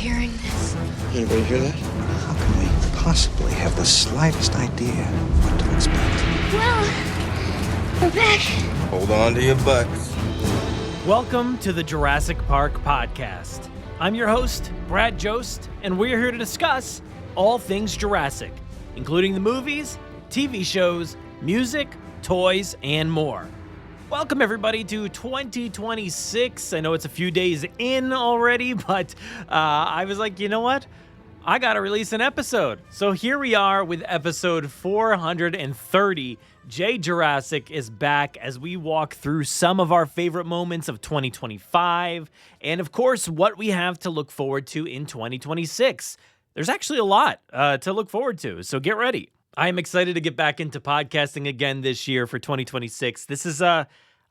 hearing this? Anybody hear that? How can we possibly have the slightest idea what to expect? Well, we're back. Hold on to your butts. Welcome to the Jurassic Park Podcast. I'm your host, Brad Jost, and we're here to discuss all things Jurassic, including the movies, TV shows, music, toys, and more. Welcome, everybody, to 2026. I know it's a few days in already, but I was like, you know what? I got to release an episode. So here we are with episode 430. J Jurassic is back as we walk through some of our favorite moments of 2025, and of course, what we have to look forward to in 2026. There's actually a lot to look forward to, so get ready. I am excited to get back into podcasting again this year for 2026. This is, I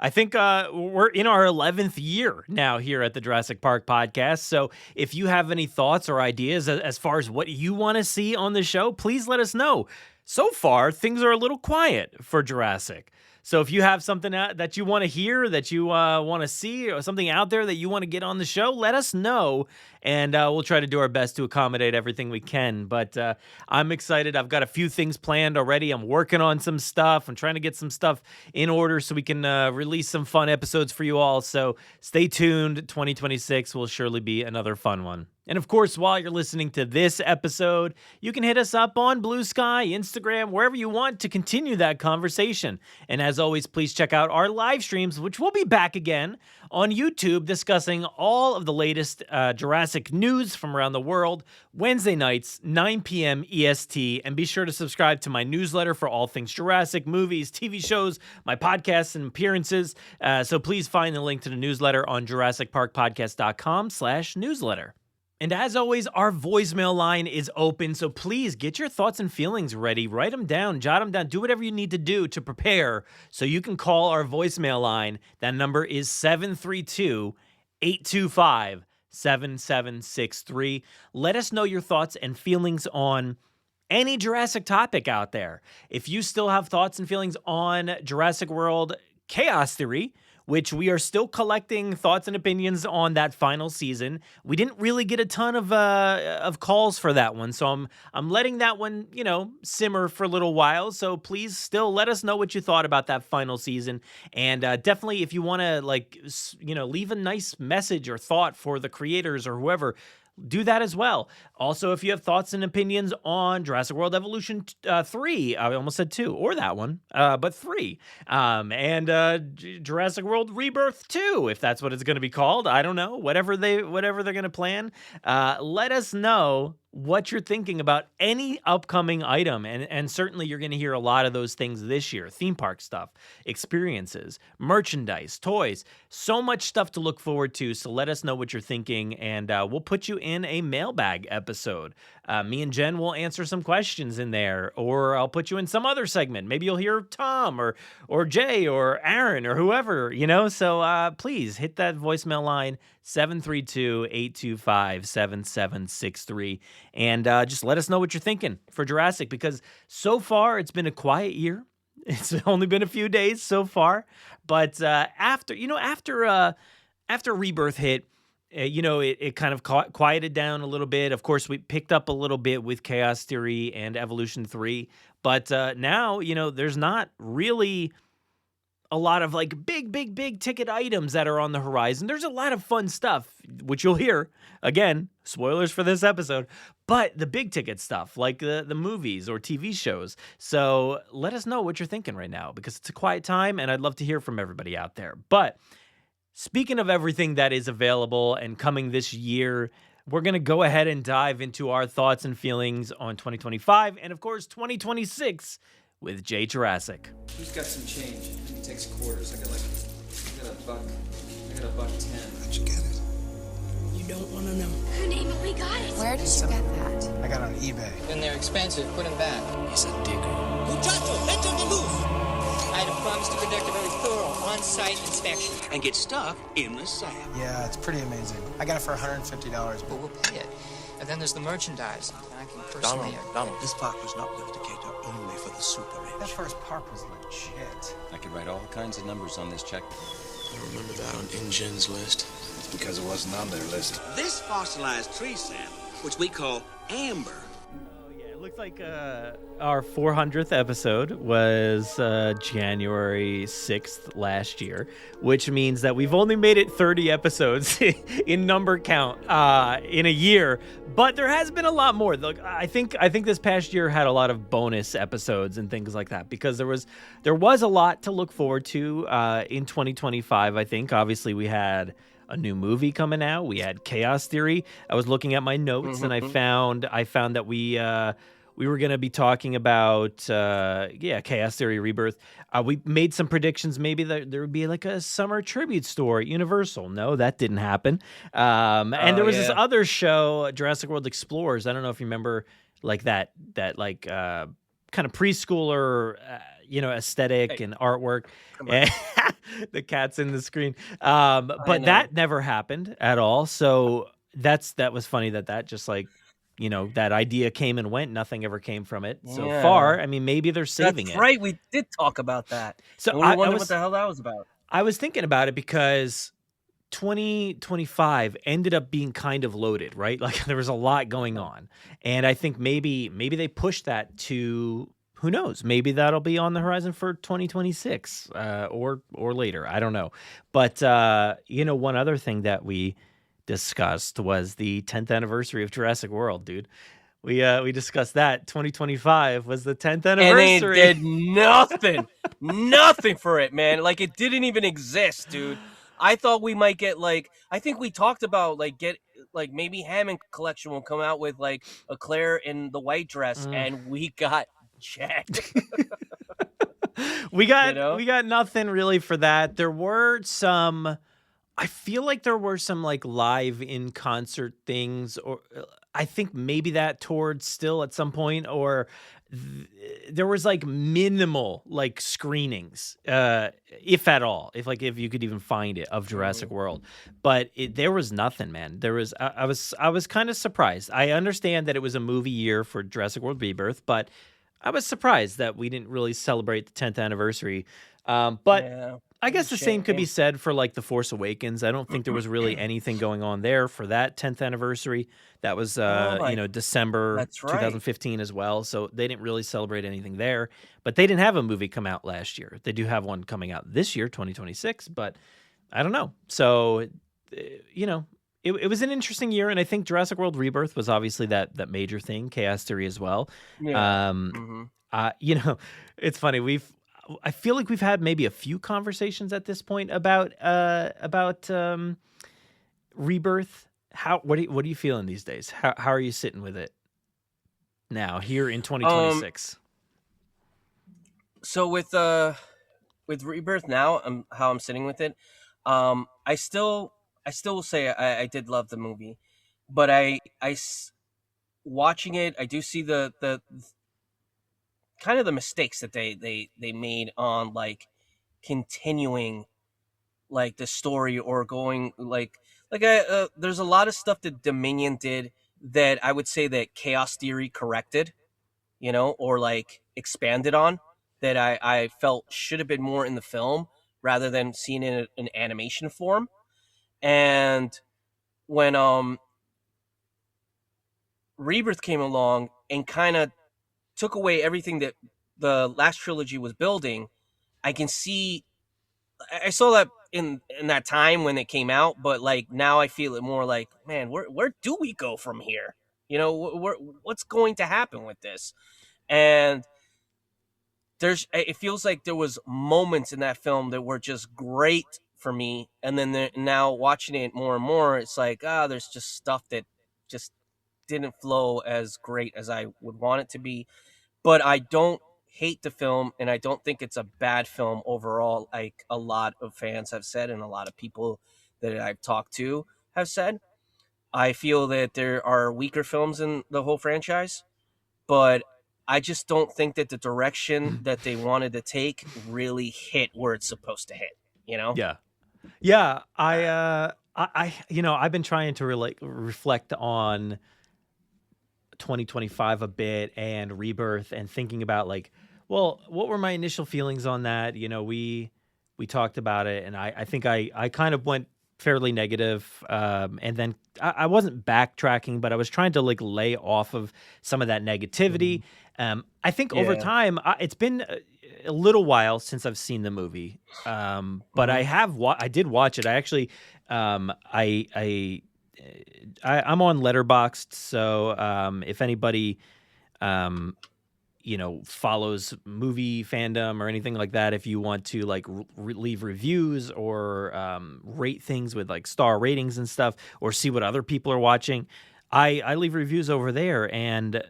think we're in our 11th year now here at the Jurassic Park Podcast. So if you have any thoughts or ideas as far as what you want to see on the show, please let us know. So far, things are a little quiet for Jurassic. So if you have something that you want to hear, that you want to see, or something out there that you want to get on the show, let us know, and we'll try to do our best to accommodate everything we can. But I'm excited. I've got a few things planned already. I'm working on some stuff. I'm trying to get some stuff in order so we can release some fun episodes for you all. So stay tuned. 2026 will surely be another fun one. And of course, while you're listening to this episode, you can hit us up on Blue Sky, Instagram, wherever you want to continue that conversation. And as always, please check out our live streams, which will be back again on YouTube, discussing all of the latest Jurassic news from around the world, Wednesday nights, 9 p.m. EST. And be sure to subscribe to my newsletter for all things Jurassic, movies, TV shows, my podcasts and appearances. So please find the link to the newsletter on JurassicParkPodcast.com/newsletter. And as always, our voicemail line is open, so please get your thoughts and feelings ready. Write them down, jot them down, do whatever you need to do to prepare so you can call our voicemail line. That number is 732-825-7763. Let us know your thoughts and feelings on any Jurassic topic out there. If you still have thoughts and feelings on Jurassic World Chaos Theory, which we are still collecting thoughts and opinions on that final season. We didn't really get a ton of calls for that one, so I'm letting that one, simmer for a little while. So please still let us know what you thought about that final season, and definitely if you want to leave a nice message or thought for the creators or whoever, do that as well. Also, if you have thoughts and opinions on Jurassic World Evolution 3, I almost said 2, or that one, but 3, and Jurassic World Rebirth 2, if that's what it's going to be called. I don't know, whatever they're going to plan. Let us know what you're thinking about any upcoming item, and certainly you're going to hear a lot of those things this year. Theme park stuff, experiences, merchandise, toys, so much stuff to look forward to. So let us know what you're thinking, and we'll put you in a mailbag episode. Me and Jen will answer some questions in there, or I'll put you in some other segment. Maybe you'll hear Tom or Jay or Aaron or whoever, So please hit that voicemail line, 732-825-7763. And just let us know what you're thinking for Jurassic, because so far it's been a quiet year. It's only been a few days so far, but after Rebirth hit, it kind of quieted down a little bit. Of course, we picked up a little bit with Chaos Theory and Evolution 3, but now there's not really a lot of big ticket items that are on the horizon. There's a lot of fun stuff, which you'll hear. Again, spoilers for this episode, but the big ticket stuff, like the movies or TV shows. So let us know what you're thinking right now, because it's a quiet time and I'd love to hear from everybody out there. But speaking of everything that is available and coming this year, we're going to go ahead and dive into our thoughts and feelings on 2025 and, of course, 2026 with J Jurassic. Who's got some change? He takes quarters. I got $1. I got $1.10. How'd you get it? You don't want to know. Who named it? We got it. Where did you get that? I got it on eBay. When they're expensive, put them back. He's a digger. Muchacho, vete de luz! I had promised to conduct a very thorough on-site inspection. And get stuff in the sand. Yeah, it's pretty amazing. I got it for $150. But we'll pay it. And then there's the merchandise. I can personally... Donald, this park was not built to cater only for the super rich. That first park was legit. I could write all kinds of numbers on this check. I remember that on InGen's list. It's because it wasn't on their list. This fossilized tree sap, which we call amber. It looks like our 400th episode was January 6th last year, which means that we've only made it 30 episodes in number count in a year. But there has been a lot more. Look, I think this past year had a lot of bonus episodes and things like that because there was a lot to look forward to in 2025. I think obviously we had a new movie coming out. We had Chaos Theory. I was looking at my notes and I found that we were going to be talking about Chaos Theory Rebirth. We made some predictions. Maybe there would be like a summer tribute store at Universal. No, that didn't happen. And there was this other show, Jurassic World Explorers. I don't know if you remember like that like kind of preschooler aesthetic and artwork. The cat's in the screen. But that never happened at all. So that was funny that just like, that idea came and went. Nothing ever came from it so far. I mean, maybe they're saving it. That's right. We did talk about that. So we wondered what the hell that was about. I was thinking about it because 2025 ended up being kind of loaded, right? Like there was a lot going on. And I think maybe they pushed that to, who knows, maybe that'll be on the horizon for 2026 or later. I don't know. But, one other thing that we discussed was the 10th anniversary of Jurassic World, dude. We discussed that. 2025 was the 10th anniversary. And it did nothing for it, man. Like it didn't even exist, dude. I thought we might get I think we talked about maybe Hammond Collection will come out with like a Claire in the white dress, and we got checked. we got nothing really for that. There were some. I feel like there were some like live in concert things, or I think maybe that toured still at some point, or there was like minimal like screenings, if at all, if you could even find it, of Jurassic World. But there was nothing, man. There was I was kind of surprised. I understand that it was a movie year for Jurassic World Rebirth, but I was surprised that we didn't really celebrate the 10th anniversary. I guess the same could be said for like The Force Awakens. I don't think there was really anything going on there for that 10th anniversary. That was December 2015 as well. So they didn't really celebrate anything there. But they didn't have a movie come out last year. They do have one coming out this year, 2026. But I don't know. So it was an interesting year, and I think Jurassic World Rebirth was obviously that major thing. Chaos Theory as well. Yeah. It's funny. I feel like we've had maybe a few conversations at this point about Rebirth. What are you feeling these days? How are you sitting with it now here in 2026? So with Rebirth now, how I'm sitting with it, I still will say I did love the movie, but I watching it, I do see the kind of the mistakes that they made on like continuing like the story or going there's a lot of stuff that Dominion did that I would say that Chaos Theory corrected, or like expanded on, that I felt should have been more in the film rather than seen in an animation form. And when Rebirth came along and kind of took away everything that the last trilogy was building, I saw that in that time when it came out, but like now I feel it more like, man, where do we go from here? What's going to happen with this? And it feels like there was moments in that film that were just great for me, and then now watching it more and more, it's like there's just stuff that just didn't flow as great as I would want it to be. But I don't hate the film, and I don't think it's a bad film overall, like a lot of fans have said and a lot of people that I've talked to have said. I feel that there are weaker films in the whole franchise, but I just don't think that the direction that they wanted to take really hit where it's supposed to hit, Yeah. I've been trying to reflect on 2025 a bit and Rebirth, and thinking about like, well, what were my initial feelings on that? We we talked about it, and I think I kind of went fairly negative, and then I wasn't backtracking, but I was trying to like lay off of some of that negativity. I think over time, it's been a little while since I've seen the movie, but I did watch it. I actually, I'm on Letterboxd, so if anybody, follows movie fandom or anything like that, if you want to like leave reviews or rate things with like star ratings and stuff, or see what other people are watching, I leave reviews over there. And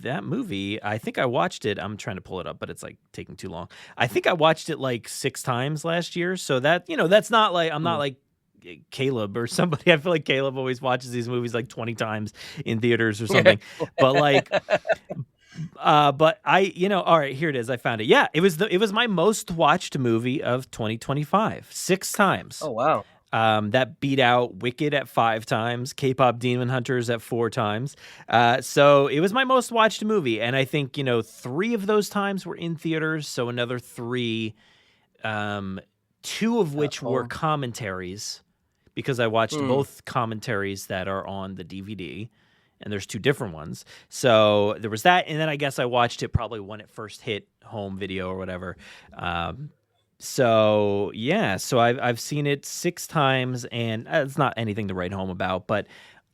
that movie, I think I watched it. I'm trying to pull it up, but it's like taking too long. I think I watched it like 6 times last year. So that, that's not like, I'm not like Caleb or somebody. I feel like Caleb always watches these movies like 20 times in theaters or something. But like, but I, all right, here it is. I found it. Yeah, it was my most watched movie of 2025, 6 times. Oh, wow. That beat out Wicked at 5 times, K-pop Demon Hunters at 4 times. So it was my most watched movie. And I think, 3 of those times were in theaters. So another 3, 2 of which were commentaries, because I watched both commentaries that are on the DVD. And there's 2 different ones. So there was that. And then I guess I watched it probably when it first hit home video or whatever. So I've seen it 6 times, and it's not anything to write home about, but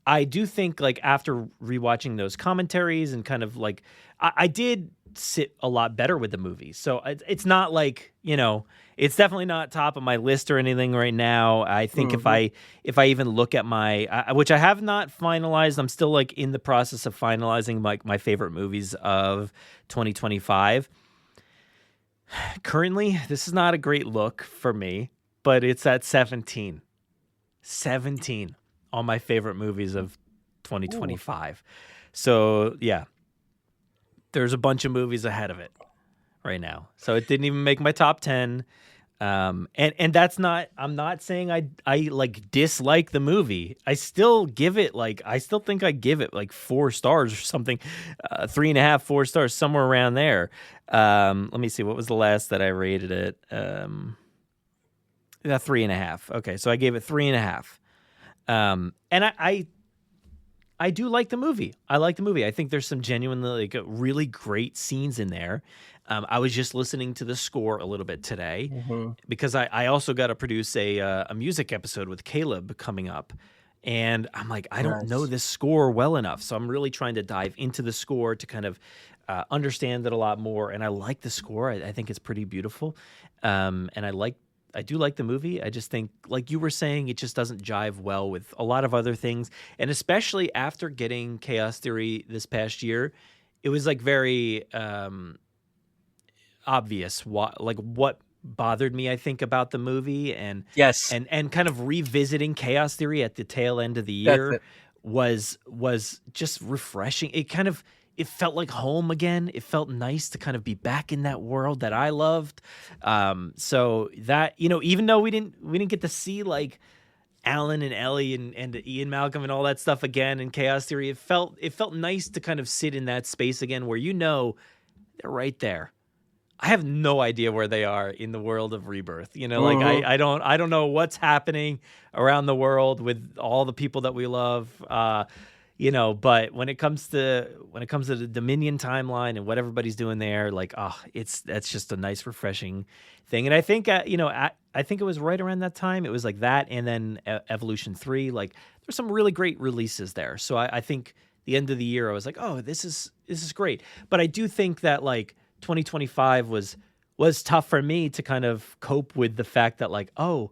I do think like after rewatching those commentaries and kind of like, I did sit a lot better with the movie. So it's not like, it's definitely not top of my list or anything right now. I think if I even look at which I have not finalized, I'm still like in the process of finalizing my favorite movies of 2025. Currently, this is not a great look for me, but it's at 17 on my favorite movies of 2025. Ooh. So yeah, there's a bunch of movies ahead of it right now. So it didn't even make my top 10. And that's not, I'm not saying I like dislike the movie. I still think I give it like 4 stars or something, 3.5, 4 stars, somewhere around there. Let me see. What was the last that I rated it? 3.5. Okay. So I gave it 3.5. And I do like the movie. I like the movie. I think there's some genuinely like really great scenes in there. I was just listening to the score a little bit today because I also got to produce a music episode with Caleb coming up. And I'm like, I don't know this score well enough. So I'm really trying to dive into the score to kind of understand it a lot more. And I like the score. I think it's pretty beautiful. And I do like the movie. I just think, like you were saying, it just doesn't jive well with a lot of other things. And especially after getting Chaos Theory this past year, it was like very obvious what bothered me, I think, about the movie. And yes, and kind of revisiting Chaos Theory at the tail end of the year was just refreshing. It felt like home again. It felt nice to kind of be back in that world that I loved. So that, even though we didn't get to see like Alan and Ellie and Ian Malcolm and all that stuff again in Chaos Theory, it felt nice to kind of sit in that space again where they're right there. I have no idea where they are in the world of Rebirth. Like I don't know what's happening around the world with all the people that we love. But when it comes to the Dominion timeline and what everybody's doing there, like, that's just a nice, refreshing thing. And I think, I think it was right around that time. It was like that, and then Evolution 3. Like, there's some really great releases there. So I think the end of the year, I was like, oh, this is great. But I do think that like 2025 was tough for me to kind of cope with the fact that like, oh,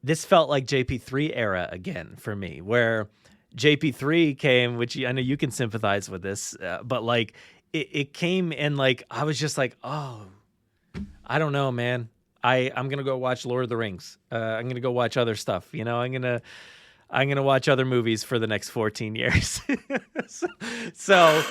this felt like JP3 era again for me, where JP3 came, which I know you can sympathize with this, but like it came and like I was just like, oh, I don't know, man. I'm gonna go watch Lord of the Rings. I'm gonna go watch other stuff. I'm gonna watch other movies for the next 14 years. So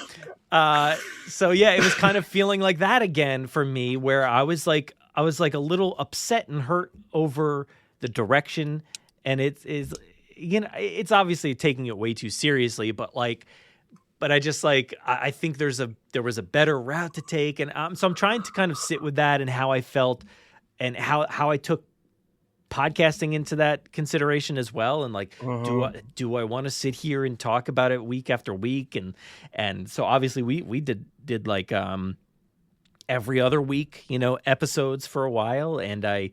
yeah, it was kind of feeling like that again for me, where I was like a little upset and hurt over the direction, and it's obviously taking it way too seriously, but I just like, I think there was a better route to take. And so I'm trying to kind of sit with that and how I felt and how I took podcasting into that consideration as well, and like, do I want to sit here and talk about it week after week, and so obviously we did like every other week, episodes for a while, and I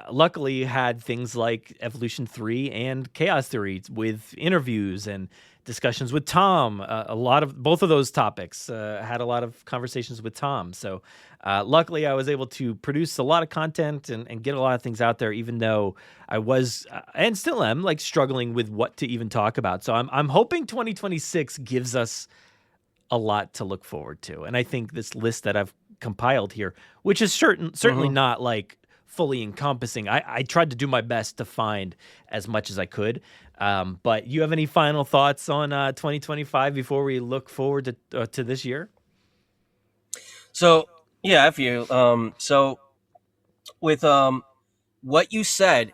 luckily had things like Evolution 3 and Chaos Theory with interviews and discussions with Tom. A lot of both of those topics, had a lot of conversations with Tom. So luckily I was able to produce a lot of content and get a lot of things out there, even though I was and still am like struggling with what to even talk about. So I'm hoping 2026 gives us a lot to look forward to. And I think this list that I've compiled here, which is certainly not like fully encompassing. I tried to do my best to find as much as I could. But you have any final thoughts on 2025 before we look forward to this year? So yeah, if you so with what you said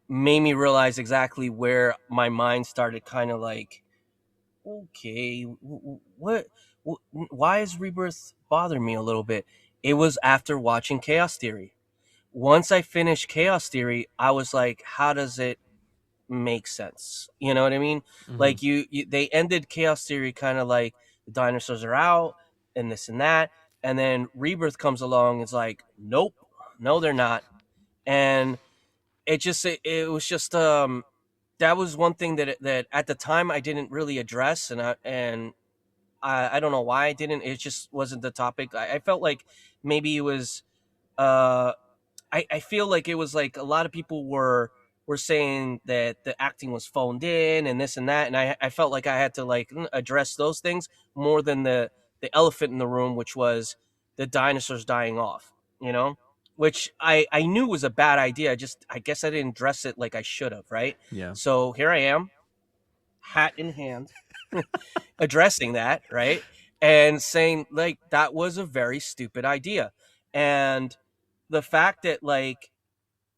made me realize exactly where my mind started kind of like, okay, what why is Rebirth bothering me a little bit? It was after watching Chaos Theory. Once I finished Chaos Theory, I was like, how does it make sense? You know what I mean? Like they ended Chaos Theory kind of like the dinosaurs are out and this and that, and then Rebirth comes along. It's like, nope, no, they're not. And it was just that was one thing that at the time I didn't really address, and I don't know why I didn't. It just wasn't the topic. I felt like maybe it was I feel like it was like a lot of people were saying that the acting was phoned in and this and that, and I felt like I had to like address those things more than the elephant in the room, which was the dinosaurs dying off, which I knew was a bad idea. I guess I didn't address it like I should have, right? Yeah. So here I am, hat in hand, addressing that, right? And saying like that was a very stupid idea. And the fact that like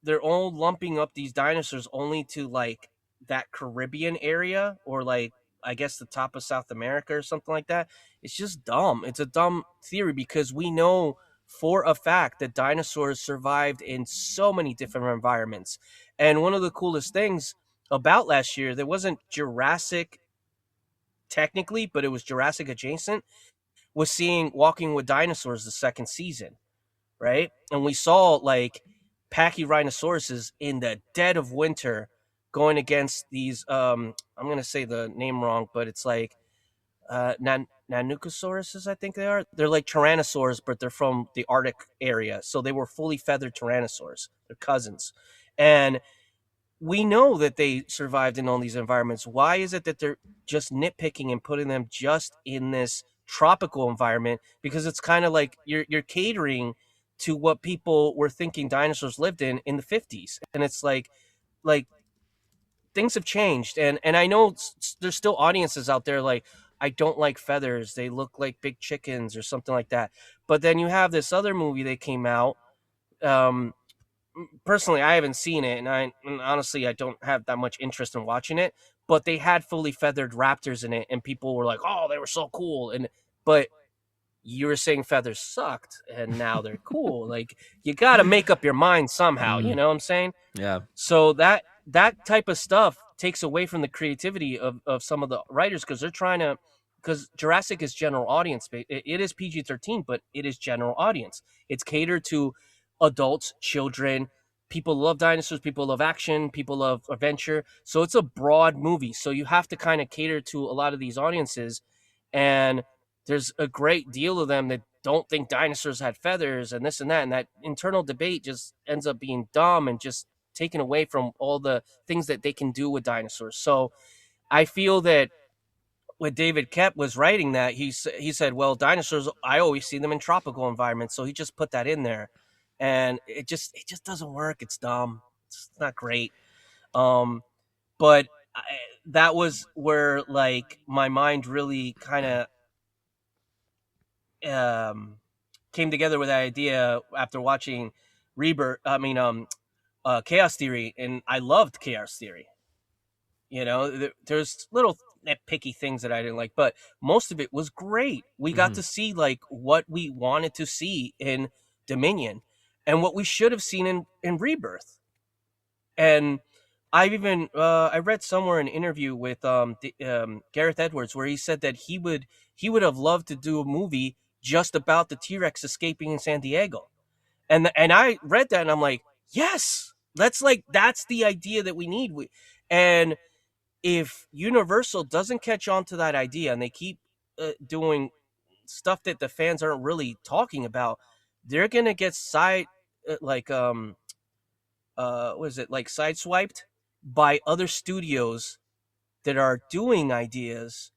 they're all lumping up these dinosaurs only to like that Caribbean area, or like I guess the top of South America or something like that, it's just dumb. It's a dumb theory because we know for a fact that dinosaurs survived in so many different environments. And one of the coolest things about last year, there wasn't Jurassic technically, but it was Jurassic adjacent, was seeing Walking with Dinosaurs the second season. Right? And we saw like Pachyrhinosaurus in the dead of winter going against these I'm going to say the name wrong, but it's like Nanucosauruses, I think they are. They're like tyrannosaurs, but they're from the Arctic area. So they were fully feathered tyrannosaurs. They're cousins. And we know that they survived in all these environments. Why is it that they're just nitpicking and putting them just in this tropical environment? Because it's kind of like you're catering to what people were thinking dinosaurs lived in the 50s. And it's like things have changed. And I know there's still audiences out there like, I don't like feathers. They look like big chickens or something like that. But then you have this other movie that came out. Personally, I haven't seen it. And honestly, I don't have that much interest in watching it. But they had fully feathered raptors in it. And people were like, oh, they were so cool. But you were saying feathers sucked and now they're cool. Like you got to make up your mind somehow. You know what I'm saying? Yeah. So that type of stuff takes away from the creativity of some of the writers, because Jurassic is general audience. It is PG-13, but it is general audience. It's catered to adults, children, people love dinosaurs, people love action, people love adventure. So it's a broad movie. So you have to kind of cater to a lot of these audiences. And there's a great deal of them that don't think dinosaurs had feathers and this and that. And that internal debate just ends up being dumb and just taken away from all the things that they can do with dinosaurs. So I feel that when David Koepp was writing that, he said, well, dinosaurs, I always see them in tropical environments. So he just put that in there. And it just doesn't work. It's dumb. It's not great. But that was where like my mind really kind of came together with that idea after watching Chaos Theory, and I loved Chaos Theory. There's little nitpicky things that I didn't like, but most of it was great. We got to see like what we wanted to see in Dominion, and what we should have seen in Rebirth. And I've even I read somewhere an interview with Gareth Edwards where he said that he would have loved to do a movie just about the T-Rex escaping in San Diego. And I read that and I'm like, yes, that's the idea that we need. And if Universal doesn't catch on to that idea and they keep doing stuff that the fans aren't really talking about, they're gonna get sideswiped by other studios that are doing ideas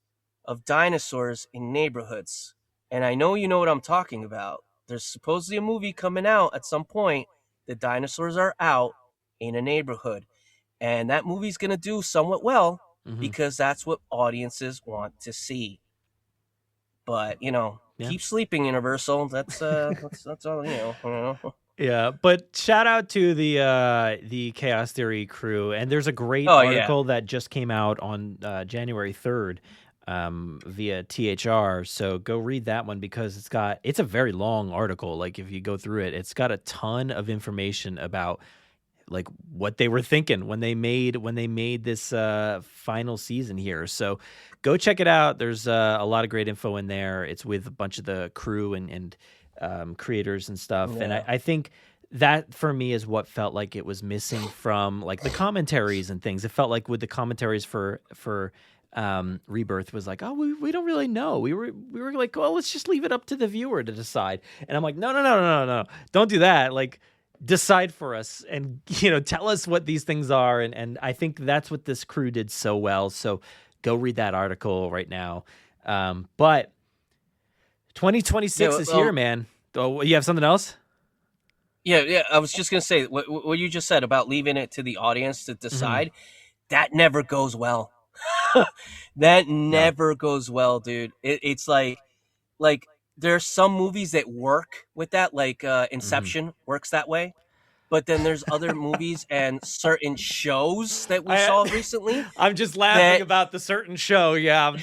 of dinosaurs in neighborhoods. And I know you know what I'm talking about. There's supposedly a movie coming out at some point. The dinosaurs are out in a neighborhood. And that movie's going to do somewhat well because that's what audiences want to see. But, keep sleeping, Universal. That's all, Yeah, but shout out to the Chaos Theory crew. And there's a great article that just came out on January 3rd. Via THR, so go read that one because it's a very long article. Like if you go through it, it's got a ton of information about like what they were thinking when they made this final season here. So go check it out. There's a lot of great info in there. It's with a bunch of the crew and creators and stuff. Yeah. And I think that for me is what felt like it was missing from like the commentaries and things. It felt like with the commentaries for Rebirth was like, oh, we don't really know. We were like, well, let's just leave it up to the viewer to decide. And I'm like, no, don't do that. Like, decide for us and tell us what these things are. And I think that's what this crew did so well. So go read that article right now. But 2026 is here, man. Oh, you have something else? Yeah. I was just gonna say what you just said about leaving it to the audience to decide. That never goes well. That never goes well, dude. It's like there's some movies that work with that, like Inception works that way. But then there's other movies and certain shows that we saw recently. I'm just laughing about the certain show, yeah.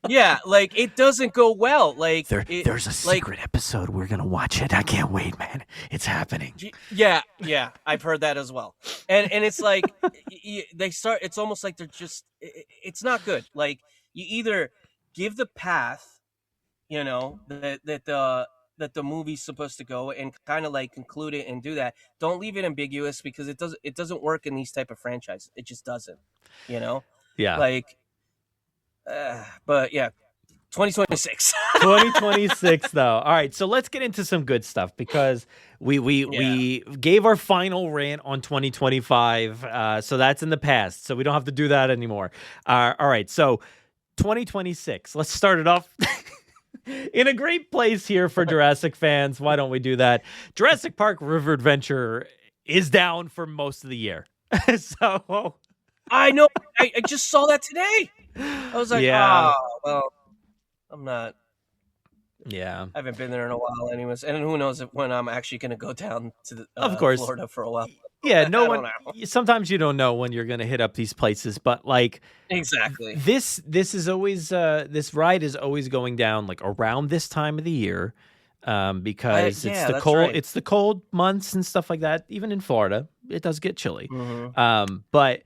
Yeah, like it doesn't go well. Like there's a secret episode. We're gonna watch it. I can't wait, man. It's happening. Yeah, I've heard that as well. And it's like they start. It's almost like they're just. It's not good. Like you either give the path, that the movie's supposed to go, and kind of like conclude it and do that. Don't leave it ambiguous because it doesn't work in these type of franchises. It just doesn't. Yeah. Like. But yeah, 2026. 2026 though. All right, so let's get into some good stuff because we gave our final rant on 2025. So that's in the past. So we don't have to do that anymore. All right, so 2026. Let's start it off in a great place here for Jurassic fans. Why don't we do that? Jurassic Park River Adventure is down for most of the year. So I know. I just saw that today. I was like, well, I'm not. Yeah. I haven't been there in a while anyways. And who knows when I'm actually going to go down to of course. Florida for a while. Yeah, sometimes you don't know when you're going to hit up these places, but like exactly. This is always this ride is always going down like around this time of the year. Because it's the cold right. It's the cold months and stuff like that. Even in Florida, it does get chilly. But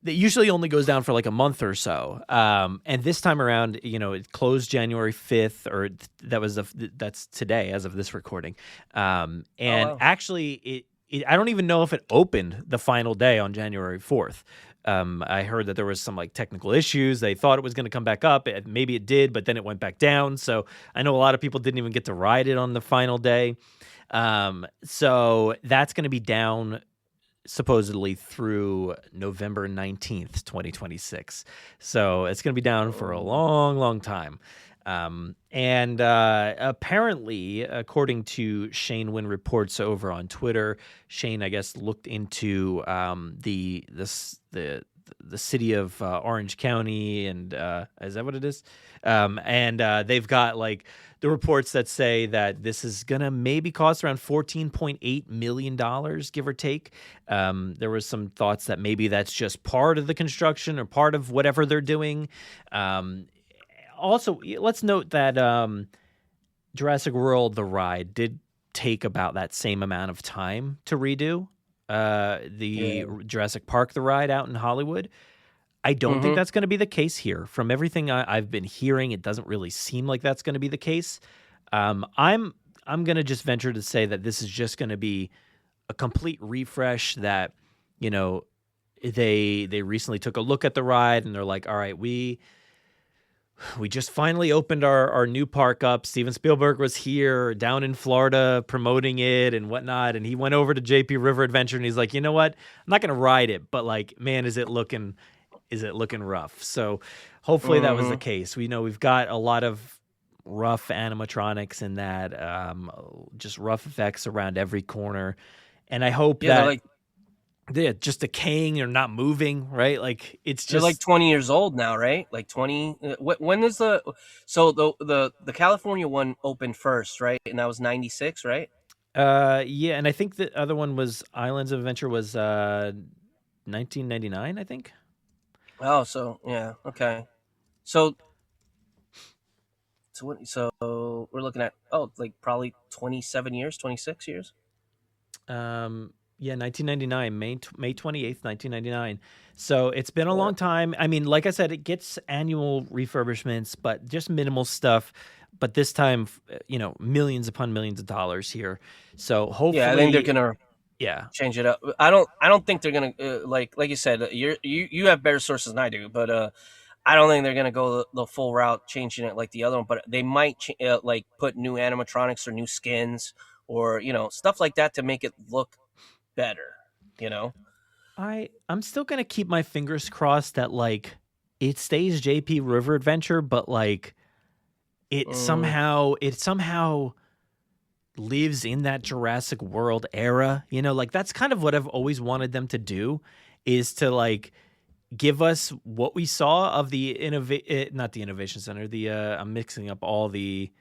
it usually only goes down for like a month or so. And this time around, it closed January 5th, or that's today as of this recording. Actually, I don't even know if it opened the final day on January 4th. I heard that there was some like technical issues. They thought it was going to come back up. Maybe it did, but then it went back down. So I know a lot of people didn't even get to ride it on the final day. So that's going to be down supposedly through November 19th, 2026. So it's going to be down for a long, long time. And apparently, according to Shane Wynn Reports over on Twitter, Shane, I guess, looked into the city of Orange County, and is that what it is? And they've got like the reports that say that this is gonna maybe cost around $14.8 million, give or take. There was some thoughts that maybe that's just part of the construction or part of whatever they're doing. Also, let's note that Jurassic World, the ride, did take about that same amount of time to redo the Jurassic Park the ride out in Hollywood. I don't think that's going to be the case here. From everything I've been hearing, it doesn't really seem like that's going to be the case. I'm going to just venture to say that this is just going to be a complete refresh. That, you know, they recently took a look at the ride and they're like, all right, we just finally opened our new park up. Steven Spielberg was here down in Florida promoting it and whatnot. And he went over to JP River Adventure and he's like, you know what? I'm not going to ride it, but like, man, is it looking rough? So hopefully that was the case. We know we've got a lot of rough animatronics in that, just rough effects around every corner. And I hope that they're just decaying or not moving, right? Like it's just, they're like 20 years old now, right? Like 20. When is the California one opened first, right? And that was 96, right? Yeah. And I think the other one was Islands of Adventure was 1999, I think. Oh, so yeah, okay. So we're looking at like probably 27 years, 26 years. Yeah, 1999, May 28th, 1999. So it's been a long time. I mean, like I said, it gets annual refurbishments, but just minimal stuff. But this time, you know, millions upon millions of dollars here. So hopefully, I think they're gonna change it up. I don't think they're gonna like you said. You have better sources than I do, but I don't think they're gonna go the full route, changing it like the other one. But they might like put new animatronics or new skins or stuff like that to make it look better. I'm still gonna keep my fingers crossed that like it stays JP River Adventure, but like it somehow lives in that Jurassic World era. Like that's kind of what I've always wanted them to do, is to like give us what we saw of the not the Innovation Center. I'm mixing up all the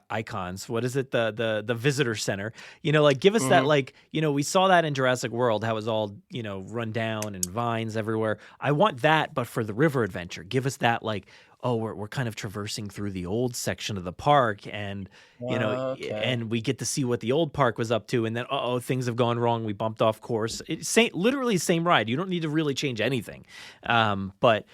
icons. What is it? The visitor center. Like give us that, like, we saw that in Jurassic World, how it was all, run down and vines everywhere. I want that, but for the river adventure, give us that, like, oh, we're kind of traversing through the old section of the park, and and we get to see what the old park was up to, and then things have gone wrong. We bumped off course. It's literally same ride. You don't need to really change anything, but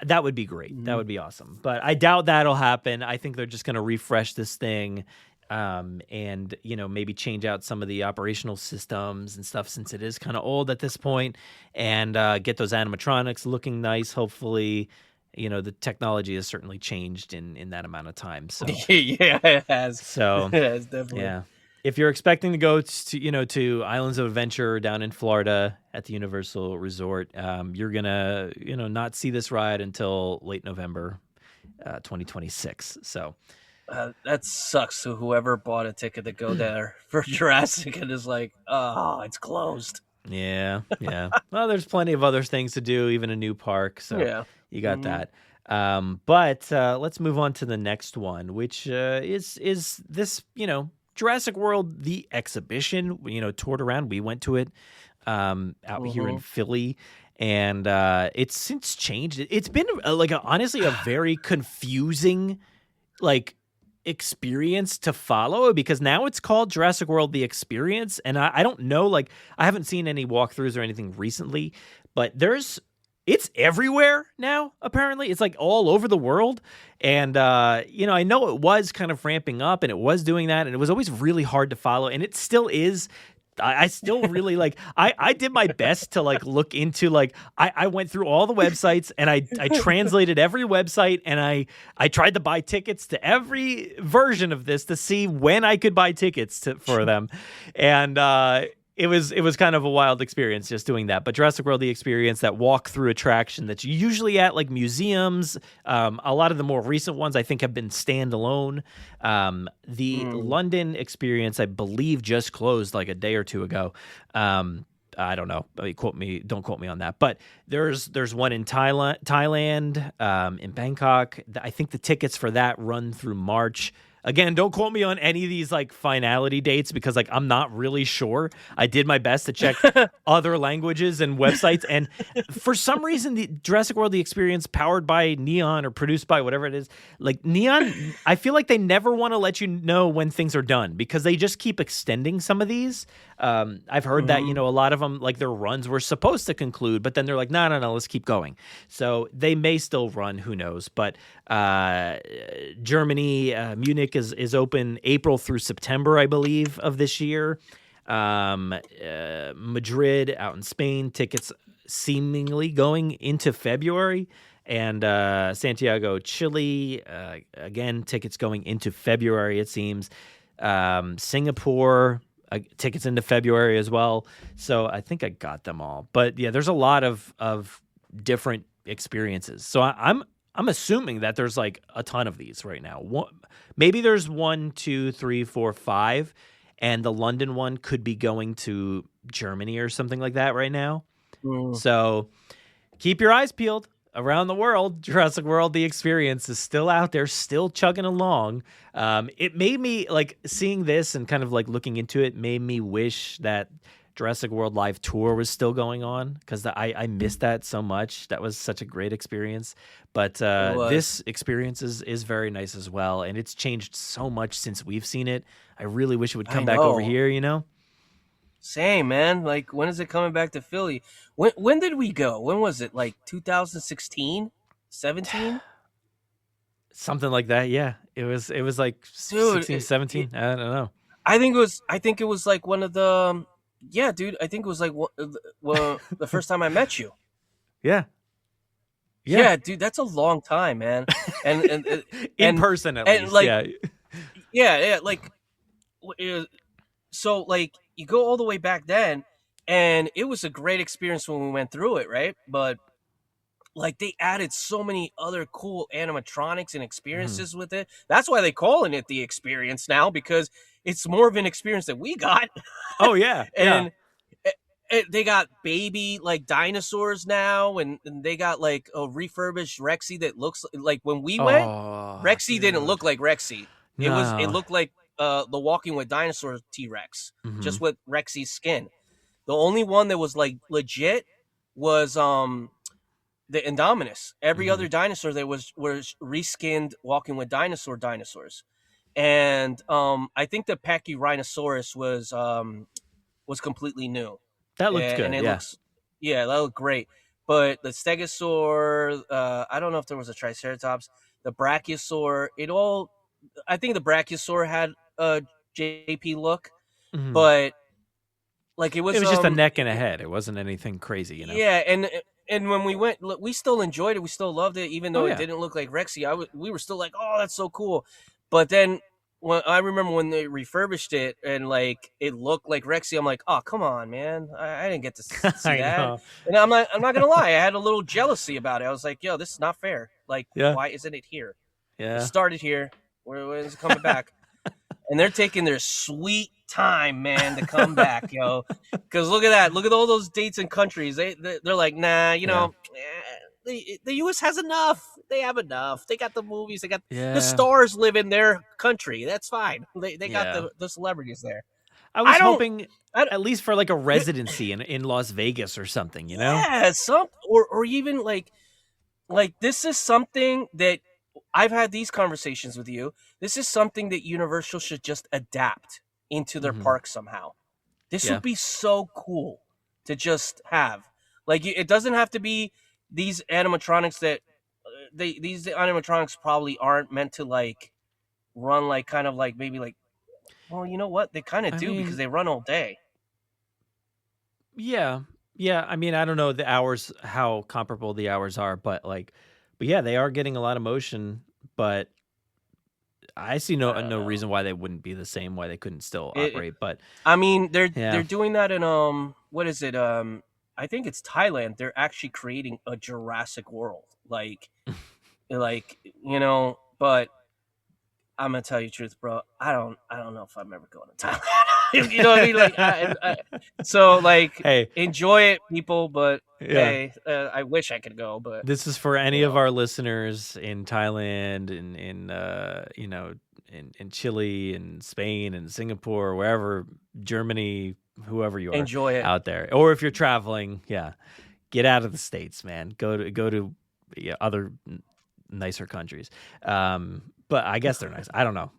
that would be great. That would be awesome. But I doubt that'll happen. I think they're just going to refresh this thing, and maybe change out some of the operational systems and stuff, since it is kind of old at this point, and get those animatronics looking nice. Hopefully. The technology has certainly changed in that amount of time. So yeah, it has. So it has, definitely. Yeah. If you're expecting to go to Islands of Adventure down in Florida at the Universal Resort, you're gonna not see this ride until late November, 2026. So that sucks. So whoever bought a ticket to go there for Jurassic and is like, oh, it's closed. Yeah. Well, there's plenty of other things to do, even a new park. So yeah. You got that. But let's move on to the next one, which is this, Jurassic World, the exhibition, toured around. We went to it out here in Philly, and it's since changed. It's been honestly a very confusing experience to follow, because now it's called Jurassic World The Experience, and I don't know, I haven't seen any walkthroughs or anything recently, but it's everywhere now, apparently. It's all over the world. And, I know it was kind of ramping up, and it was doing that, and it was always really hard to follow, and it still is. I still really I did my best to look into, I went through all the websites, and I translated every website, and I tried to buy tickets to every version of this to see when I could buy tickets for them. And, it was kind of a wild experience just doing that. But Jurassic World The Experience, that walk-through attraction that's usually at museums, a lot of the more recent ones I think have been standalone. The London experience, I believe, just closed a day or two ago. I don't know. Don't quote me on that. But there's one in Thailand, in Bangkok. I think the tickets for that run through March. Again, don't quote me on any of these like finality dates because like I'm not really sure. I did my best to check other languages and websites, and for some reason, the Jurassic World: The Experience, powered by Neon or produced by whatever it is, like Neon, I feel like they never want to let you know when things are done because they just keep extending some of these. I've heard that, you know, a lot of them, like their runs were supposed to conclude, but then they're like, no, let's keep going. So they may still run, who knows? But Germany, Munich is open April through September, I believe, of this year. Madrid out in Spain, tickets seemingly going into February. And Santiago, Chile, again, tickets going into February, it seems. Singapore, tickets into February as well. So I think I got them all. But yeah, there's a lot of different experiences. So I'm assuming that there's like a ton of these right now. Maybe there's 1, 2, 3, 4, 5, and the London one could be going to Germany or something like that right now. So keep your eyes peeled. Around the world, Jurassic World: The Experience is still out there, still chugging along. It made me, like, seeing this and kind of like looking into it made me wish that Jurassic World Live Tour was still going on because I missed that so much. That was such a great experience. But this experience is very nice as well, and it's changed so much since we've seen it. I really wish it would come back over here, you know? Same, man. Like, when is it coming back to Philly? When did we go? When was it? Like 2016? 17? Something like that, yeah. It was like 16, 17. I don't know. I think it was like one of the dude. I think it was like the first time I met you. Yeah. Yeah, dude, that's a long time, man. And in person at least. Like, yeah, like so like you go all the way back then, and it was a great experience when we went through it, right? But like they added so many other cool animatronics and experiences with it. That's why they're calling it the experience now, because it's more of an experience that we got. Oh yeah. And they got baby like dinosaurs now, and they got like a refurbished Rexy that looks like when we went, Rexy didn't look like Rexy. It looked like the Walking with Dinosaurs T-Rex, just with Rexy's skin. The only one that was like legit was the Indominus. Every other dinosaur that was reskinned Walking with dinosaurs. And I think the Pachyrhinosaurus was completely new. That looked good. And it looks, that looked great. But the Stegosaur, I don't know if there was a Triceratops, the Brachiosaur, I think the Brachiosaur had a JP look, but like it was just a neck and a head. It wasn't anything crazy, you know? Yeah, and when we went, look, we still enjoyed it. We still loved it, even though it didn't look like Rexy. We were still like, oh, that's so cool. But then I remember when they refurbished it and like it looked like Rexy, I'm like, oh, come on, man. I didn't get to see that. Know. And I'm not gonna lie, I had a little jealousy about it. I was like, yo, this is not fair. Like, why isn't it here? Yeah. It started here. When is it coming back? And they're taking their sweet time, man, to come back, yo. Because look at that. Look at all those dates and countries. They're like, nah, you know, the U.S. has enough. They have enough. They got the movies. They got the stars live in their country. That's fine. They got the celebrities there. I was hoping at least for like a residency in Las Vegas or something, you know? Yeah, or even like this is something that I've had these conversations with you. This is something that Universal should just adapt into their park somehow. This would be so cool to just have. Like, it doesn't have to be these animatronics that these animatronics probably aren't meant to like run like kind of like maybe like, well, you know what? They kind of do because they run all day. Yeah. I mean, I don't know the hours, how comparable the hours are, but yeah, they are getting a lot of motion, but I see no reason why they wouldn't be the same, why they couldn't still operate. But I mean, they're doing that in what is it? I think it's Thailand. They're actually creating a Jurassic World, like you know. But I'm gonna tell you the truth, bro. I don't know if I'm ever going to Thailand. You know what I mean? Like, so like, hey, enjoy it, people. But hey, I wish I could go. But this is for any of our listeners in Thailand, in in Chile and Spain and Singapore, wherever, Germany, whoever you are, Enjoy it out there. Or if you're traveling, get out of the States, man. Go to other nicer countries. But I guess they're nice. I don't know.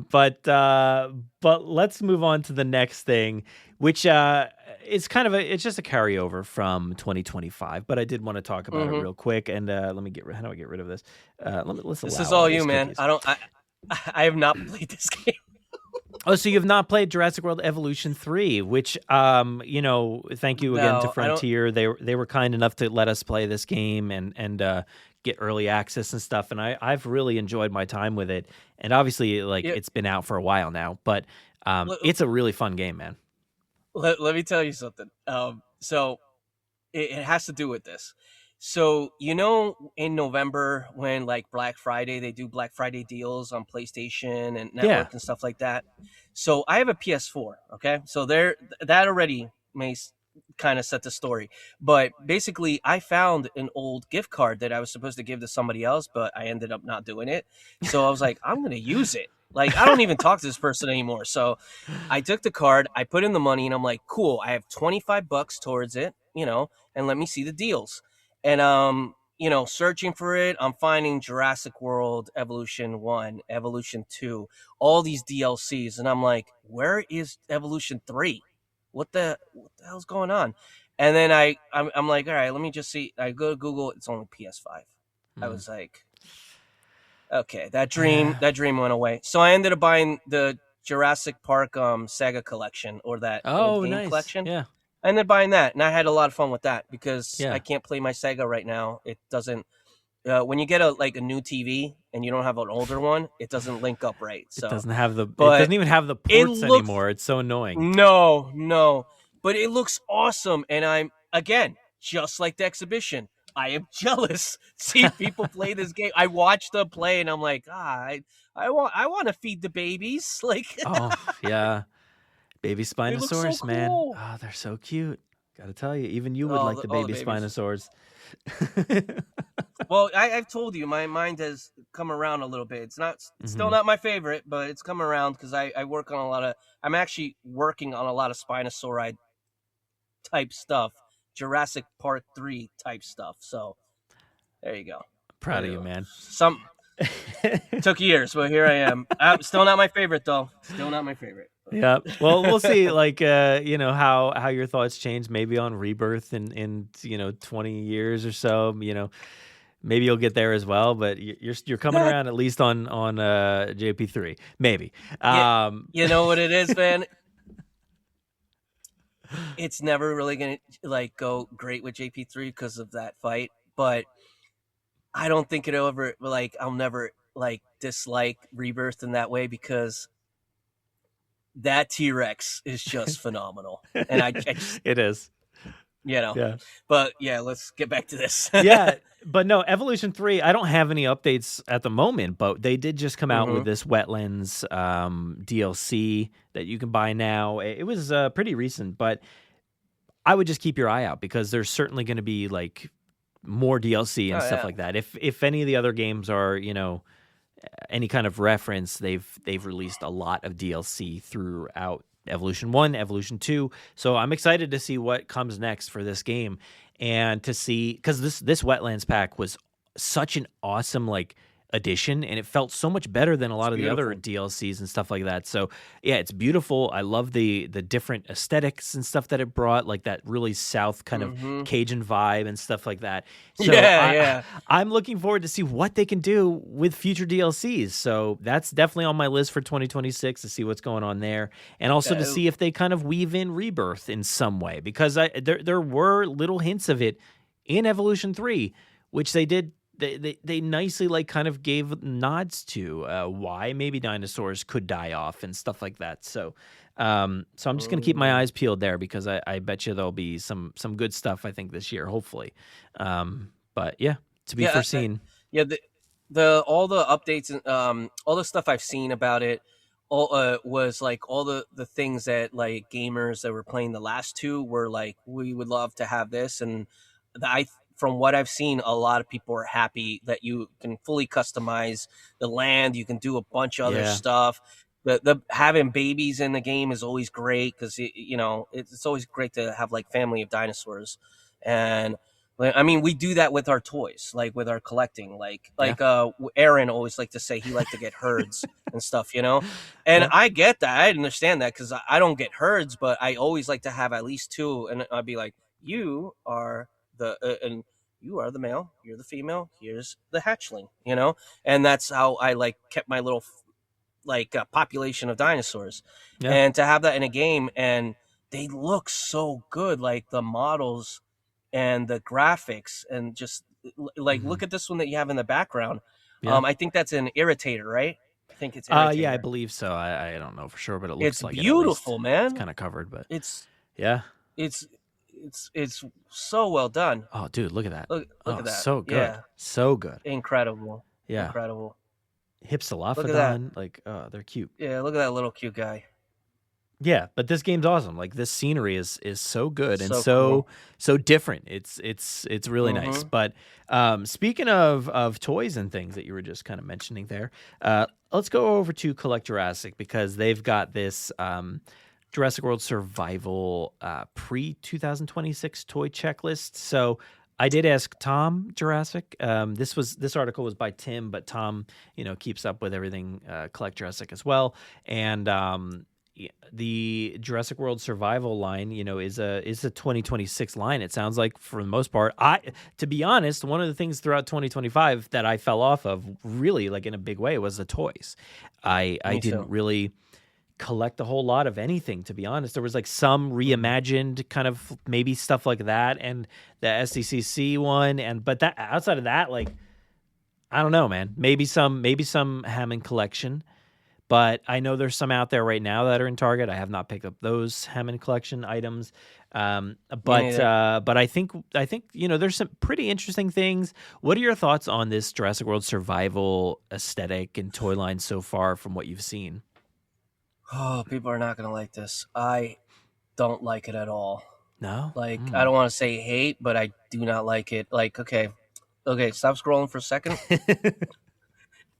But let's move on to the next thing, which is kind of it's just a carryover from 2025. But I did want to talk about it real quick. And how do I get rid of this? This is all you, man. I have not played this game. Oh, so you have not played Jurassic World Evolution 3, which, thank you again to Frontier. They were kind enough to let us play this game and get early access and stuff. And I've really enjoyed my time with it. And obviously, it's been out for a while now, but it's a really fun game, man. Let me tell you something. So it has to do with this. So, in November when Black Friday, they do Black Friday deals on PlayStation and Network and stuff like that. So I have a PS4. Okay. So that already may kind of set the story, but basically I found an old gift card that I was supposed to give to somebody else, but I ended up not doing it. So I was like, I'm going to use it. I don't even talk to this person anymore. So I took the card, I put in the money, and I'm like, cool, I have $25 towards it, and let me see the deals. And, searching for it, I'm finding Jurassic World Evolution 1, Evolution 2, all these DLCs. And I'm like, where is Evolution 3? What the hell's going on? And then I'm like, all right, let me just see. I go to Google. It's only PS5. I was like, okay, that dream went away. So I ended up buying the Jurassic Park Saga collection, or that old game collection. Yeah. I ended up buying that, and I had a lot of fun with that because I can't play my Sega right now. It doesn't. When you get a new TV and you don't have an older one, it doesn't link up right. So it doesn't have it doesn't even have the ports anymore. It's so annoying. No, but it looks awesome, and I'm again just like the exhibition. I am jealous seeing people play this game. I watched them play, and I'm like, I want to feed the babies. Oh yeah. Baby Spinosaurus, so man. cool. Oh, they're so cute. Gotta tell you, even you would like the baby Spinosaurs. Well, I've told you, my mind has come around a little bit. It's still not my favorite, but it's come around because I work on I'm actually working on a lot of Spinosaurid type stuff, Jurassic Park 3 type stuff. So there you go. Proud of you, man. Took years, but here I am. Still not my favorite, though. Still not my favorite. Yeah. Well, we'll see. How your thoughts change maybe on Rebirth in 20 years or so. Maybe you'll get there as well. But you're coming around at least on JP3. Maybe. You know what it is, man. It's never really gonna go great with JP3 because of that fight, but I don't think it'll ever I'll never dislike Rebirth in that way because that T-Rex is just phenomenal. And I just, it is. Yeah. But yeah, let's get back to this. Yeah. But no, Evolution 3, I don't have any updates at the moment, but they did just come out with this Wetlands DLC that you can buy now. It was pretty recent, but I would just keep your eye out because there's certainly going to be more DLC and stuff like that. If any of the other games are, any kind of reference, they've released a lot of DLC throughout Evolution 1, Evolution 2. So I'm excited to see what comes next for this game and to see, because this Wetlands pack was such an awesome addition, and it felt so much better than a lot of the other DLCs and stuff like that. So yeah, it's beautiful. I love the different aesthetics and stuff that it brought, that really South kind of Cajun vibe and stuff like that. So I'm looking forward to see what they can do with future DLCs. So that's definitely on my list for 2026 to see what's going on there, and also to see if they kind of weave in Rebirth in some way, because there were little hints of it in Evolution 3, which they did. They nicely kind of gave nods to why maybe dinosaurs could die off and stuff like that. So I'm just gonna keep my eyes peeled there because I bet you there'll be some good stuff I think this year, hopefully. But yeah, to be foreseen. The all the updates and all the stuff I've seen about it was all the things that gamers that were playing the last two were we would love to have this, and from what I've seen, a lot of people are happy that you can fully customize the land. You can do a bunch of other stuff. The having babies in the game is always great because it's always great to have like family of dinosaurs, and I mean we do that with our toys, like with our collecting, Aaron always liked to say he liked to get herds and stuff, and I get that, I understand that because I don't get herds, but I always like to have at least two, and I'd be like, you are the male, you're the female, here's the hatchling, and that's how I like kept my little population of dinosaurs, and to have that in a game, and they look so good, like the models and the graphics, and just like look at this one that you have in the background. I think that's an irritator, right? I think it's irritator. Yeah, I believe so. I don't know for sure, but it looks like beautiful, man. It's kind of covered, but it's so well done. Oh, dude, look at that! Look at that! So good, so good, incredible, yeah, incredible. Hypsilophodon, they're cute. Yeah, look at that little cute guy. Yeah, but this game's awesome. Like this scenery is so good and cool. so different. It's really nice. But speaking of toys and things that you were just kind of mentioning there, let's go over to Collect Jurassic because they've got this Jurassic World Survival pre-2026 toy checklist. So I did ask Tom Jurassic. This article was by Tim, but Tom, keeps up with everything Collect Jurassic as well. And the Jurassic World Survival line, is a 2026 line. It sounds like for the most part. To be honest, one of the things throughout 2025 that I fell off of really like in a big way was the toys. I didn't really collect a whole lot of anything, to be honest. There was like some reimagined kind of maybe stuff like that and the SDCC one, but that outside of that, like I don't know, man. Maybe some Hammond collection. But I know there's some out there right now that are in Target. I have not picked up those Hammond collection items. But I think there's some pretty interesting things. What are your thoughts on this Jurassic World Survival aesthetic and toy line so far from what you've seen? Oh, people are not going to like this. I don't like it at all. No? I don't want to say hate, but I do not like it. Like, okay, stop scrolling for a second.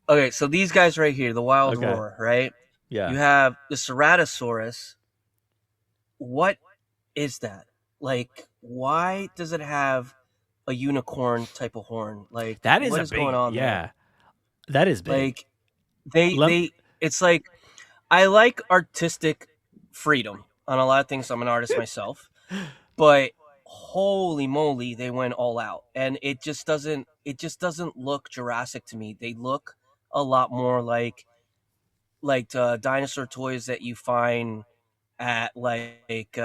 Okay, so these guys right here, the Wild Roar, right? Yeah. You have the Ceratosaurus. What is that? Like, why does it have a unicorn type of horn? Like, that is what is going on there? That is big. Like, it's like, I like artistic freedom on a lot of things. I'm an artist myself, but holy moly, they went all out, and it just doesn't look Jurassic to me. They look a lot more like dinosaur toys that you find at like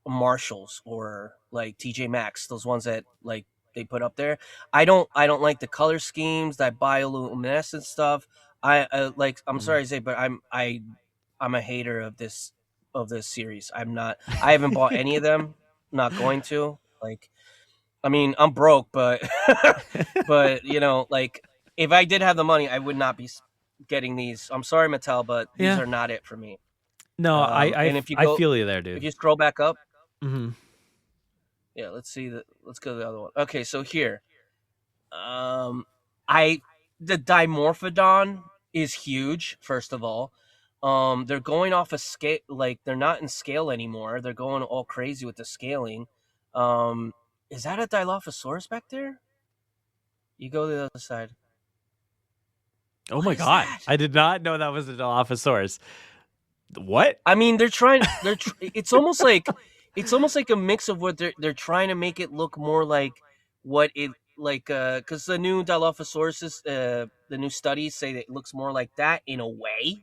Marshalls or like TJ Maxx, those ones that like they put up there. I don't like the color schemes, that bioluminescent stuff. I'm sorry to say, but I'm a hater of this series. I haven't bought any of them. Not going to. Like, I mean, I'm broke, but but like, if I did have the money, I would not be getting these. I'm sorry, Mattel, but these are not it for me. No, I feel you there, dude. If you scroll back up, yeah, let's go to the other one. Okay, so here, the Dimorphodon is huge. First of all, they're going off a scale, like they're not in scale anymore. They're going all crazy with the scaling. Is that a Dilophosaurus back there? You go to the other side. Oh my god! That? I did not know that was a Dilophosaurus. What? I mean, it's almost like a mix of what they're trying to make it look more like what it like. Because the new Dilophosaurus, the new studies say that it looks more like that in a way,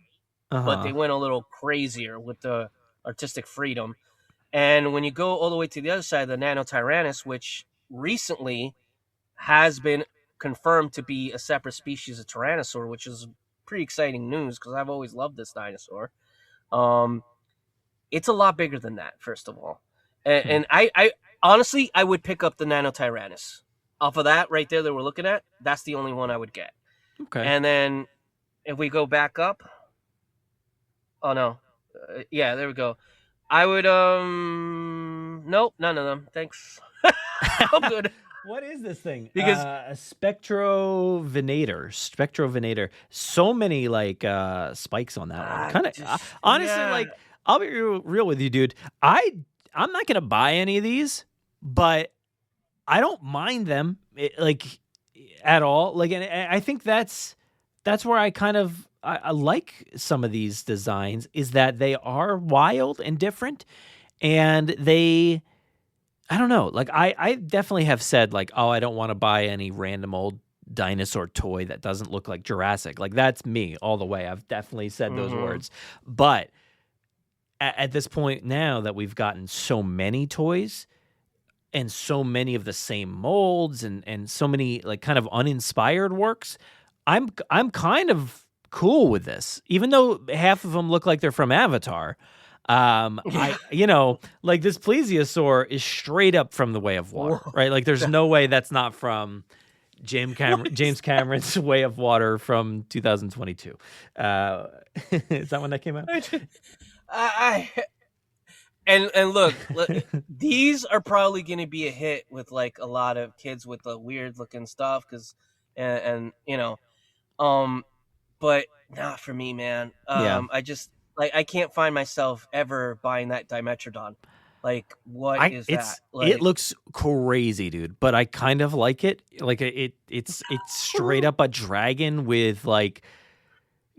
but they went a little crazier with the artistic freedom. And when you go all the way to the other side, the Nanotyrannus, which recently has been confirmed to be a separate species of Tyrannosaur, which is pretty exciting news because I've always loved this dinosaur. It's a lot bigger than that, first of all. And I honestly, I would pick up the Nanotyrannus. Off of that right there that we're looking at, that's the only one I would get. Okay. And then if we go back up, oh no. Yeah, there we go. I would, nope, none of them. Thanks. I'm good. What is this thing? Because A Spectrovenator. So many like spikes on that one. Kind of honestly, like I'll be real with you, dude. I'm not gonna buy any of these, but I don't mind them like at all. Like, and I think that's where I kind of I like some of these designs is that they are wild and different, and they. I don't know. Like I definitely have said like, oh, I don't want to buy any random old dinosaur toy that doesn't look like Jurassic. Like that's me all the way. I've definitely said those words. But at this point now that we've gotten so many toys and so many of the same molds and so many like kind of uninspired works, I'm kind of cool with this. Even though half of them look like they're from Avatar. Like this plesiosaur is straight up from The Way of Water, right? Like there's no way that's not from James Cameron's Way of Water from 2022. Is that when that came out? And look, these are probably going to be a hit with like a lot of kids with the weird looking stuff because but not for me, man. I just like I can't find myself ever buying that Dimetrodon. Like what is that? Like, it looks crazy, dude, but I kind of like it. Like it's straight up a dragon with like,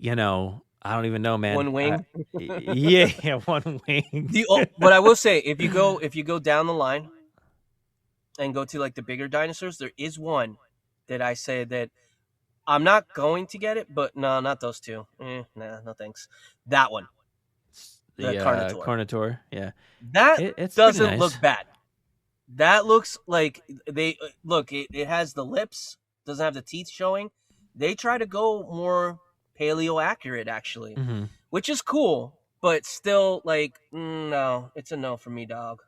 I don't even know, man. One wing. Yeah, one wing. But I will say, if you go down the line and go to like the bigger dinosaurs, there is one that I say that I'm not going to get it, but no, not those two. Nah, no thanks. That one, the Carnotaur. Carnotaur, yeah. That it's doesn't nice. look bad. That looks like they look. It has the lips, doesn't have the teeth showing. They try to go more paleo accurate, actually, which is cool, but still, like, no, it's a no for me, dog.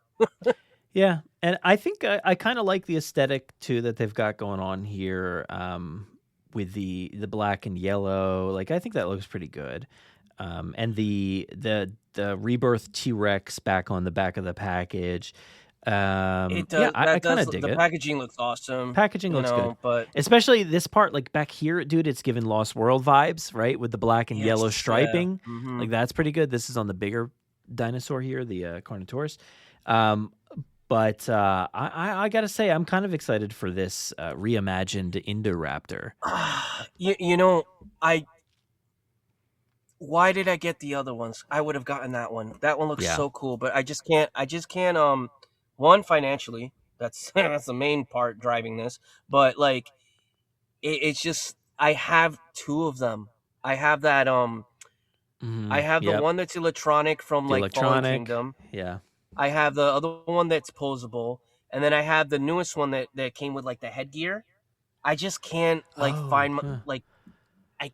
Yeah, and I think I kind of like the aesthetic too that they've got going on here. With the black and yellow, like I think that looks pretty good, and the Rebirth T-Rex back on the back of the package. It does. Yeah, I kind of dig the it. package looks awesome. Packaging looks good, but especially this part, like back here, dude, it's giving Lost World vibes, right? With the black and yellow striping, like that's pretty good. This is on the bigger dinosaur here, the Carnotaurus. But I gotta say, I'm kind of excited for this reimagined Indoraptor. Why did I get the other ones? I would have gotten that one. That one looks so cool, but I just can't. One, financially, that's the main part driving this. But like, it's just I have two of them. I have that I have the one that's electronic from Fallen Kingdom. Yeah. I have the other one that's posable, and then I have the newest one that came with like the headgear. I just can't I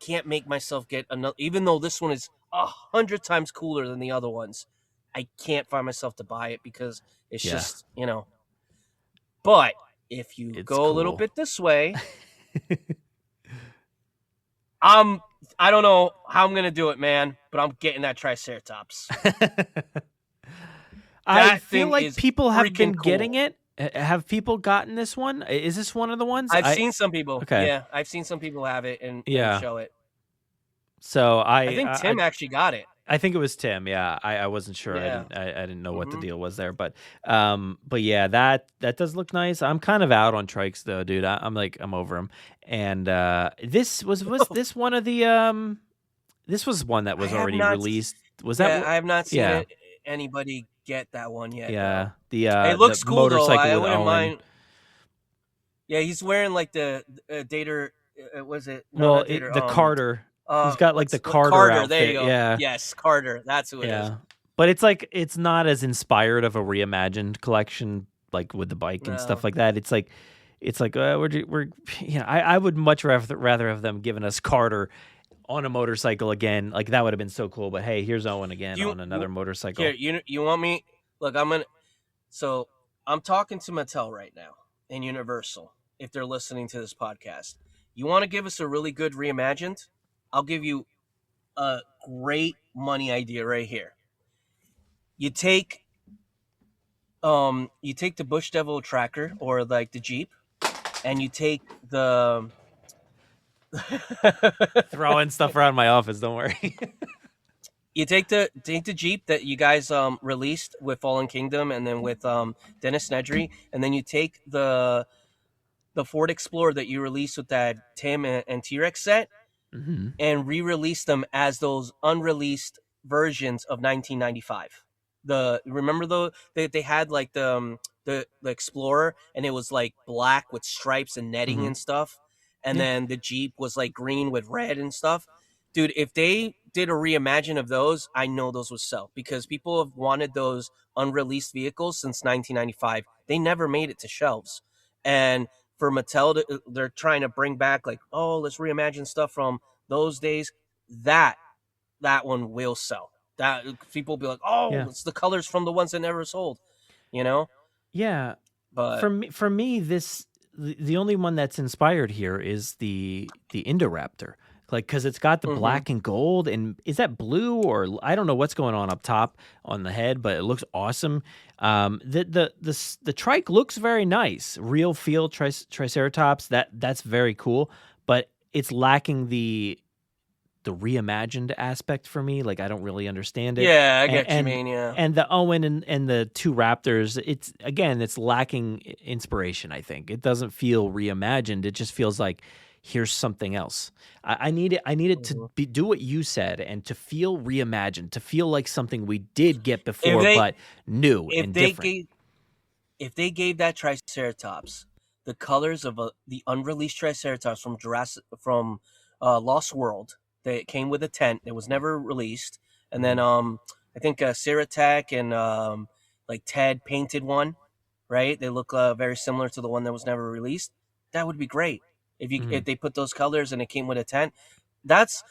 can't make myself get another, even though this one is 100 times cooler than the other ones. I can't find myself to buy it because it's just, But if you go a little bit this way, I don't know how I'm gonna do it, man, but I'm getting that Triceratops. I feel like people have been getting it. Have people gotten this one? Is this one of the ones? I've seen some people. Okay. Yeah, I've seen some people have it and show it. So I think Tim actually got it. I think it was Tim. Yeah, I wasn't sure. Yeah. I didn't know what the deal was there, but yeah, that does look nice. I'm kind of out on trikes though, dude. I'm over them. And this was this one of the this was one that was already released. Was that? I have not seen anybody get that one yet. Yeah, it looks the cool motorcycle though. I with wouldn't Owen. mind. Yeah, he's wearing like the Dater. Was it? Well, not Dater, the Carter. He's got like the Carter outfit. There you go. Yeah. Yes, Carter. That's who it is. But it's not as inspired of a reimagined collection like with the bike and stuff like that. It's like I would much rather have them given us Carter on a motorcycle again. Like that would have been so cool. But hey, here's Owen again on another motorcycle. Here, you want me? Look, I'm talking to Mattel right now and Universal. If they're listening to this podcast, you want to give us a really good reimagined? I'll give you a great money idea right here. You take the Bush Devil tracker or like the Jeep, and you take the Throwing stuff around my office. Don't worry. you take the Jeep that you guys released with Fallen Kingdom, and then with Dennis Nedry, and then you take the Ford Explorer that you released with that Tim and T-Rex set, and re-release them as those unreleased versions of 1995. Remember they had like the Explorer, and it was like black with stripes and netting and stuff, and then the Jeep was like green with red and stuff. Dude, if they did a reimagine of those, I know those would sell, because people have wanted those unreleased vehicles since 1995. They never made it to shelves, and for Mattel, they're trying to bring back like, oh, let's reimagine stuff from those days. That one will sell. That people will be like, oh, it's the colors from the ones that never sold, you know? Yeah. But for me, the only one that's inspired here is the Indoraptor. Like, because it's got the black and gold, and is that blue, or I don't know what's going on up top on the head, but it looks awesome. The trike looks very nice, real feel Triceratops. That's very cool, but it's lacking the reimagined aspect for me. Like, I don't really understand it. Yeah, I get what you mean. Yeah, and the Owen and the two Raptors, it's lacking inspiration. I think it doesn't feel reimagined. It just feels like, here's something else. I need it to do what you said, and to feel reimagined, to feel like something we did get before, but new and different. If they gave that Triceratops the colors of the unreleased Triceratops from Lost World, that came with a tent that was never released, and then I think Siratek and like Ted painted one, right? They look very similar to the one that was never released. That would be great. If they put those colors and it came with a tent, that's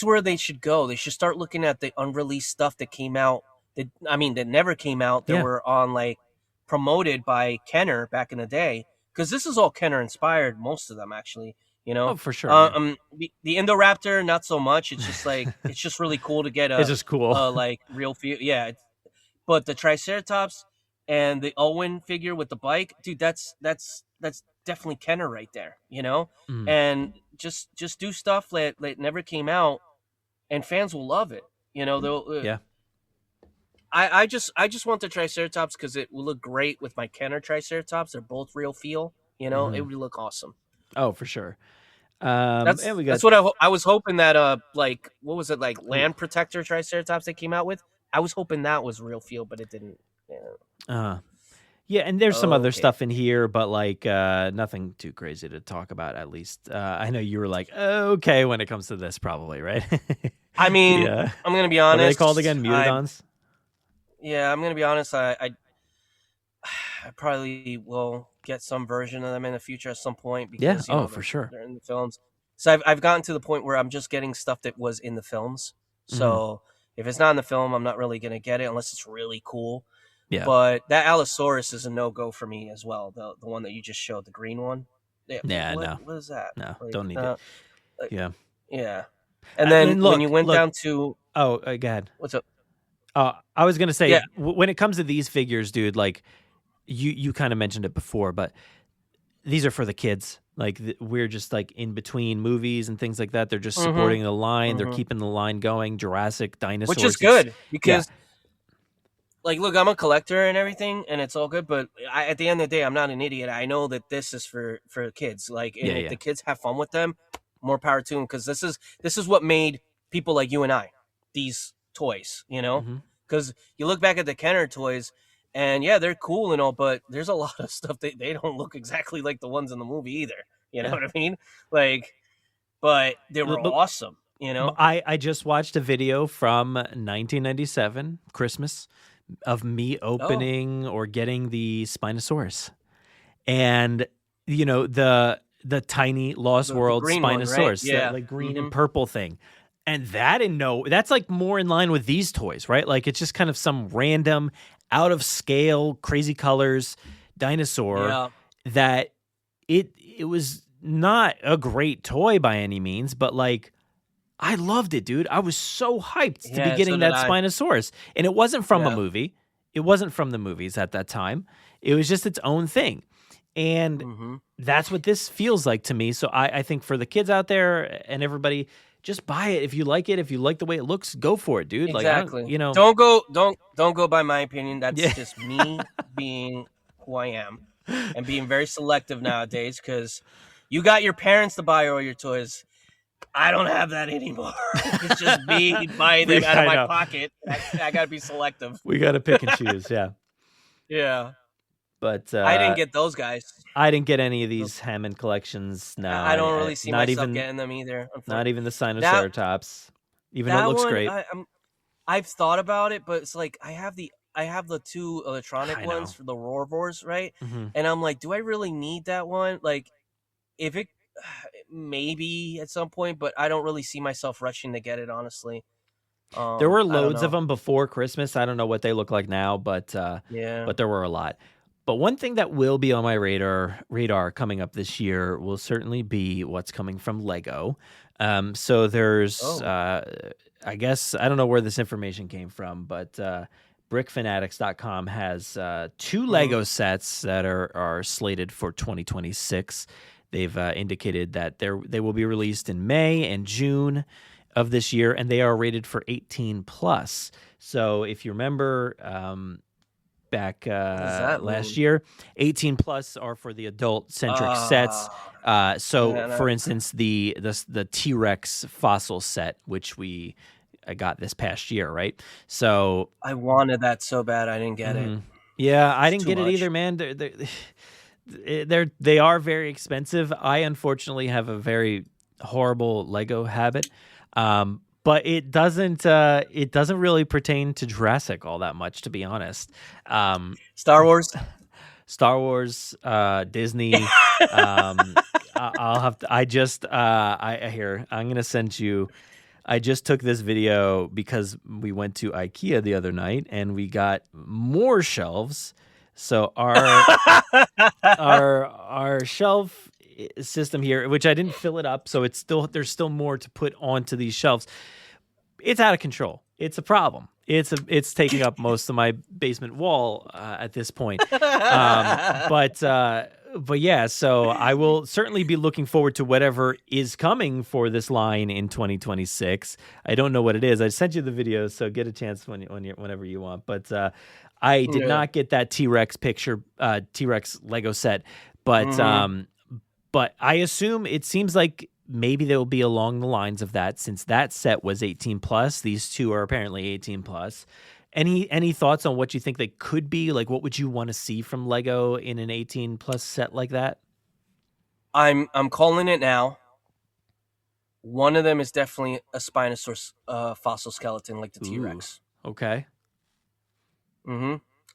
where they should go. They should start looking at the unreleased stuff that came out. That never came out. That were on like promoted by Kenner back in the day. Because this is all Kenner inspired. Most of them actually, you know. Oh, for sure. The Indoraptor, not so much. It's just like it's just really cool to get it's just cool. Like real feel. Yeah, but the Triceratops and the Owen figure with the bike, dude, that's definitely Kenner right there, you know. And just do stuff that never came out, and fans will love it, you know. They'll I just want the Triceratops because it will look great with my Kenner Triceratops. They're both real feel, you know. It would look awesome. Oh, for sure. That's what I was hoping that like, what was it, like Land Protector Triceratops they came out with? I was hoping that was real feel, but it didn't. Yeah, and there's some other stuff in here, but like nothing too crazy to talk about, at least. I know you were like, okay, when it comes to this, probably, right? I mean, I'm going to be honest. What are they called again? Mutodons? I'm going to be honest. I probably will get some version of them in the future at some point. Because, for sure. They're in the films. So I've gotten to the point where I'm just getting stuff that was in the films. So if it's not in the film, I'm not really going to get it unless it's really cool. Yeah. But that Allosaurus is a no-go for me as well. The one that you just showed, the green one. Yeah, no. What is that? No, don't need it. Yeah. Yeah. And then look, when you went down to... Oh, go ahead. What's up? I was going to say, when it comes to these figures, dude, like, you kind of mentioned it before, but these are for the kids. Like, we're just, like, in between movies and things like that. They're just supporting the line. They're keeping the line going. Jurassic, dinosaurs. Which is good, because... Yeah. Like, look, I'm a collector and everything, and it's all good, but at the end of the day, I'm not an idiot. I know that this is for kids. Like, and if the kids have fun with them, more power to them, because this is what made people like you and I these toys, you know? Because you look back at the Kenner toys, and yeah, they're cool and all, but there's a lot of stuff that they don't look exactly like the ones in the movie either. You know what I mean? Like, but they were awesome, you know? I just watched a video from 1997, Christmas, of me opening or getting the Spinosaurus, and you know the tiny Lost World Spinosaurus, one, right? that like green and purple thing, and that's like more in line with these toys, right? Like it's just kind of some random, out of scale, crazy colors dinosaur that it was not a great toy by any means, but like, I loved it, dude. I was so hyped to be getting that Spinosaurus. And it wasn't from a movie. It wasn't from the movies at that time. It was just its own thing. And that's what this feels like to me. So I think for the kids out there and everybody, just buy it if you like it. If you like the way it looks, go for it, dude. Exactly. Like, don't go by my opinion. That's just me being who I am and being very selective nowadays, because you got your parents to buy all your toys. I don't have that anymore. It's just me buying them out of my pocket. I got to be selective. We got to pick and choose. Yeah. Yeah. But I didn't get those guys. I didn't get any of these Hammond collections. No, I don't really see myself getting them either. Not even the Sinoceratops, even though it looks great. I've thought about it, but it's like I have the 2 electronic ones for the Roarvors, right? And I'm like, do I really need that one? Like, if it maybe at some point, but I don't really see myself rushing to get it, honestly. There were loads of them before Christmas. I don't know what they look like now, but there were a lot. But one thing that will be on my radar coming up this year will certainly be what's coming from Lego. So there's, I guess, I don't know where this information came from, but brickfanatics.com has 2 Lego sets that are slated for 2026. They've indicated that they will be released in May and June of this year, and they are rated for 18 plus. So if you remember, back last year, 18 plus are for the adult centric sets. For instance, the T-Rex fossil set, which I got this past year, right? So I wanted that so bad, I didn't get it. Yeah, I didn't get it either, man. They are very expensive. I unfortunately have a very horrible Lego habit. But it doesn't really pertain to Jurassic all that much, to be honest. Star Wars, Disney. I'll have to. I'm gonna send you. I just took this video because we went to IKEA the other night and we got more shelves. So our shelf system here, which I didn't fill it up, so there's still more to put onto these shelves. It's out of control. It's a problem. It's taking up most of my basement wall at this point. But yeah, so I will certainly be looking forward to whatever is coming for this line in 2026. I don't know what it is. I sent you the video, so get a chance whenever you want. But I did not get that T-Rex T-Rex Lego set, but I assume it seems like maybe they will be along the lines of that, since that set was 18 plus. These 2 are apparently 18 plus. Any thoughts on what you think they could be? Like, what would you want to see from Lego in an 18 plus set like that? I'm calling it now. One of them is definitely a Spinosaurus fossil skeleton, like the T-Rex. Okay.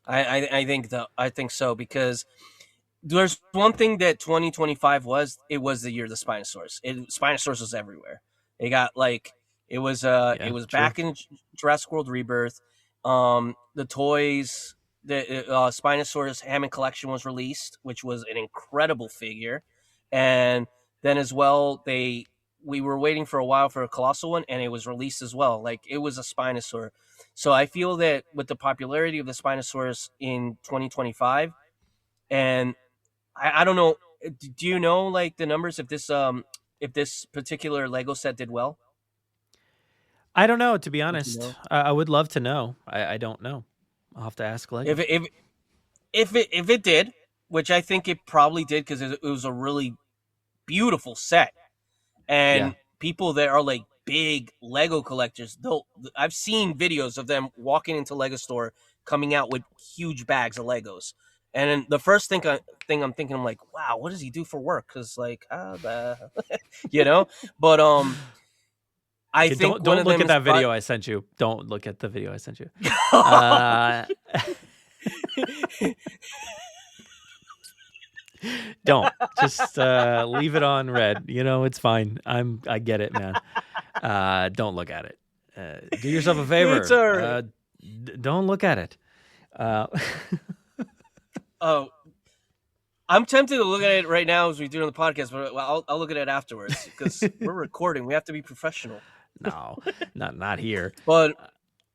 I think so, because there's one thing that 2025 was. It was the year of the Spinosaurus. Spinosaurus was everywhere. It got it was back in Jurassic World Rebirth. The toys, the Spinosaurus Hammond collection was released, which was an incredible figure. And then as well, we were waiting for a while for a colossal one, and it was released as well. Like, it was a Spinosaur. So I feel that with the popularity of the Spinosaurus in 2025, and I don't know, do you know like the numbers if this particular Lego set did well? I don't know, to be honest. You know? I would love to know. I don't know. I'll have to ask Lego. If it did, which I think it probably did, because it was a really beautiful set, and people that are like big Lego collectors, I've seen videos of them walking into Lego store, coming out with huge bags of Legos. And then the first thing I'm thinking, I'm like, wow, what does he do for work? Because you know, but I think don't look at that video I sent you. Don't look at the video I sent you. Don't just leave it on red. You know, it's fine. I get it, man. Don't look at it. Do yourself a favor. It's all right. Don't look at it. Oh, I'm tempted to look at it right now as we do on the podcast, but I'll look at it afterwards because we're recording. We have to be professional. No, not here. But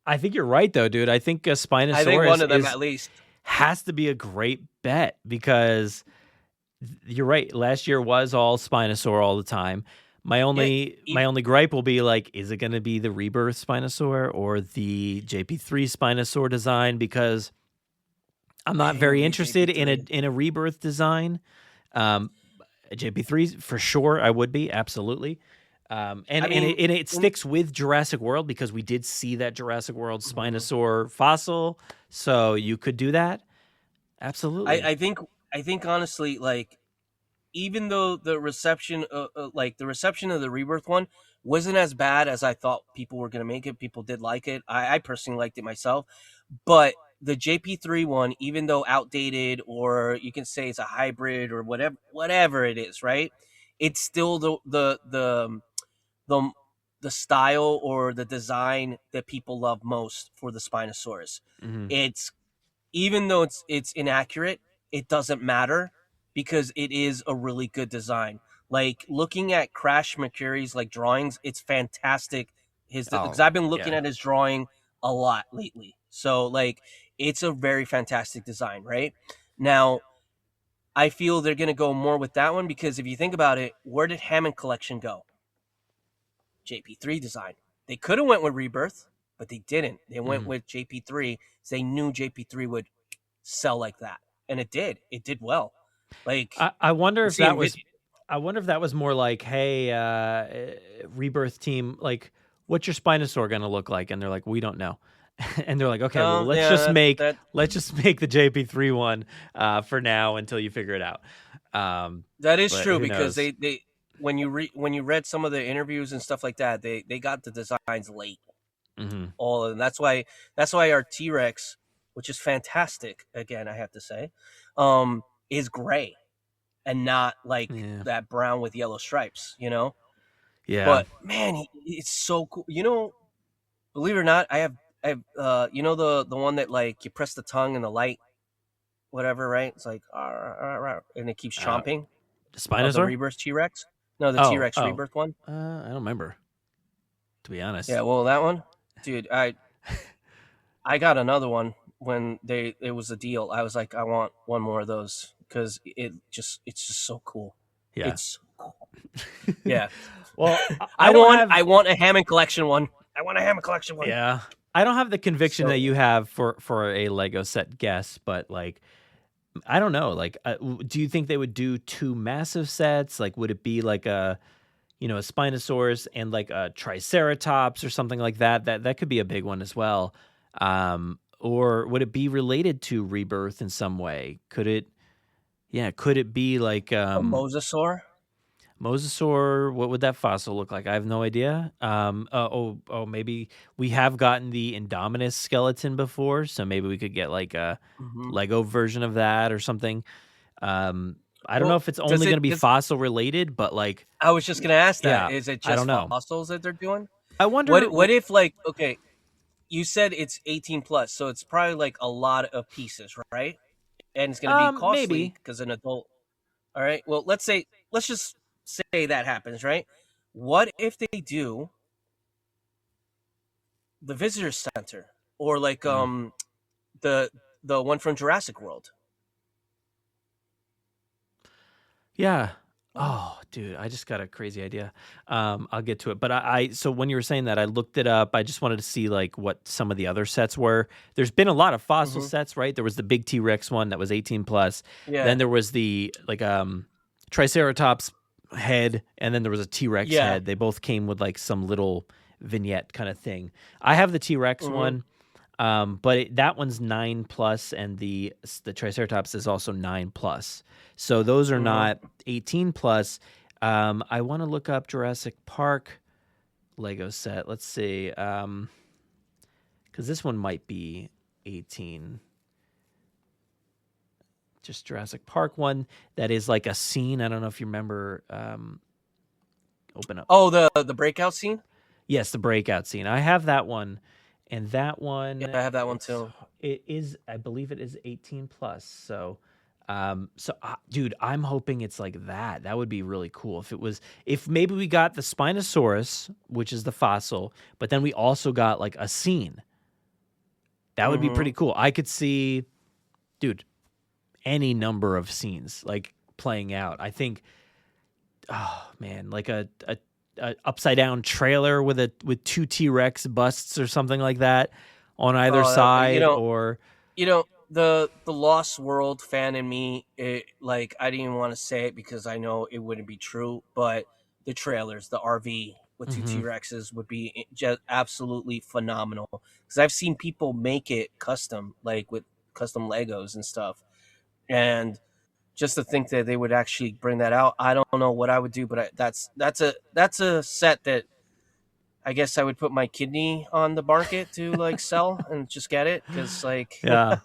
I think you're right, though, dude. I think Spinosaurus I think one of them at least has to be a great bet, because you're right. Last year was all Spinosaur all the time. My only gripe will be like, is it going to be the Rebirth Spinosaur or the JP3 Spinosaur design? Because I'm not very interested in a Rebirth design. JP3 for sure, I would be absolutely. It sticks with Jurassic World because we did see that Jurassic World Spinosaur fossil, so you could do that. Absolutely. I think honestly, like, even though the reception of the Rebirth one wasn't as bad as I thought people were going to make it, people did like it. I personally liked it myself, but the JP3 one, even though outdated, or you can say it's a hybrid or whatever it is, right? It's still the style or the design that people love most for the Spinosaurus. Mm-hmm. It's, even though it's inaccurate, it doesn't matter because it is a really good design. Like, looking at Crash McCurry's like drawings, it's fantastic. Because I've been looking at his drawing a lot lately. So like, it's a very fantastic design, right? Now, I feel they're going to go more with that one because if you think about it, where did Hammond Collection go? JP3 design. They could have went with Rebirth, but they didn't. They went with JP3 because they knew JP3 would sell like that, and it did. It did well. Like, I wonder if that was. I wonder if that was more like, hey, Rebirth team, like, what's your Spinosaur going to look like? And they're like, we don't know. And they're like, okay, well, let's just make the JP3 one for now until you figure it out. That is true because they when you read some of the interviews and stuff like that, they got the designs late. Mm-hmm. All of them. That's why our T-Rex, which is fantastic, again, I have to say, is gray and not like that brown with yellow stripes, you know? Yeah. But man, it's so cool. You know, believe it or not, I have you know, the one that like you press the tongue and the light, whatever, right? It's like, and it keeps chomping. The Spinosaur? The Rebirth T-Rex? No, the T-Rex Rebirth one. I don't remember, to be honest. Yeah, well, that one, dude, I got another one when it was a deal. I was like, I want one more of those because it's just so cool. Yeah, it's so cool. Yeah. Well, I want a Hammond Collection one. I want a Hammond Collection one. Yeah, I don't have the conviction that you have for a Lego set guess, but like, I don't know. Like, do you think they would do two massive sets? Like, would it be like a Spinosaurus and like a Triceratops or something like that? That could be a big one as well. Or would it be related to Rebirth in some way? Could it be like a Mosasaur? Mosasaur, what would that fossil look like? I have no idea. Maybe we have gotten the Indominus skeleton before, so maybe we could get like a Lego version of that or something. I don't know if it's only going to be fossil related, but like, I was just going to ask that. Yeah, is it just fossils that they're doing? I wonder. What if, like, okay, you said it's 18 plus, so it's probably like a lot of pieces, right? And it's going to be costly because an adult. All right. Well, let's just say that happens, right? What if they do the visitor center or like the one from Jurassic World? Yeah. Oh, dude, I just got a crazy idea. I'll get to it. But so when you were saying that, I looked it up. I just wanted to see like what some of the other sets were. There's been a lot of fossil sets, right? There was the big T-Rex one that was 18 plus. Yeah. Then there was the like Triceratops head, and then there was a T-Rex head. They both came with like some little vignette kind of thing. I have the T-Rex one, but that one's 9 plus, and the Triceratops is also 9 plus. So those are not 18 plus. I want to look up Jurassic Park Lego set. Let's see, because this one might be 18. Just Jurassic Park one that is like a scene. I don't know if you remember. Open up. Oh, the breakout scene? Yes, the breakout scene. I have that one, and that one. Yeah, I have that one too. It is, I believe, it is 18 plus. So, dude, I'm hoping it's like that. That would be really cool if maybe we got the Spinosaurus, which is the fossil, but then we also got like a scene. That would be pretty cool. I could see, dude, any number of scenes. Like, playing out. I think, oh man, like a upside down trailer with two T-Rex busts or something like that on either side, the Lost World fan in me, like, I didn't even want to say it because I know it wouldn't be true, but the trailers, the RV with two T-Rexes would be just absolutely phenomenal, because I've seen people make it custom, like with custom Legos and stuff, and just to think that they would actually bring that out, I don't know what I would do, but that's a set that I guess I would put my kidney on the market to like sell and just get it, because like yeah.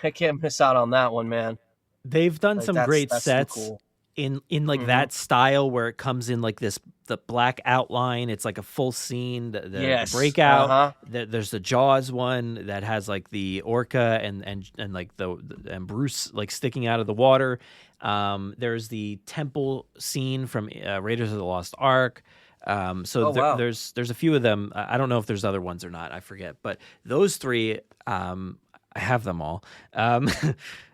I can't miss out on that one, man. They've done Like, some that's great so sets cool. in like that style where it comes in like the black outline. It's like a full scene. The breakout. There's the Jaws one that has like the orca and like and Bruce like sticking out of the water. There's the temple scene from Raiders of the Lost Ark. There's a few of them. I don't know if there's other ones or not. I forget. But those three, I have them all.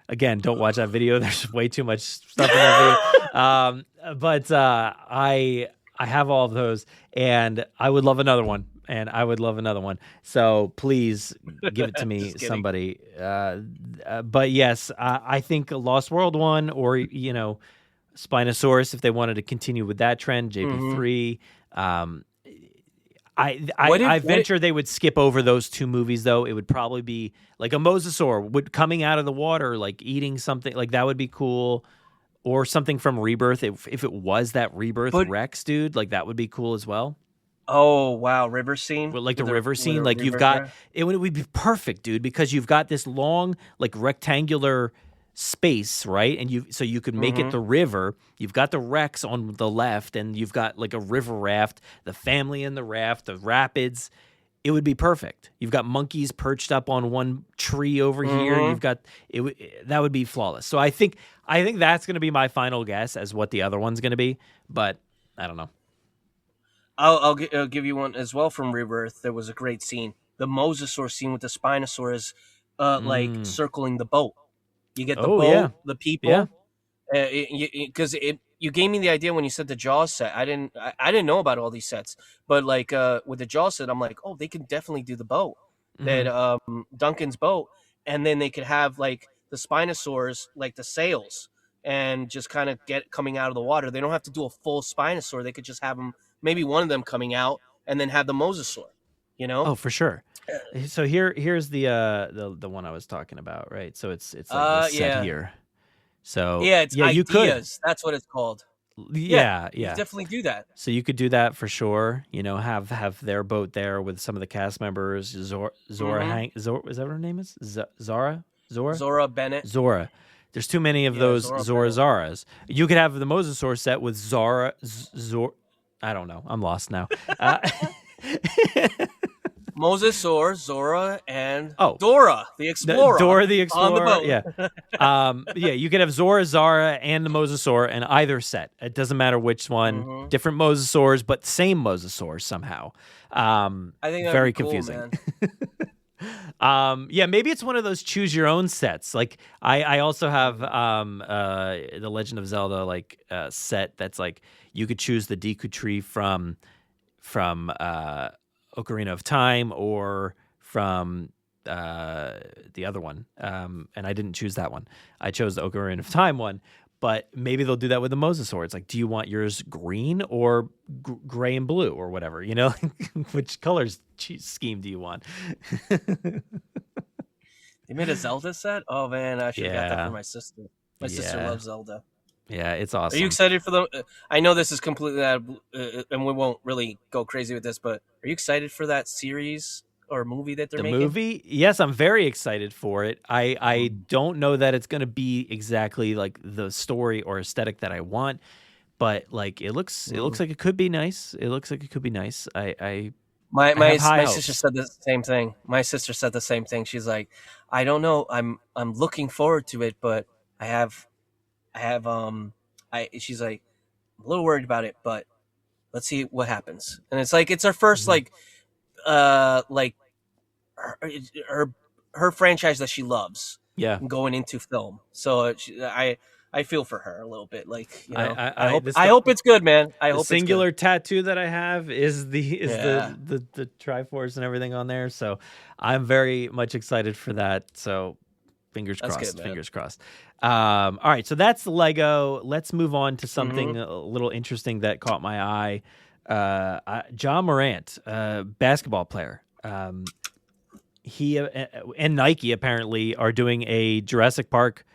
Again, don't watch that video. There's way too much stuff in that video. But I have all of those, and I would love another one. So please give it to me, somebody. But yes, I think a Lost World one, or Spinosaurus, if they wanted to continue with that trend, JP3. I venture they would skip over those two movies, though. It would probably be like a mosasaur coming out of the water, like eating something. Like that would be cool. Or something from Rebirth. If it was that Rebirth Rex, dude, like that would be cool as well. Oh, wow. River scene? But like the river scene, like you've got, it would be perfect, dude, because you've got this long, like rectangular space, right? And you could make it the river. You've got the Rex on the left, and you've got like a river raft, the family in the raft, the rapids. It would be perfect. You've got monkeys perched up on one tree over here. You've got that would be flawless. So I think that's going to be my final guess as what the other one's going to be, but I don't know. I'll give you one as well from Rebirth. There was a great scene, the mosasaur scene with the Spinosaurus, like circling the boat. You get the boat, the people, because you gave me the idea when you said the Jaws set. I didn't know about all these sets, but like with the Jaws set, I'm like, oh, they can definitely do the boat, that Duncan's boat, and then they could have like the Spinosaurs, like the sails, and just kind of coming out of the water. They don't have to do a full Spinosaur. They could just have them, maybe one of them coming out, and then have the mosasaur. Oh, for sure. So here's the one I was talking about, right? So it's like this set here. So it's ideas. You could. That's what it's called. Yeah. You definitely do that. So you could do that for sure. Have their boat there with some of the cast members. Zora, is that what her name is? Zora Bennett. Zora. There's too many of those Zora Zaras. You could have the Mosasaur set with Zora. I don't know. I'm lost now. Mosasaur, Zora, and Dora the Explorer. Dora the Explorer. On the boat. Yeah. You could have Zora, Zara, and the Mosasaur in either set. It doesn't matter which one. Different Mosasaurs, but same Mosasaur somehow. I think that'd very be cool, confusing. Maybe it's one of those choose your own sets. Like I also have the Legend of Zelda set that's like you could choose the Deku Tree from Ocarina of Time or from the other one. And I didn't choose that one. I chose the Ocarina of Time one. But maybe they'll do that with the Mosasaur. It's like, do you want yours green or gray and blue or whatever? Which colors scheme do you want? They made a Zelda set? Oh, man, I should have got that for my sister. My sister loves Zelda. Yeah, it's awesome. Are you excited for them? I know this is completely out of, and we won't really go crazy with this, but are you excited for that series or movie that they're making? The movie? Yes, I'm very excited for it. I don't know that it's going to be exactly like the story or aesthetic that I want, but like it looks like it could be nice. My sister said the same thing. My sister said the same thing. She's like, I don't know. I'm looking forward to it, but she's like, I'm a little worried about it, but let's see what happens. And it's like, it's our first her franchise that she loves. Yeah. Going into film. So I feel for her a little bit. Like, this- I hope it's good, man. I the hope singular it's tattoo that I have is the Triforce and everything on there. So I'm very much excited for that. So fingers That's crossed. good, man. Fingers crossed. All right, so that's the Lego. Let's move on to something a little interesting that caught my eye. John Morant, basketball player. He and Nike apparently are doing a Jurassic Park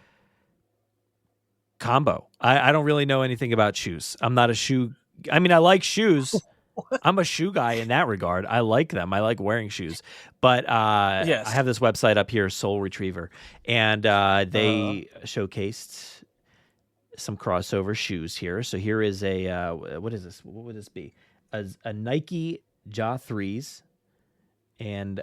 combo. I don't really know anything about shoes. I'm not a shoe. I mean, I like shoes. I'm a shoe guy in that regard. I like them. I like wearing shoes. But Yes. I have this website up here, Soul Retriever, and they showcased some crossover shoes here. So here is a what is this? What would this be? A Nike Ja 3s, and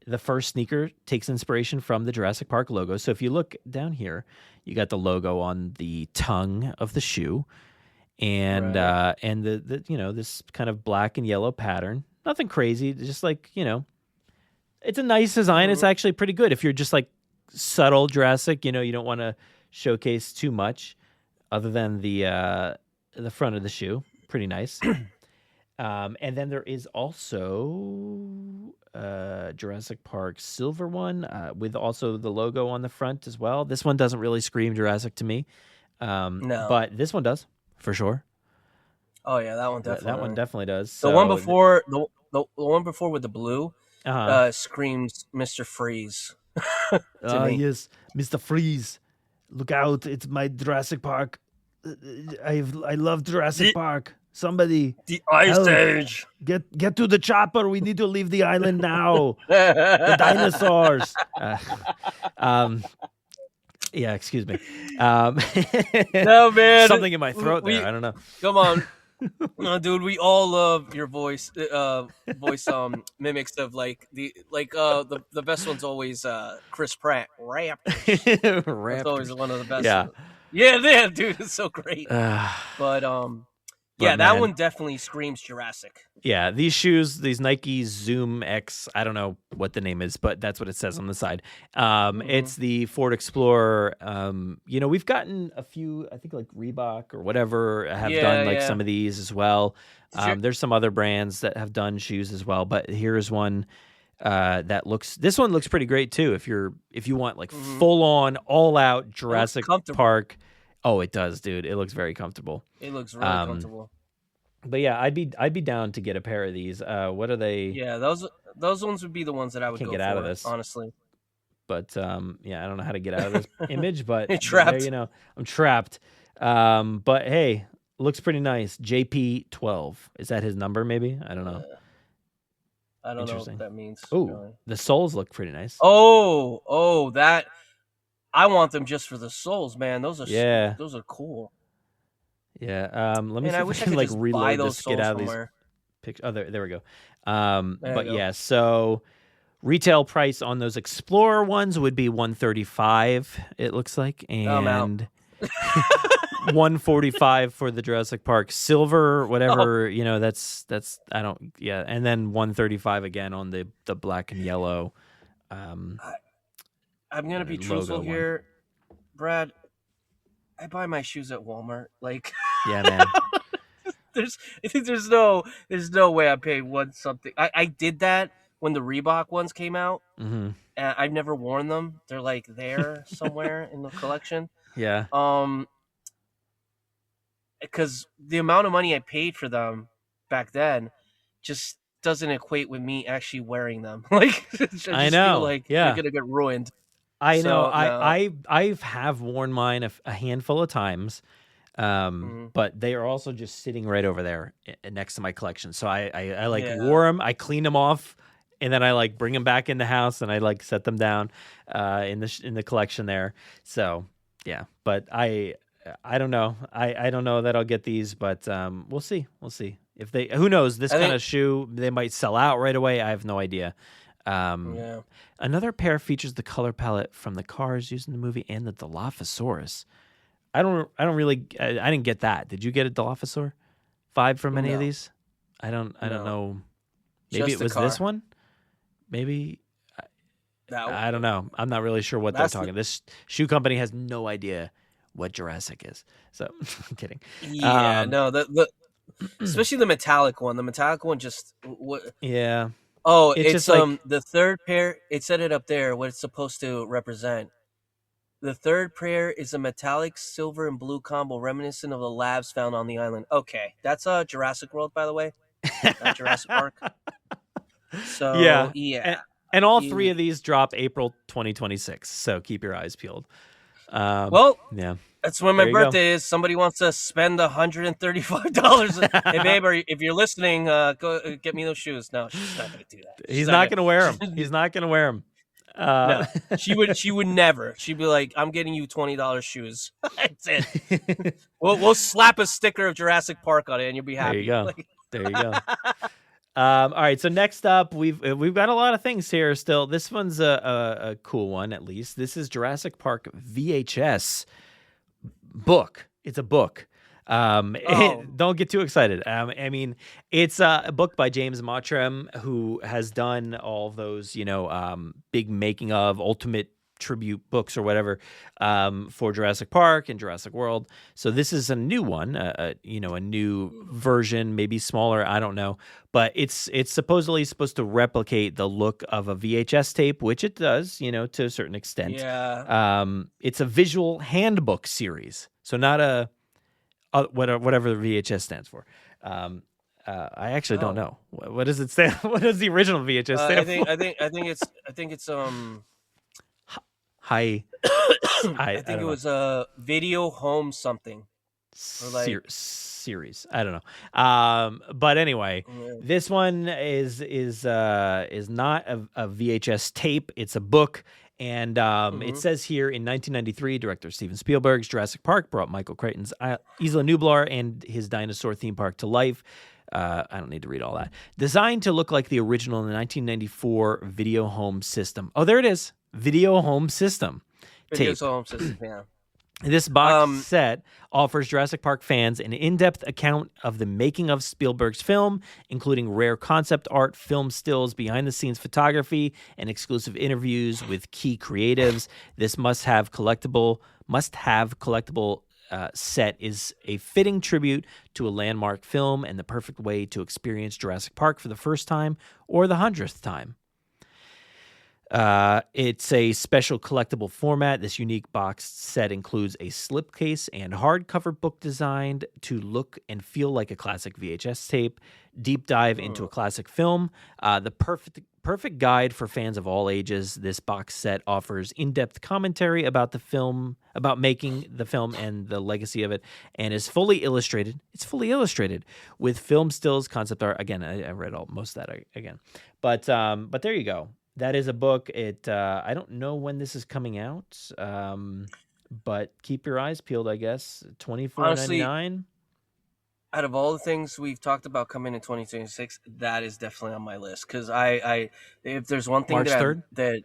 the first sneaker takes inspiration from the Jurassic Park logo. So if you look down here, you got the logo on the tongue of the shoe, and and the this kind of black and yellow pattern. Nothing crazy, just like, it's a nice design. It's actually pretty good if you're just like subtle Jurassic. You don't want to showcase too much, other than the front of the shoe. Pretty nice. And then there is also Jurassic Park silver one with also the logo on the front as well. This one doesn't really scream Jurassic to me, No. but this one does for sure. Oh yeah, that one definitely. That one definitely does. The one before the one before with the blue screams Mr. Freeze. Ah, yes, Mr. Freeze, look out! It's my Jurassic Park. I love Jurassic Park. Somebody, The Ice help. Age. Get to the chopper. We need to leave the island now. The dinosaurs. Yeah, excuse me. No, man. Something in my throat there. I don't know. Come on. No, dude, we all love your voice mimics of the best one's always Chris Pratt. Rap. That's always one of the best. Yeah. Yeah, dude, it's so great. But that man. one definitely screams Jurassic. Yeah, these shoes, these Nike Zoom X, I don't know what the name is, but that's what it says on the side. It's the Ford Explorer. We've gotten a few, I think like Reebok or whatever have done some of these as well. There's some other brands that have done shoes as well, but here's one this one looks pretty great too. If you want like full on, all out Jurassic Park. Oh, it does, dude. It looks very comfortable. It looks really comfortable. But yeah, I'd be down to get a pair of these. What are they? Yeah, those ones would be the ones that I would Can't go get out for, of this. honestly. But I don't know how to get out of this image, but You're trapped. there, I'm trapped. But hey, looks pretty nice. JP12. Is that his number maybe? I don't know. I don't know what that means. Oh, really. The soles look pretty nice. Oh, that I want them just for the soles, man. Those are cool. Yeah. Let me see I if wish I can could like just buy reload those this. Get soles out of somewhere. these pictures. Oh, there we go. There you go. Yeah, so retail price on those Explorer ones would be $135. It looks like, I'm out. and $145 for the Jurassic Park silver, whatever. That's I don't. Yeah, and then $135 again on the black and yellow. I'm gonna be truthful here, Brad. I buy my shoes at Walmart. Like, yeah, man. there's no way I paid one something. I did that when the Reebok ones came out. Mm-hmm. And I've never worn them. They're like there somewhere in the collection. Yeah. Because the amount of money I paid for them back then just doesn't equate with me actually wearing them. Like, I know. Feel like yeah. they're gonna get ruined. I know. So, no. I have worn mine a handful of times, but they are also just sitting right over there next to my collection. So I wore them, I cleaned them off, and then I like bring them back in the house and I like set them down in the collection there. So yeah, but I don't know. I don't know that I'll get these, but we'll see. We'll see if they. Who knows? This kind of shoe, they might sell out right away. I have no idea. Another pair features the color palette from the cars used in the movie and the Dilophosaurus. I didn't get that. Did you get a Dilophosaur vibe from any of these? I don't know. Maybe Just it was the this car. one. Maybe I don't know. I'm not really sure what they're talking. This shoe company has no idea what Jurassic is. So I'm kidding. Yeah, no, the especially the metallic one. The metallic one just what? Yeah. Oh, It's it's just like- the third pair. It said it up there. What it's supposed to represent. The third pair is a metallic silver and blue combo reminiscent of the labs found on the island. Okay, that's Jurassic World, by the way, not Jurassic Park. So yeah. And all three of these drop April 2026. So keep your eyes peeled. Well, yeah. That's when my There you go. birthday is. Somebody wants to spend $135. Hey, babe, if you're listening, go get me those shoes. No, she's not going to do that. He's not going to wear them. He's not going to wear them. No, she would never. She'd be like, "I'm getting you $20 shoes." That's it. We'll slap a sticker of Jurassic Park on it, and you'll be happy. There you go. There you go. All right. So next up, we've got a lot of things here. Still, this one's a cool one. At least this is Jurassic Park VHS book. It's a book. Don't get too excited. I mean, it's a book by James Mottram, who has done all those, big making of ultimate tribute books or whatever, for Jurassic Park and Jurassic World. So this is a new one, a new version, maybe smaller. I don't know, but it's supposedly supposed to replicate the look of a VHS tape, which it does, to a certain extent. Yeah. It's a visual handbook series. So not whatever the VHS stands for. I actually don't know. What does it stand? What does the original VHS stand for? I think it's Hi. I think it was a video home something. Or like series. I don't know. But anyway, this one is not a VHS tape. It's a book. And it says here in 1993, director Steven Spielberg's Jurassic Park brought Michael Crichton's Isla Nublar and his dinosaur theme park to life. I don't need to read all that. Designed to look like the original in the 1994 video home system. Oh, there it is. Video home system. Video Tape. home system, yeah. This box set offers Jurassic Park fans an in-depth account of the making of Spielberg's film, including rare concept art, film stills, behind-the-scenes photography, and exclusive interviews with key creatives. This must-have collectible set is a fitting tribute to a landmark film and the perfect way to experience Jurassic Park for the first time or the 100th time. It's a special collectible format. This unique box set includes a slipcase and hardcover book designed to look and feel like a classic VHS tape. Deep dive into a classic film. The perfect guide for fans of all ages. This box set offers in-depth commentary about the film, about making the film and the legacy of it, and is fully illustrated. It's fully illustrated with film stills, concept art. Again, I read most of that again, but there you go. That is a book. I don't know when this is coming out, but keep your eyes peeled, I guess. $24.99. Out of all the things we've talked about coming in 2026, that is definitely on my list. Because I if there's one thing March 3rd?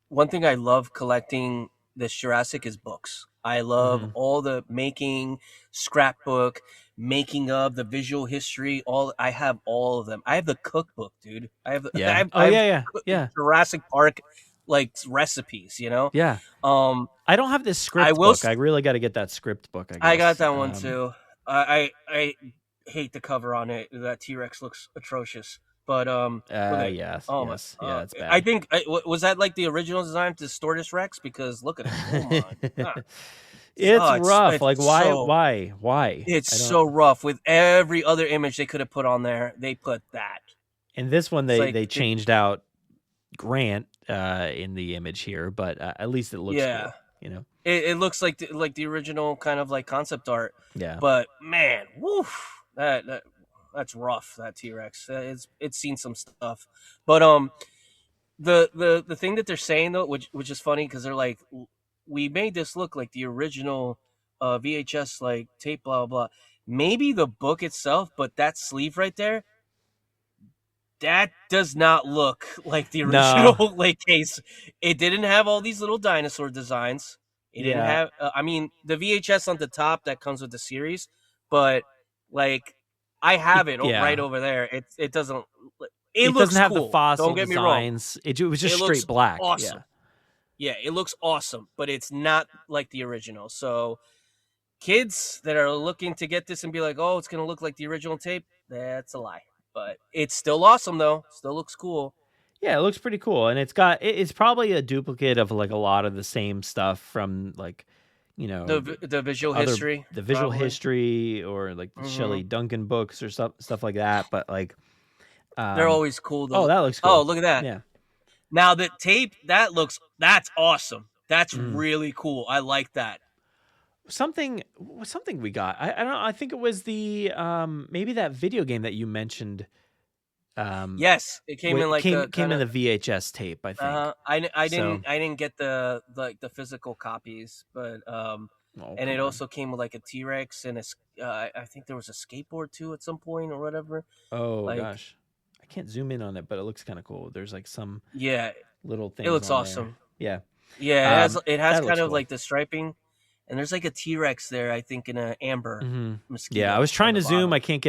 One thing I love collecting this Jurassic is books. I love all the making, scrapbook, making of, the visual history. I have all of them. I have the cookbook, dude. I have Jurassic Park recipes, Yeah. I don't have this script book. I really got to get that script book. I guess. I got that one too. I hate the cover on it. That T-Rex looks atrocious. But yes, it's bad. I think was that like the original design to Stortus Rex? Because look at it. Oh my God. It's rough. Why? It's so rough. With every other image they could have put on there, they put that. And this one they changed out Grant in the image here, but at least it looks good, It looks like the original kind of like concept art. Yeah. But man, woof, that's rough. That T-Rex. It's seen some stuff. But the thing that they're saying though, which is funny because they're like, we made this look like the original VHS like tape, blah blah. Maybe the book itself, but that sleeve right there, that does not look like the original case. It didn't have all these little dinosaur designs. It didn't have. The VHS on the top that comes with the series, but I have it right over there. It doesn't. It it looks doesn't have cool. the fossil Don't get me wrong. designs. It was just It straight looks black. awesome. Yeah, it looks awesome, but it's not like the original. So kids that are looking to get this and be like, oh, it's going to look like the original tape, that's a lie. But it's still awesome, though. Still looks cool. Yeah, it looks pretty cool, and it's probably a duplicate of like a lot of the same stuff from like, you know, The visual history. the visual probably. history, or like the Shelley Duncan books or stuff like that. But like, They're always cool. Oh, that looks cool. Oh, look at that. Yeah. Now the tape, that's awesome. That's really cool. I like that. Something we got. I don't know. I think it was the maybe that video game that you mentioned. Yes, it came in like came kinda, in the VHS tape. I think. I didn't get the physical copies, but and it also came with like a T-Rex and I think there was a skateboard too at some point or whatever. Oh like, gosh, I can't zoom in on it, but it looks kind of cool. There's like some little things. It looks on awesome. There. Yeah. Yeah, it has kind of cool. like the striping, and there's like a T-Rex there. I think in an amber mosquito. Yeah, I was trying to zoom. bottom. I can't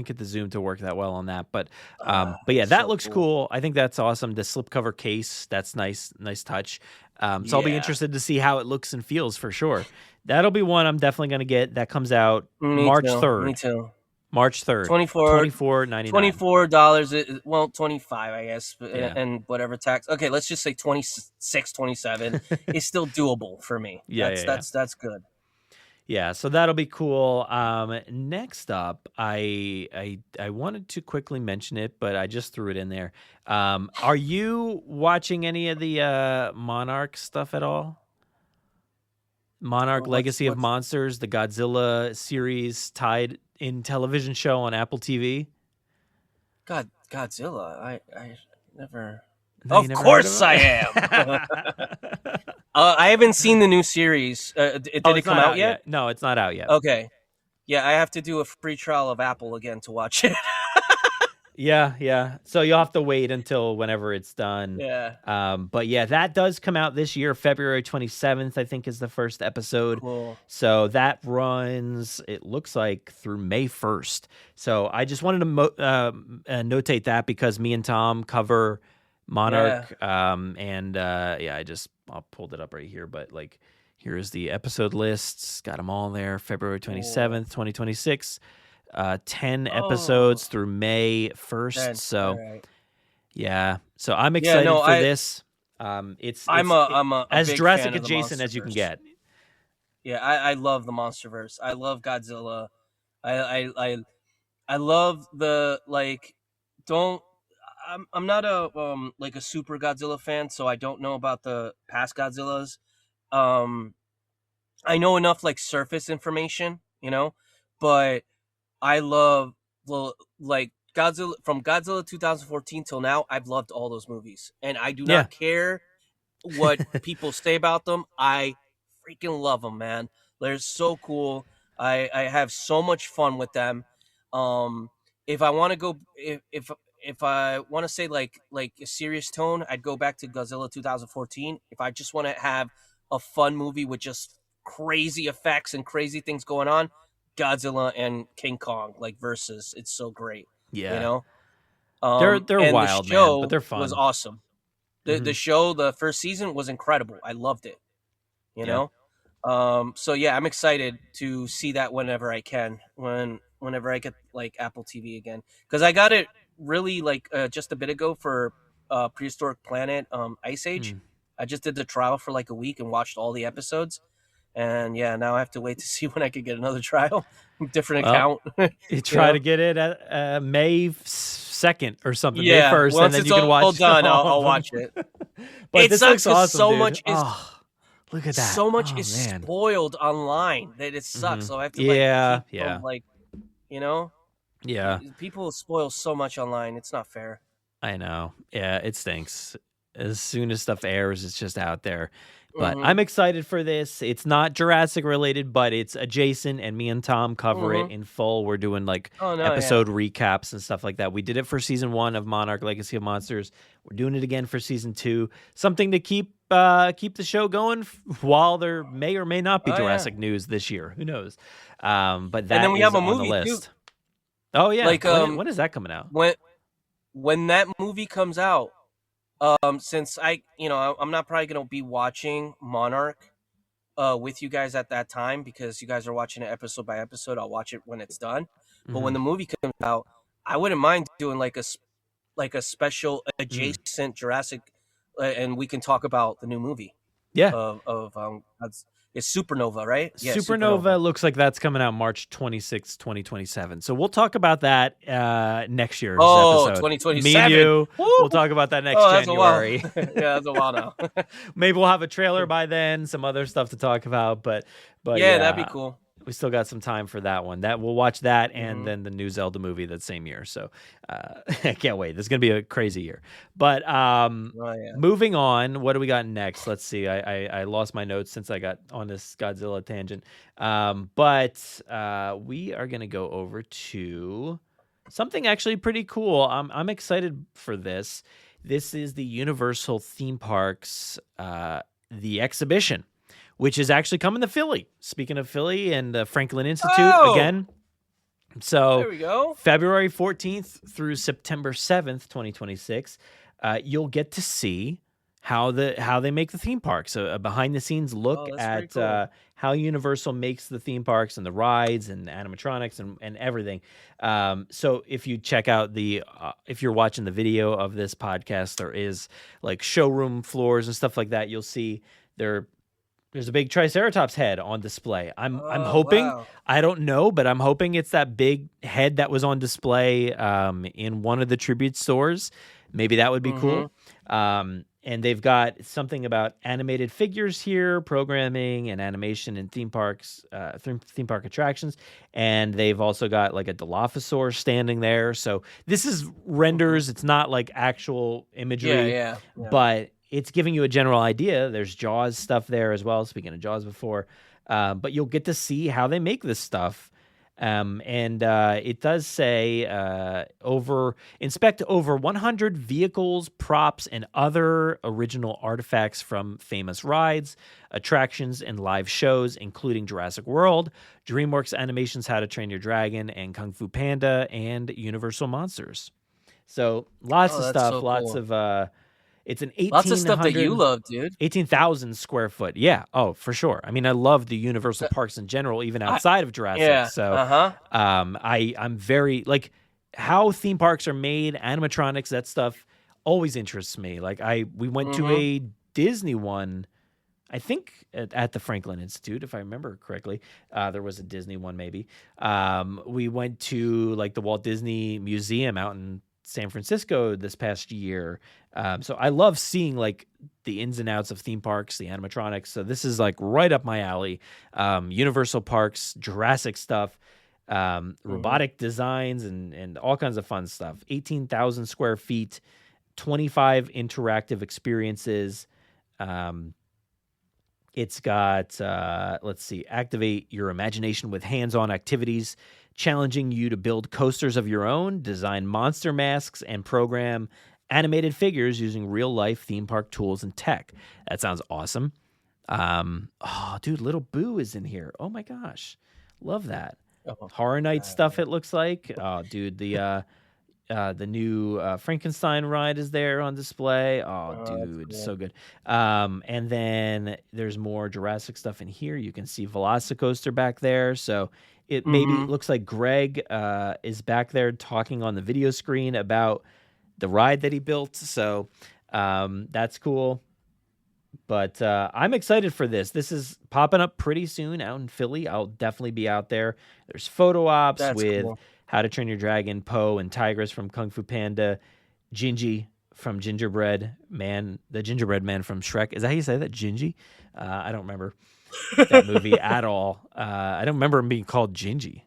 get the zoom to work that well on that, but yeah, that so looks cool. I think that's awesome. The slipcover case, that's nice touch. So I'll be interested to see how it looks and feels for sure. That'll be one I'm definitely gonna get. That comes out March 3rd. Me too. March 3rd. $24.99. $24. Well, 25, I guess, Yeah. and whatever tax. Okay, let's just say 26, 27 is still doable for me. That's good. Yeah, so that'll be cool. Next up, I wanted to quickly mention it, but I just threw it in there. Are you watching any of the Monarch stuff at all? Monarch Legacy of Monsters, the Godzilla series tied in television show on Apple TV. Godzilla. I never. No, you of never course heard I of am. I haven't seen the new series. Did it come out yet? No, it's not out yet. Okay. Yeah, I have to do a free trial of Apple again to watch it. Yeah. So you'll have to wait until whenever it's done. Yeah. But yeah, that does come out this year. February 27th, I think, is the first episode. Cool. So that runs, it looks like, through May 1st. So I just wanted to notate that because me and Tom cover Monarch. I pulled it up right here. But like, here's the episode lists. Got them all there. February 27th, 2026. 10 episodes through May 1st. So right. Yeah. So I'm excited for this. It's I'm a as big Jurassic fan of the adjacent as you can Monsterverse. get. Yeah, I love the MonsterVerse. I love Godzilla. I love the like. I'm not a like a super Godzilla fan, so I don't know about the past Godzillas. I know enough like surface information, but I love like Godzilla from Godzilla 2014 till now. I've loved all those movies, and I do not care what people say about them. I freaking love them, man. They're so cool. I have so much fun with them. If I want to go, if I want to say like a serious tone, I'd go back to Godzilla 2014. If I just want to have a fun movie with just crazy effects and crazy things going on, Godzilla and King Kong like versus. It's so great. Yeah. They're wild, the show man, but they're fun. Was awesome. The show, the first season was incredible. I loved it. You know? So yeah, I'm excited to see that whenever I can, whenever I get like Apple TV again, because I got it really like just a bit ago for Prehistoric Planet, Ice Age. I just did the trial for like a week and watched all the episodes, and yeah, now I have to wait to see when I could get another trial, different account. You try to get it at May 2nd or something. Yeah, May 1st, once and then it's you can watch. all done, I'll watch it. But it this sucks looks awesome, so dude. much is. Look at that. So much is man. spoiled online that it sucks. So I have to keep them, like, Yeah. People spoil so much online. It's not fair. I know. Yeah, it stinks. As soon as stuff airs, it's just out there. But I'm excited for this. It's not Jurassic related, but it's adjacent, and me and Tom cover it in full. We're doing like episode recaps and stuff like that. We did it for season 1 of Monarch Legacy of Monsters. We're doing it again for season 2. Something to keep the show going while there may or may not be Jurassic news this year. Who knows? But that and then we is have a on movie the list. too. Oh yeah, Like when is that coming out? when that movie comes out, since I'm not probably gonna be watching Monarch with you guys at that time because you guys are watching it episode by episode. I'll watch it when it's done. But when the movie comes out, I wouldn't mind doing like a special adjacent Jurassic, and we can talk about the new movie. Yeah. It's Supernova, right? Yeah, Supernova looks like that's coming out March 26, 2027. So we'll talk about that next year's episode. 2027. Me and you, we'll talk about that next January. Yeah, that's a while now. Maybe we'll have a trailer by then, some other stuff to talk about. But yeah, that'd be cool. We still got some time for that one. We'll watch that and then the new Zelda movie that same year. So I can't wait. This is going to be a crazy year. But moving on, what do we got next? Let's see. I lost my notes since I got on this Godzilla tangent. But we are going to go over to something actually pretty cool. I'm excited for this. This is the Universal Theme Parks, the exhibition, which is actually coming to Philly. Speaking of Philly and the Franklin Institute again. So there we go. February 14th through September 7th, 2026, you'll get to see how they make the theme parks. A behind the scenes look at cool. how Universal makes the theme parks and the rides and animatronics and everything. So if you check out if you're watching the video of this podcast, there is like showroom floors and stuff like that. You'll see there's a big Triceratops head on display. I'm hoping, wow. I don't know, but I'm hoping it's that big head that was on display in one of the tribute stores. Maybe that would be cool. And they've got something about animated figures here, programming and animation in theme parks, theme park attractions. And they've also got like a Dilophosaur standing there. So this is renders. It's not like actual imagery, Yeah. but it's giving you a general idea. There's Jaws stuff there as well. Speaking of Jaws before, but you'll get to see how they make this stuff. And it does say inspect over 100 vehicles, props, and other original artifacts from famous rides, attractions, and live shows, including Jurassic World, DreamWorks Animation's How to Train Your Dragon, and Kung Fu Panda, and Universal Monsters. So lots of stuff, so lots cool. of it's an 1800, Lots of stuff that you love, dude. 18,000 square foot. Yeah. Oh, for sure. I mean, I love the Universal parks in general, even outside of Jurassic. Yeah. So, I'm very like how theme parks are made, animatronics, that stuff always interests me. Like we went to a Disney one, I think at the Franklin Institute, if I remember correctly. There was a Disney one, maybe. We went to like the Walt Disney Museum out in San Francisco this past year. So I love seeing like the ins and outs of theme parks, the animatronics. So this is like right up my alley. Universal parks, Jurassic stuff, robotic designs and all kinds of fun stuff. 18,000 square feet, 25 interactive experiences. It's got, activate your imagination with hands-on activities, challenging you to build coasters of your own, design monster masks, and program animated figures using real-life theme park tools and tech. That sounds awesome. Dude, Little Boo is in here. Oh, my gosh. Love that. Horror Night stuff, it looks like. Oh, dude, the new Frankenstein ride is there on display. Oh, dude, it's so good. And then there's more Jurassic stuff in here. You can see Velocicoaster back there. So it maybe looks like Greg is back there talking on the video screen about the ride that he built. So that's cool. But I'm excited for this. This is popping up pretty soon out in Philly. I'll definitely be out there. There's photo ops with How to Train Your Dragon, Poe and Tigress from Kung Fu Panda, Gingy from Gingerbread Man, the Gingerbread Man from Shrek. Is that how you say that, Gingy? I don't remember that movie at all. I don't remember him being called Gingy.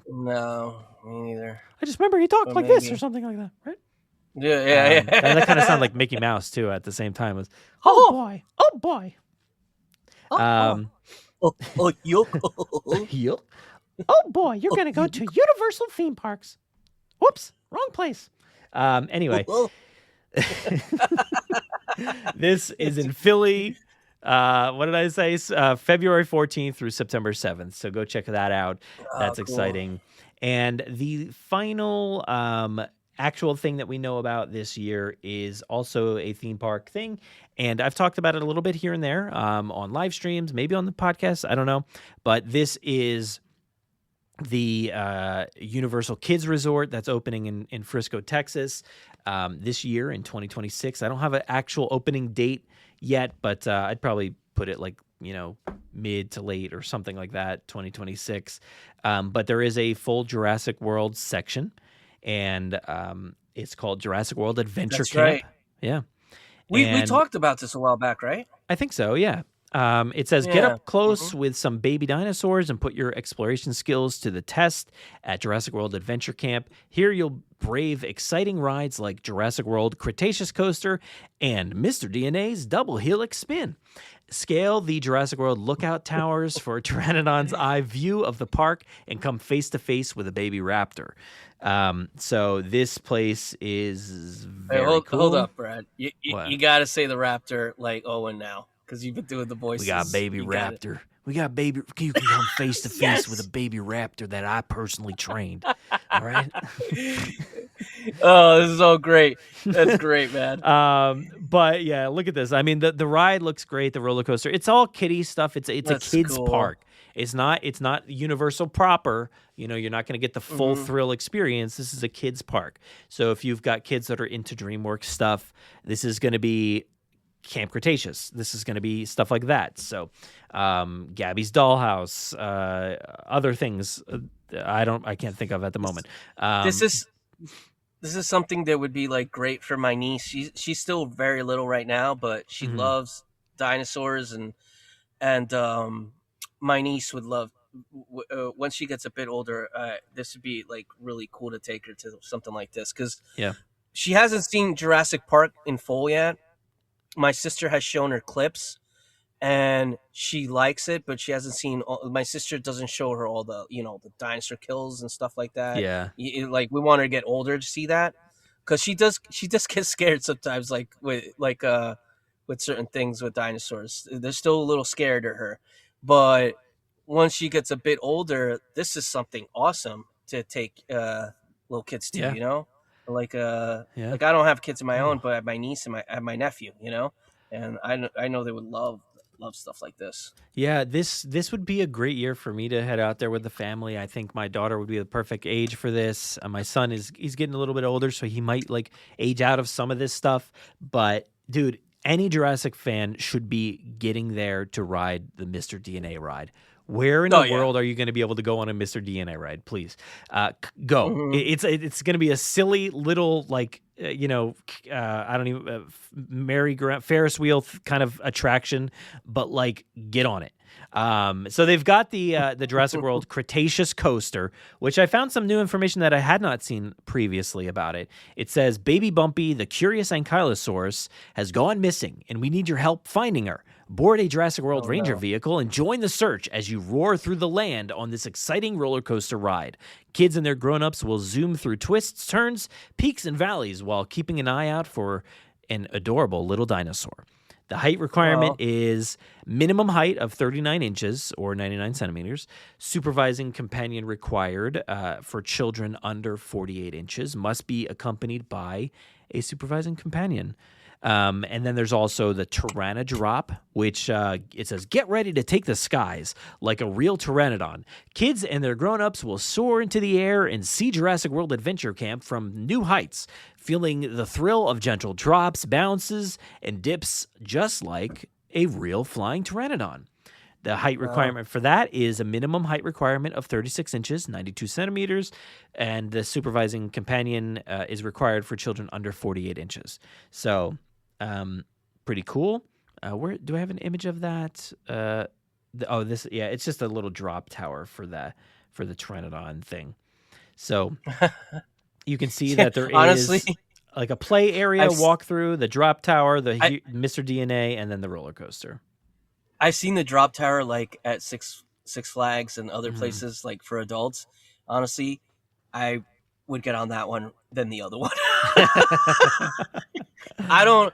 No, me neither. I just remember he talked like this or something like that, right? Yeah. And that kind of sounded like Mickey Mouse too at the same time. It was, oh boy. Yuck. Oh boy, you're gonna go to Universal theme parks. Whoops, wrong place. Anyway, this is in Philly. What did I say? February 14th through September 7th. So go check that out. That's exciting. And the final actual thing that we know about this year is also a theme park thing. And I've talked about it a little bit here and there on live streams, maybe on the podcast. I don't know. But this is the Universal Kids Resort that's opening in Frisco, Texas this year in 2026. I don't have an actual opening date yet, but I'd probably put it like, mid to late or something like that, 2026. But there is a full Jurassic World section, and it's called Jurassic World Adventure That's Camp. right. Yeah. We talked about this a while back, right? I think so, yeah. It says, get up close with some baby dinosaurs and put your exploration skills to the test at Jurassic World Adventure Camp. Here you'll brave exciting rides like Jurassic World Cretaceous Coaster and Mr. DNA's Double Helix Spin. Scale the Jurassic World lookout towers for a Pteranodon's eye view of the park and come face to face with a baby raptor. So this place is very cool. Hold up, Brad. You got to say the raptor like Owen now, because you've been doing the voices. We got baby raptor. We got baby. You can come face to face with a baby raptor that I personally trained. All right. Oh, this is all great. That's great, man. But yeah, look at this. I mean, the ride looks great. The roller coaster. It's all kiddie stuff. It's a kids park. It's not Universal proper. You're not going to get the full thrill experience. This is a kids park. So if you've got kids that are into DreamWorks stuff, this is going to be Camp Cretaceous. This is going to be stuff like that. So, Gabby's Dollhouse, other things I can't think of at the moment. This is something that would be like great for my niece. She's still very little right now, but she loves dinosaurs, and my niece would love once she gets a bit older. This would be like really cool to take her to something like this, because she hasn't seen Jurassic Park in full yet. My sister has shown her clips, and she likes it, but she hasn't seen. My sister doesn't show her all the the dinosaur kills and stuff like that. Yeah, like we want her to get older to see that, because she does get scared sometimes, like with certain things with dinosaurs. They're still a little scared of her, but once she gets a bit older, this is something awesome to take little kids to. Like like I don't have kids of my own, but I have my niece and my nephew, and I know they would love stuff like this. Yeah, this would be a great year for me to head out there with the family. I think my daughter would be the perfect age for this. My son he's getting a little bit older, so he might like age out of some of this stuff. But dude, any Jurassic fan should be getting there to ride the Mr. DNA ride. Where in the world are you going to be able to go on a Mr. DNA ride? Please, go. It's going to be a silly little like I don't even merry-go-round Ferris wheel kind of attraction, but like get on it. So they've got the Jurassic World Cretaceous Coaster, which I found some new information that I had not seen previously about it. It says Baby Bumpy, the curious ankylosaurus, has gone missing, and we need your help finding her. Board a Jurassic World Ranger vehicle and join the search as you roar through the land on this exciting roller coaster ride. Kids and their grown-ups will zoom through twists, turns, peaks, and valleys while keeping an eye out for an adorable little dinosaur. The height requirement is minimum height of 39 inches or 99 centimeters. Supervising companion required for children under 48 inches. Must be accompanied by a supervising companion. And then there's also the Pteranodrop, which it says, get ready to take the skies like a real pteranodon. Kids and their grown-ups will soar into the air and see Jurassic World Adventure Camp from new heights, feeling the thrill of gentle drops, bounces, and dips just like a real flying pteranodon. The height requirement for that is a minimum height requirement of 36 inches, 92 centimeters, and the supervising companion is required for children under 48 inches. So, pretty cool. Where do I have an image of that? It's just a little drop tower for the Pteranodon thing. So you can see that there is like a play area, walk through the drop tower, Mr. DNA, and then the roller coaster. I've seen the drop tower like at Six Flags and other places like for adults. Honestly, I would get on that one than the other one. I don't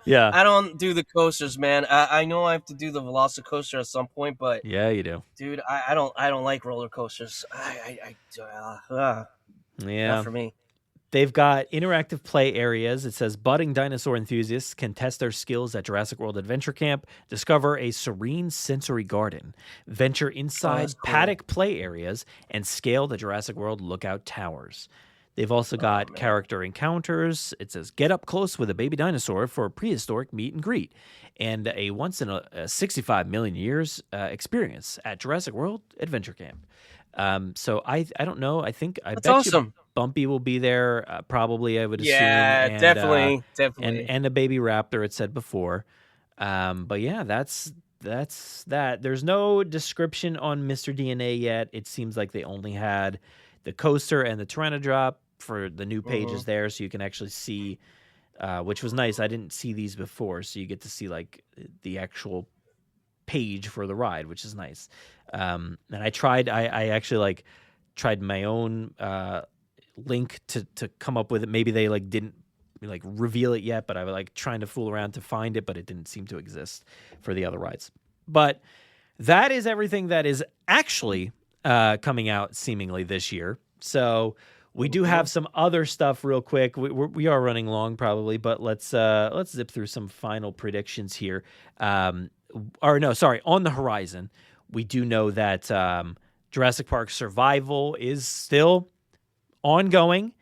do the coasters, man. I know I have to do the Velocicoaster at some point, but yeah, you do, dude. I don't like roller coasters. Not for me. They've got interactive play areas. It says budding dinosaur enthusiasts can test their skills at Jurassic World Adventure Camp, discover a serene sensory garden, venture inside paddock play areas, and scale the Jurassic World lookout towers. They've also got character encounters. It says get up close with a baby dinosaur for a prehistoric meet and greet, and a once in a 65 million years experience at Jurassic World Adventure Camp. So I don't know. I think I bet awesome. you Bumpy will be there. Probably, I would assume. Yeah, and, definitely. And a baby raptor. It said before. But yeah, that's that. There's no description on Mr. DNA yet. It seems like they only had the coaster and the Pteranodrop for the new pages there, so you can actually see, which was nice. I didn't see these before, so you get to see like the actual page for the ride, which is nice. And I actually tried my own link to come up with it. Maybe they didn't reveal it yet, but I was trying to fool around to find it, but it didn't seem to exist for the other rides. But that is everything that is actually coming out seemingly this year. So we do have some other stuff real quick. We are running long probably, but let's zip through some final predictions here. On the horizon, we do know that Jurassic Park Survival is still ongoing.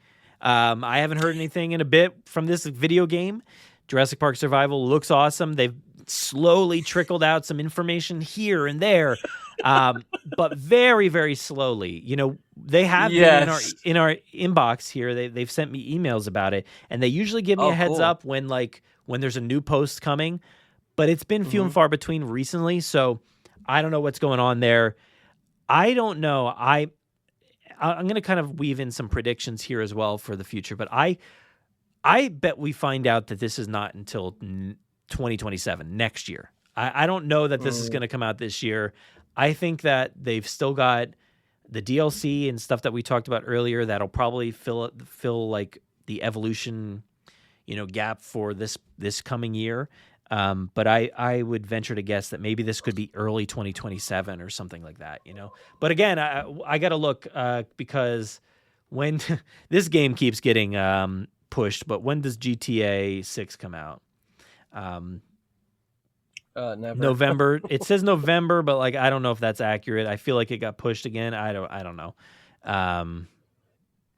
I haven't heard anything in a bit from this video game. Jurassic Park Survival looks awesome. They've slowly trickled out some information here and there, but very, very slowly. They have been in our inbox here. They've sent me emails about it, and they usually give me a heads up when there's a new post coming. But it's been few and far between recently, so I don't know what's going on there. I don't know. I'm going to kind of weave in some predictions here as well for the future, but I bet we find out that this is not until 2027, next year. I don't know that this is going to come out this year. I think that they've still got the DLC and stuff that we talked about earlier that'll probably fill the evolution, gap for this coming year. But I would venture to guess that maybe this could be early 2027 or something like that, But again, I got to look because when this game keeps getting pushed, but when does GTA 6 come out? Never. November. It says November, but I don't know if that's accurate. I feel like it got pushed again. I don't know.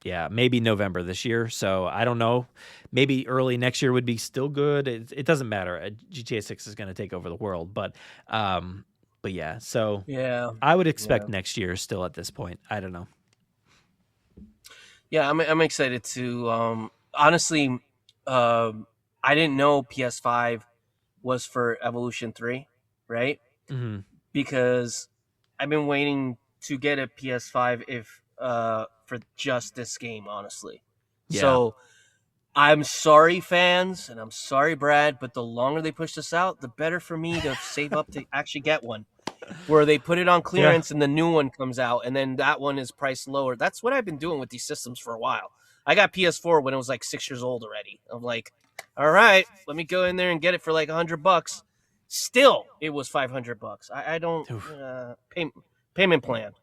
Yeah, maybe November this year. So I don't know. Maybe early next year would be still good. It doesn't matter. GTA 6 is going to take over the world, but yeah. So yeah, I would expect next year still at this point. I don't know. Yeah, I'm excited to. Honestly, I didn't know PS5 was for Evolution 3, right? Mm-hmm. Because I've been waiting to get a PS5 for just this game, honestly. Yeah. So I'm sorry, fans, and I'm sorry, Brad, but the longer they push this out, the better for me to save up to actually get one. Where they put it on clearance and the new one comes out, and then that one is priced lower. That's what I've been doing with these systems for a while. I got PS4 when it was 6 years old already. I'm like, all right, let me go in there and get it for $100. Still, it was $500. I don't payment plan.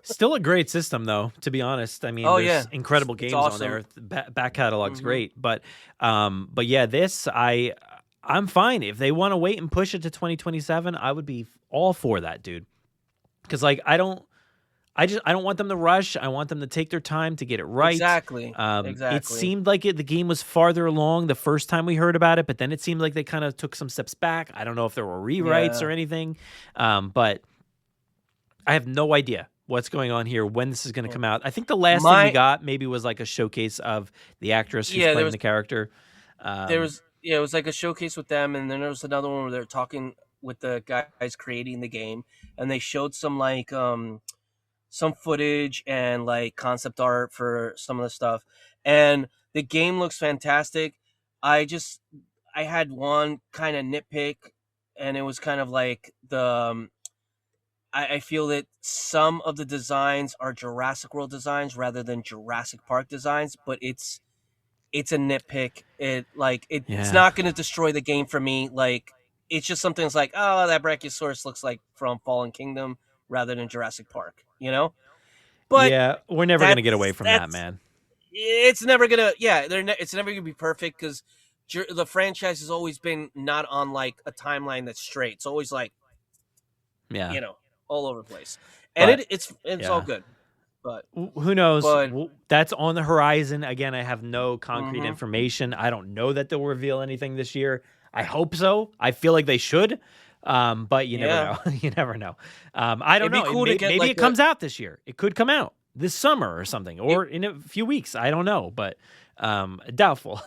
Still a great system, though. To be honest, I mean, there's incredible games on there. Back catalog's great, but yeah, this I'm fine if they want to wait and push it to 2027. I would be all for that, dude. Because I don't want them to rush. I want them to take their time to get it right. Exactly. It seemed like the game was farther along the first time we heard about it, but then it seemed like they kind of took some steps back. I don't know if there were rewrites or anything, but I have no idea what's going on here, when this is going to come out. I think the last thing we got maybe was a showcase of the actress who's playing the character. It was a showcase with them, and then there was another one where they're talking with the guys creating the game, and they showed some some footage and concept art for some of the stuff, and the game looks fantastic. I had one kind of nitpick, and it was kind of I feel that some of the designs are Jurassic World designs rather than Jurassic Park designs, but it's a nitpick. It's not going to destroy the game for me. It's just something that's that Brachiosaurus looks like from Fallen Kingdom rather than Jurassic Park, But yeah, we're never going to get away from that, man. it's never gonna. Yeah, it's never gonna be perfect because the franchise has always been not on like a timeline that's straight. It's always like, Yeah. All over the place, But, and it's all good. But who knows? But That's on the horizon. Again, I have no concrete Mhm. information. I don't know that they'll reveal anything this year. I hope so. I feel like they should. But you never know. You never know. I don't It'd be know. cool to get, Maybe like, it comes out this year. It could come out this summer or something, or in a few weeks. I don't know, but doubtful.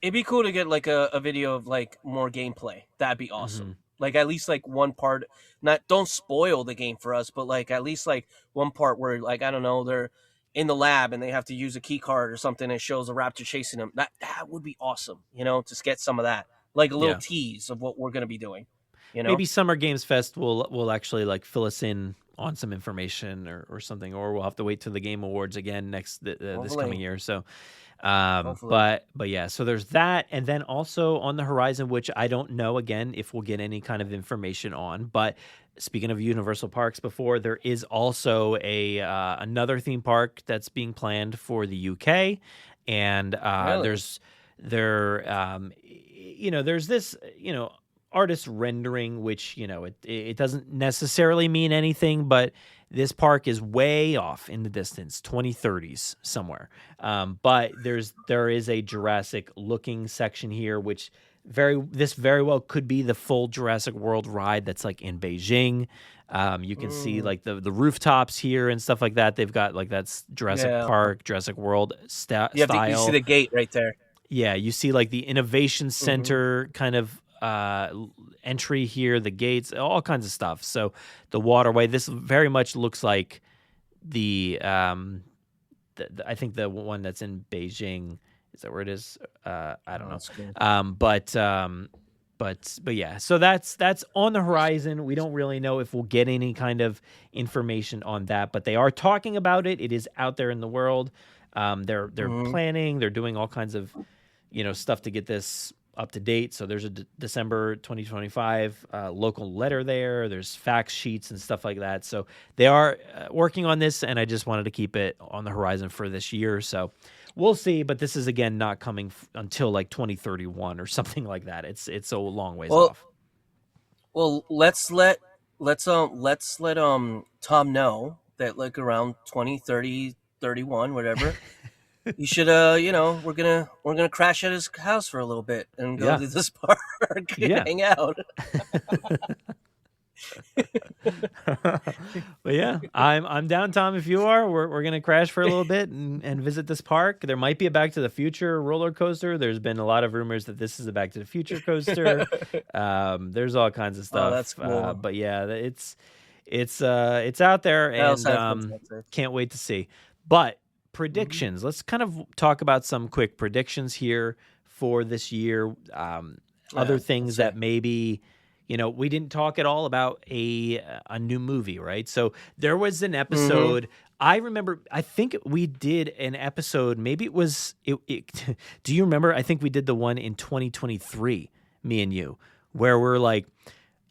It'd be cool to get like a video of like more gameplay. That'd be awesome. Like at least like one part. Don't spoil the game for us, but like at least like one part where like I don't know, they're in the lab and they have to use a key card or something and it shows a raptor chasing them. That would be awesome. Just get some of that, like a little tease of what we're gonna be doing. Maybe Summer Games Fest will actually like fill us in on some information or something, or we'll have to wait till the Game Awards again this coming year. So, but yeah, so there's that, and then also on the horizon, which I don't know again if we'll get any kind of information on. But speaking of Universal Parks, there is also another theme park that's being planned for the UK, and there's this artist rendering, which it doesn't necessarily mean anything, but this park is way off in the distance, 2030s somewhere. But there is a Jurassic looking section here, which this very well could be the full Jurassic World ride that's like in Beijing. You can see like the rooftops here and stuff like that. They've got like that's Jurassic Park, Jurassic World style. You see the gate right there. Yeah, you see like the Innovation Center kind of entry here, the gates, all kinds of stuff. So the waterway, this very much looks like I think the one that's in Beijing. Is that where it is? I don't know. But yeah, so that's on the horizon. We don't really know if we'll get any kind of information on that, but they are talking about it. It is out there in the world. They're planning. They're doing all kinds of stuff to get this up to date. So there's a December 2025 local letter there. There's fact sheets and stuff like that. So they are working on this, and I just wanted to keep it on the horizon for this year. So we'll see. But this is again not coming until like 2031 or something like that. It's a long ways off. Well, let's let Tom know that like around 2030, 31, whatever. You should, we're gonna crash at his house for a little bit and go to this park and hang out. But yeah, I'm down, Tom. If you are, we're gonna crash for a little bit and visit this park. There might be a Back to the Future roller coaster. There's been a lot of rumors that this is a Back to the Future coaster. There's all kinds of stuff. Oh, that's cool. But yeah, it's out there, and can't wait to see. But predictions. Let's kind of talk about some quick predictions here for this year. Other things that maybe, we didn't talk at all about a new movie, right? So there was an episode. I remember, I think we did an episode, maybe it was, do you remember? I think we did the one in 2023, me and you, where we're like,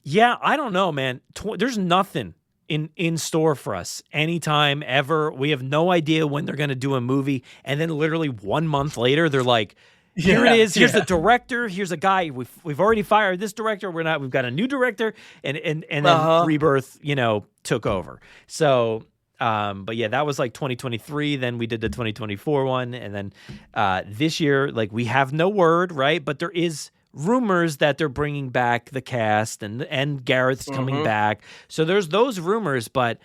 yeah, I don't know, man. There's nothing in store for us anytime ever. We have no idea when they're going to do a movie. And then literally 1 month later, they're like, here it is. Here's the director. Here's a guy. We've already fired this director. We've got a new director. And then Rebirth, took over. So, but yeah, that was like 2023. Then we did the 2024 one. And then this year, like we have no word, right? But there is rumors that they're bringing back the cast and Gareth's coming back. So there's those rumors, but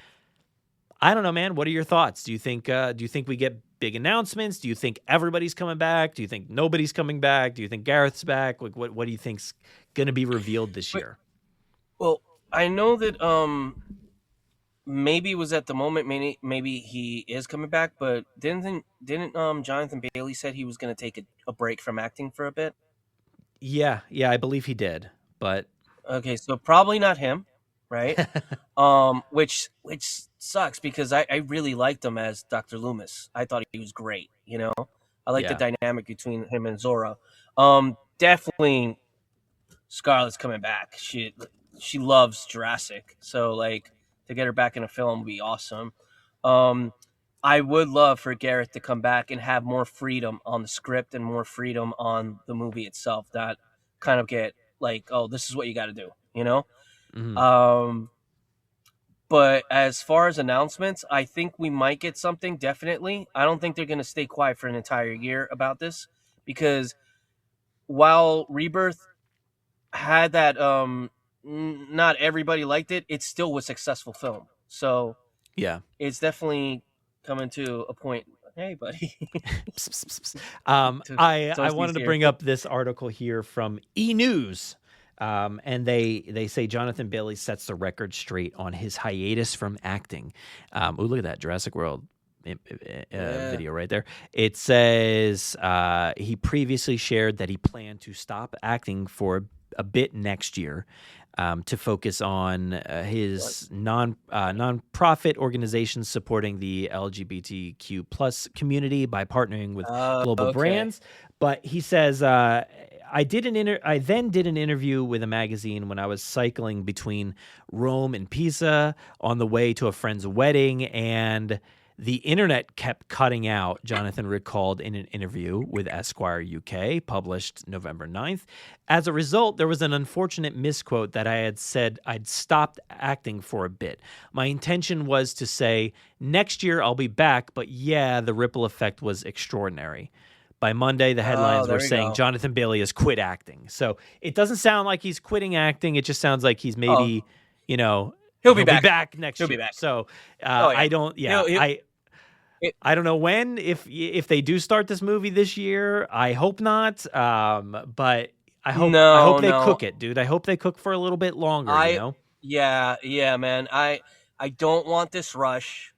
I don't know, man. What are your thoughts? Do you think we get big announcements? Do you think everybody's coming back? Do you think nobody's coming back? Do you think Gareth's back? Like what do you think's going to be revealed this year? Well, I know that maybe it was at the moment, maybe he is coming back, but didn't Jonathan Bailey said he was going to take a break from acting for a bit? Yeah, I believe he did, but okay, so probably not him, right? Which sucks because I really liked him as Dr. Loomis. I thought he was great, I like the dynamic between him and Zora. Definitely Scarlett's coming back. She loves Jurassic, so like to get her back in a film would be awesome. I would love for Gareth to come back and have more freedom on the script and more freedom on the movie itself. That kind of get like, oh, this is what you got to do, you know? Mhm. But as far as announcements, I think we might get something, definitely. I don't think they're going to stay quiet for an entire year about this, because while Rebirth had that, not everybody liked it, it still was a successful film. So Yeah. it's definitely coming to a point. Hey, buddy. I wanted to bring up this article here from E! News. And they say Jonathan Bailey sets the record straight on his hiatus from acting. Look at that Jurassic World video right there. It says he previously shared that he planned to stop acting for a bit next year to focus on his non-profit organizations supporting the LGBTQ plus community by partnering with global brands. But he says, I then did an interview with a magazine when I was cycling between Rome and Pisa on the way to a friend's wedding, and the internet kept cutting out, Jonathan recalled in an interview with Esquire UK, published November 9th. As a result, there was an unfortunate misquote that I had said I'd stopped acting for a bit. My intention was to say, next year I'll be back, but yeah, the ripple effect was extraordinary. By Monday, the headlines were saying Jonathan Bailey has quit acting. So it doesn't sound like he's quitting acting. It just sounds like he's maybe, he'll be back next year. Be back. So I don't. Yeah, I don't know when. If they do start this movie this year, I hope not. But I hope they cook it, dude. I hope they cook for a little bit longer. Yeah, man. I don't want this rush.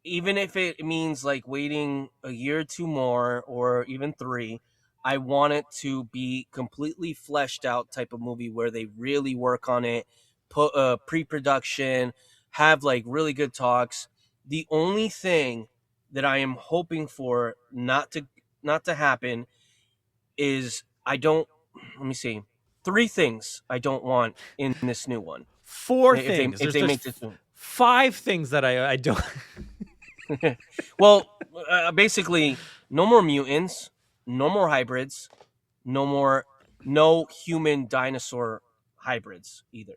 Even if it means like waiting a year or two more, or even 3, I want it to be completely fleshed out type of movie where they really work on it, put pre-production, have like really good talks. The only thing that I am hoping for not to happen is let me see, 3 things I don't want in this new one. 4 things. If they make this new 5 things that I don't. Well, basically, no more mutants, no more hybrids, no human dinosaur hybrids either.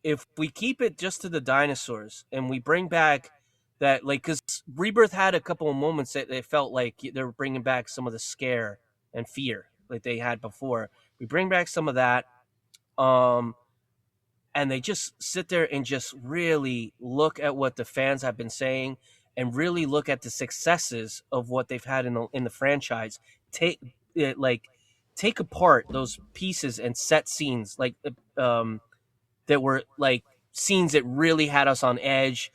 If we keep it just to the dinosaurs and we bring back that, like, because Rebirth had a couple of moments that they felt like they were bringing back some of the scare and fear like they had before. We bring back some of that. And they just sit there and just really look at what the fans have been saying and really look at the successes of what they've had in the franchise. Take apart those pieces and set scenes like that were like scenes that really had us on edge.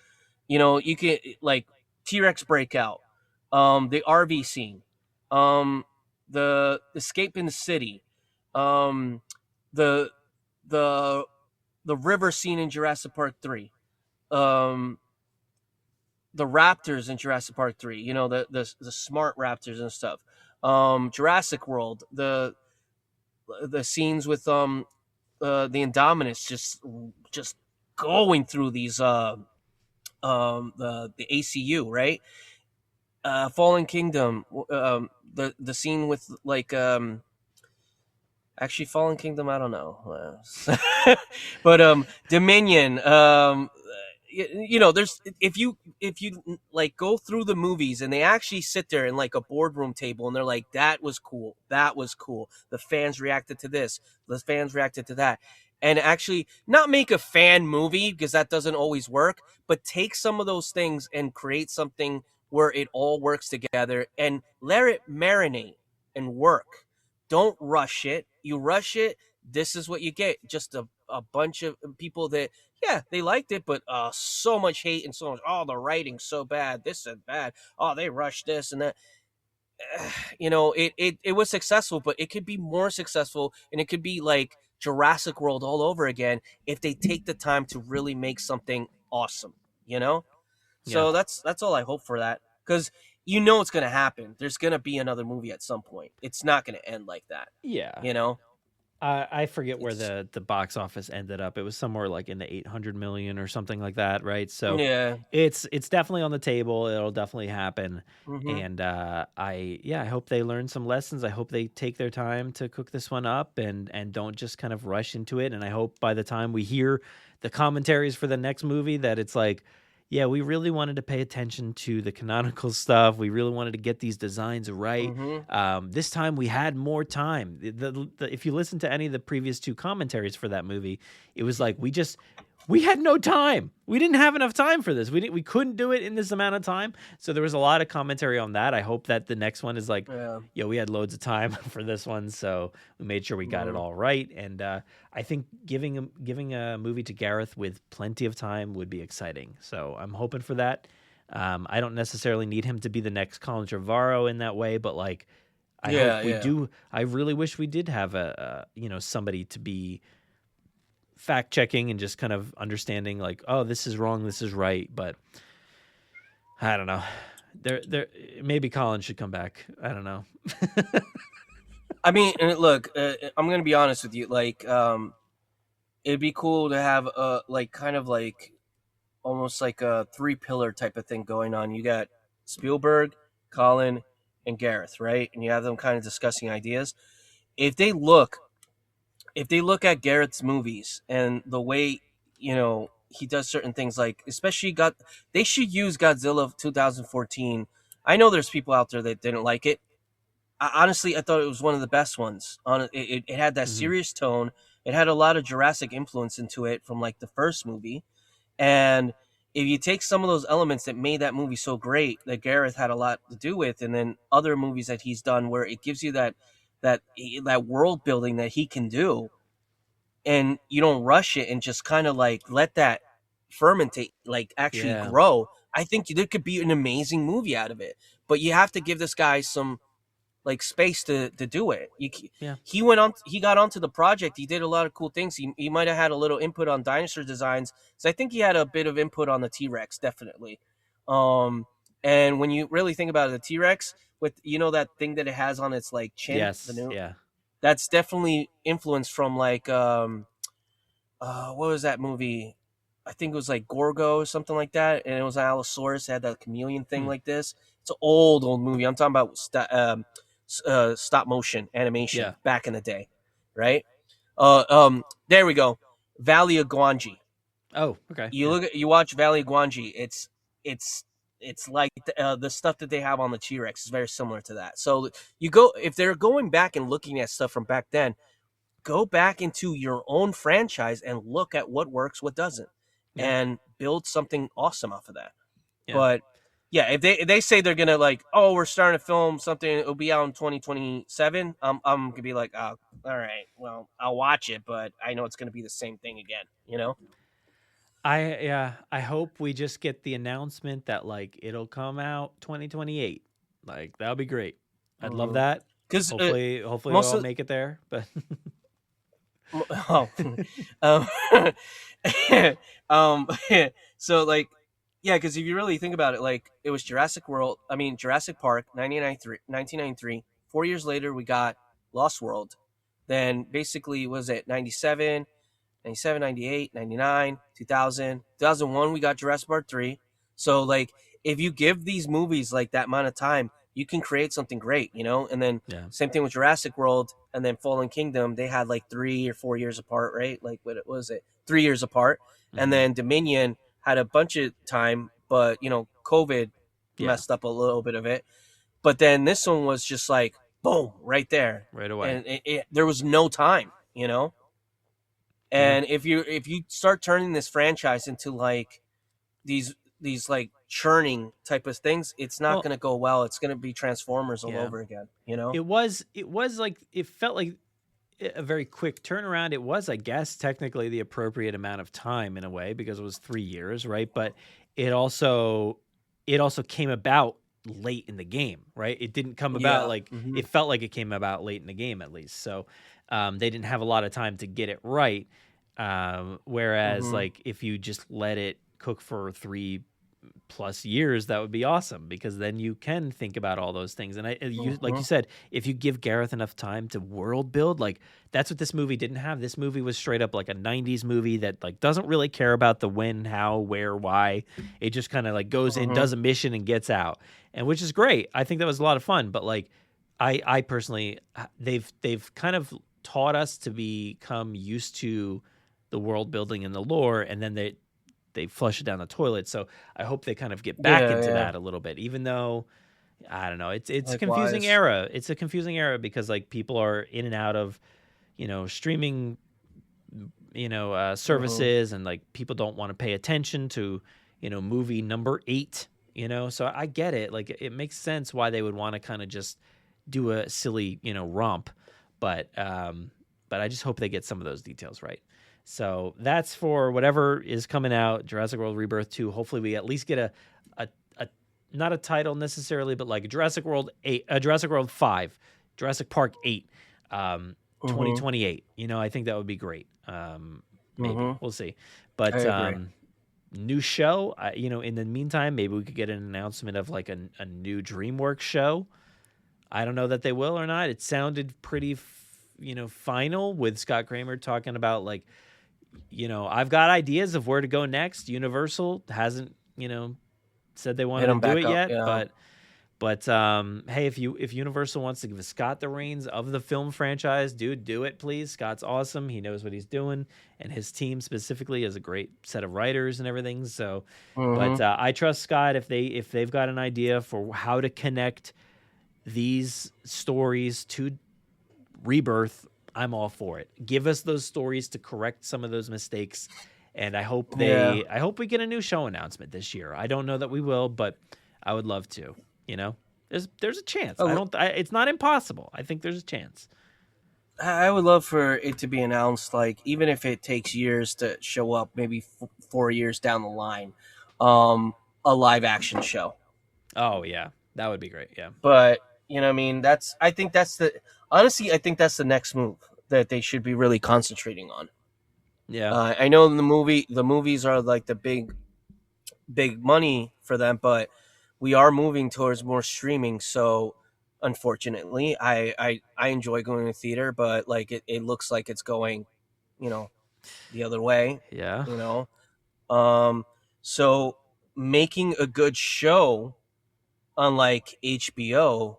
You can like T-Rex breakout, the RV scene, the escape in the city, the river scene in Jurassic Park 3, the raptors in Jurassic Park 3, the smart raptors and stuff, Jurassic World, the scenes with the Indominus just going through these the ACU, right? Fallen Kingdom, the scene with like actually, Fallen Kingdom, I don't know. But Dominion, there's if you like go through the movies and they actually sit there in like a boardroom table and they're like, that was cool. The fans reacted to this. The fans reacted to that. And actually not make a fan movie, because that doesn't always work, but take some of those things and create something where it all works together and let it marinate and work. Don't rush it. You rush it, this is what you get. Just a bunch of people that, yeah, they liked it, but so much hate and so much, the writing's so bad, this is bad, they rushed this and that. It was successful, but it could be more successful, and it could be like Jurassic World all over again if they take the time to really make something awesome, So that's all I hope for that, because it's going to happen. There's going to be another movie at some point. It's not going to end like that. Yeah. I forget where the box office ended up. It was somewhere like in the 800 million or something like that, right? So Yeah. it's definitely on the table. It'll definitely happen. Mm-hmm. And I hope they learn some lessons. I hope they take their time to cook this one up and don't just kind of rush into it. And I hope by the time we hear the commentaries for the next movie that it's like, yeah, we really wanted to pay attention to the canonical stuff. We really wanted to get these designs right. Mm-hmm. This time we had more time. If you listen to any of the previous two commentaries for that movie, it was like we had no time. We didn't have enough time for this. We couldn't do it in this amount of time. So there was a lot of commentary on that. I hope that the next one is like, yo, we had loads of time for this one, so we made sure we got it all right. And I think giving a movie to Gareth with plenty of time would be exciting. So I'm hoping for that. I don't necessarily need him to be the next Colin Trevorrow in that way, but like, I hope we do. I really wish we did have somebody to be fact checking and just kind of understanding like, oh, this is wrong, this is right. But I don't know. There maybe Colin should come back. I don't know. I mean, look, I'm gonna be honest with you. Like, it'd be cool to have kind of like almost like a 3-pillar type of thing going on. You got Spielberg, Colin, and Gareth, right? And you have them kind of discussing ideas. If they look at Gareth's movies and the way, he does certain things, like especially they should use Godzilla of 2014. I know there's people out there that didn't like it. Honestly, I thought it was one of the best ones. It had that serious tone. It had a lot of Jurassic influence into it from like the first movie. And if you take some of those elements that made that movie so great, that Gareth had a lot to do with, and then other movies that he's done where it gives you that world building that he can do, and you don't rush it and just kind of like let that fermentate, like actually grow, I think there could be an amazing movie out of it. But you have to give this guy some like space to do it. He got onto the project. He did a lot of cool things. He might have had a little input on dinosaur designs. So I think he had a bit of input on the T-Rex, definitely. And when you really think about it, the T-Rex with that thing that it has on its like chin, that's definitely influenced from like what was that movie? I think it was like Gorgo or something like that, and it was an Allosaurus. It had that chameleon thing like this. It's an old movie. I'm talking about stop motion animation back in the day, right? There we go. Valley of Gwangi. Oh, okay. You watch Valley of Gwangi. It's like the stuff that they have on the T-Rex is very similar to that. So if they're going back and looking at stuff from back then, go back into your own franchise and look at what works, what doesn't, and build something awesome off of that. Yeah. But yeah, if they say they're gonna like, oh, we're starting to film something, it'll be out in 2027. I'm gonna be like, oh, all right, well, I'll watch it, but I know it's gonna be the same thing again, I hope we just get the announcement that like it'll come out 2028. Like that would be great. I'd love that. Because hopefully we'll make it there. But so like, yeah, because if you really think about it, like it was Jurassic Park, 1993. 4 years later, we got Lost World. Then basically, was it 97, 98, 99, 2000, 2001, we got Jurassic Park 3. So like, if you give these movies like that amount of time, you can create something great, And then same thing with Jurassic World and then Fallen Kingdom. They had like 3 or 4 years apart, right? Like what was it? 3 years apart. And then Dominion had a bunch of time, but COVID messed up a little bit of it. But then this one was just like boom, right there, right away. And there was no time, And if you start turning this franchise into like these like churning type of things, it's not going to go well. It's going to be Transformers all over again. It was like it felt like a very quick turnaround. It was, I guess, technically the appropriate amount of time in a way because it was 3 years, right? But it also came about late in the game, right? It didn't come about it felt like it came about late in the game at least. So they didn't have a lot of time to get it right. Whereas like if you just let it cook for 3 plus years, that would be awesome, because then you can think about all those things. And like you said, if you give Gareth enough time to world build, like that's what this movie didn't have. This movie was straight up like a 90s movie that like doesn't really care about the when, how, where, why. It just kind of like goes in, does a mission and gets out, and which is great. I think that was a lot of fun. But like I personally, they've kind of taught us to become used to the world building and the lore, and then they flush it down the toilet. So I hope they kind of get back into that a little bit, even though I don't know, it's a confusing era. It's a confusing era because like people are in and out of, streaming, services, and like people don't want to pay attention to, movie number 8, so I get it. Like it makes sense why they would want to kind of just do a silly, romp, but I just hope they get some of those details right. So that's for whatever is coming out, Jurassic World Rebirth 2. Hopefully we at least get a not a title necessarily, but like Jurassic World 8, Jurassic World 5, Jurassic Park 8, 2028. I think that would be great. Maybe we'll see. But new show, in the meantime, maybe we could get an announcement of like a new DreamWorks show. I don't know that they will or not. It sounded pretty, final with Scott Kramer talking about like, I've got ideas of where to go next. Universal hasn't, said they wanted to do it yet, but hey, if Universal wants to give Scott the reins of the film franchise, dude, do it, please. Scott's awesome. He knows what he's doing, and his team specifically is a great set of writers and everything. So, but I trust Scott if they've got an idea for how to connect these stories to Rebirth. I'm all for it. Give us those stories to correct some of those mistakes, and I hope I hope we get a new show announcement this year. I don't know that we will, but I would love to. There's a chance. It's not impossible. I think there's a chance. I would love for it to be announced, like even if it takes years to show up, maybe 4 years down the line, a live action show. Oh yeah, that would be great. Yeah, but I think that's the next move that they should be really concentrating on. Yeah. I know the movies are like the big money for them, but we are moving towards more streaming. So unfortunately, I enjoy going to theater, but like it looks like it's going, the other way. Yeah. So making a good show, unlike HBO,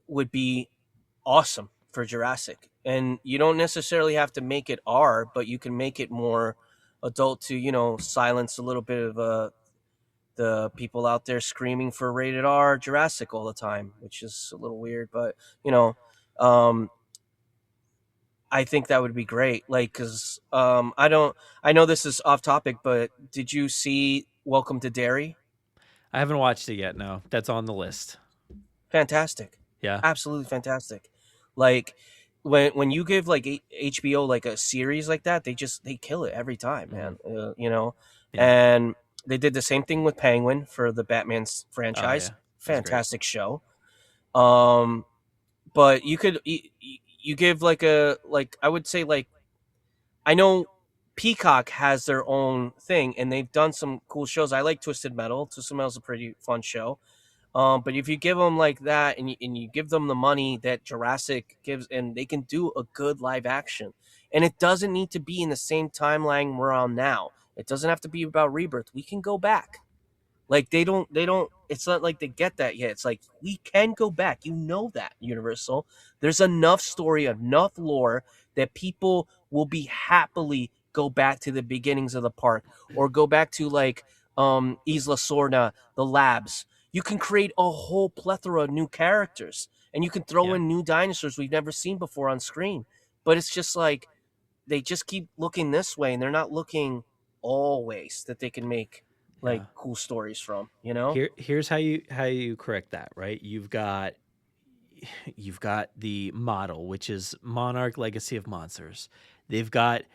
would be awesome for Jurassic. And you don't necessarily have to make it R, but you can make it more adult to, silence a little bit of the people out there screaming for rated R Jurassic all the time, which is a little weird, but I think that would be great. Like, cause I know this is off topic, but did you see Welcome to Derry? I haven't watched it yet. No, that's on the list. Fantastic. Yeah, absolutely fantastic. Like when you give like HBO like a series like that, they kill it every time, man. And they did the same thing with Penguin for the Batman franchise. Fantastic show. But you give I would say like, I know Peacock has their own thing and they've done some cool shows. I like Twisted Metal. Twisted Metal is a pretty fun show. But if you give them like that and you give them the money that Jurassic gives, and they can do a good live action, and it doesn't need to be in the same timeline we're on now. It doesn't have to be about Rebirth. We can go back. Like they don't, it's not like they get that yet. It's like, we can go back. That, Universal. There's enough story, enough lore that people will be happily go back to the beginnings of the park, or go back to like Isla Sorna, the labs. You can create a whole plethora of new characters, and you can throw in new dinosaurs we've never seen before on screen. But it's just like they just keep looking this way, and they're not looking always that they can make like cool stories from. Here's how you correct that. Right, you've got the model, which is Monarch: Legacy of Monsters. They've got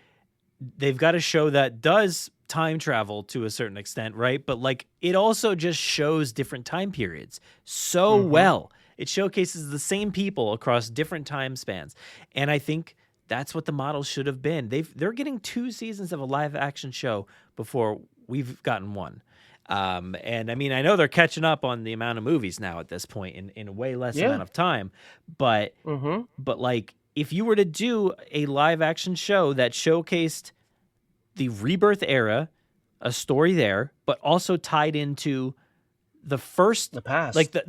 a show that does time travel to a certain extent, right? But like it also just shows different time periods so well. It showcases the same people across different time spans. And I think that's what the model should have been. They're getting 2 seasons of a live action show before we've gotten one. And I mean, I know they're catching up on the amount of movies now at this point in a way less amount of time, but like if you were to do a live action show that showcased the Rebirth era, a story there, but also tied into the past, like the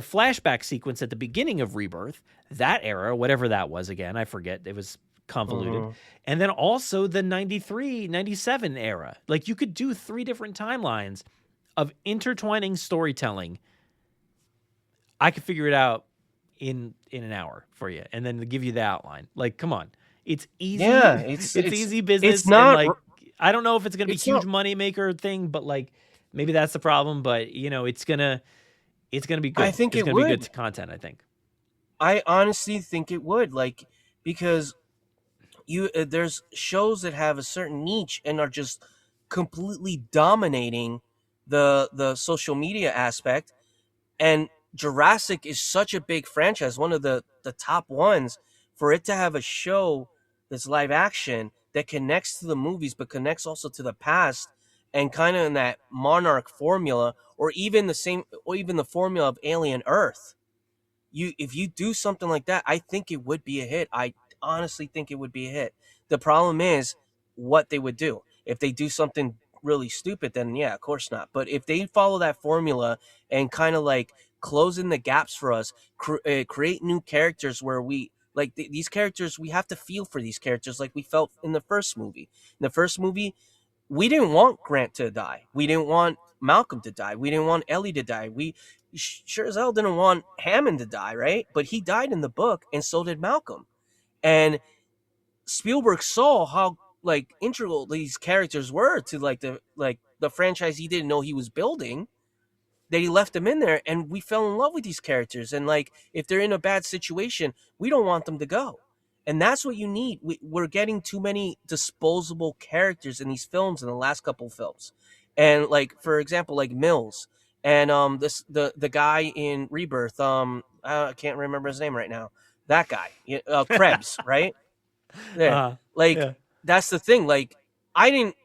flashback sequence at the beginning of Rebirth, that era, whatever that was again, I forget, it was convoluted. And then also the 93, 97 era. Like you could do 3 different timelines of intertwining storytelling. I could figure it out in an hour for you and then give you the outline. Like, come on. It's easy. Yeah, it's easy business. It's not and like, I don't know if it's going to be a huge money maker thing, but like maybe that's the problem, but you know, it's going to be good. I think it's it going to be would. good content, I think. I honestly think it would, like, because there's shows that have a certain niche and are just completely dominating the social media aspect, and Jurassic is such a big franchise, one of the top ones, for it to have a show that's live action that connects to the movies but connects also to the past, and kind of in that Monarch formula, or even the formula of Alien Earth. If you do something like that, I think it would be a hit. I honestly think it would be a hit. The problem is what they would do. If they do something really stupid, then yeah, of course not. But if they follow that formula and kind of like close in the gaps for us, create new characters where we like these characters, we have to feel for these characters like we felt in the first movie. In the first movie, we didn't want Grant to die. We didn't want Malcolm to die. We didn't want Ellie to die. We sure as hell didn't want Hammond to die, right? But he died in the book, and so did Malcolm. And Spielberg saw how like integral these characters were to the franchise he didn't know he was building, that he left them in there, and we fell in love with these characters. And like, if they're in a bad situation, we don't want them to go. And that's what you need. We're getting too many disposable characters in these films in the last couple of films. And like, for example, like Mills and the guy in Rebirth, I can't remember his name right now. That guy, Krebs, right? Yeah. That's the thing. Like, I didn't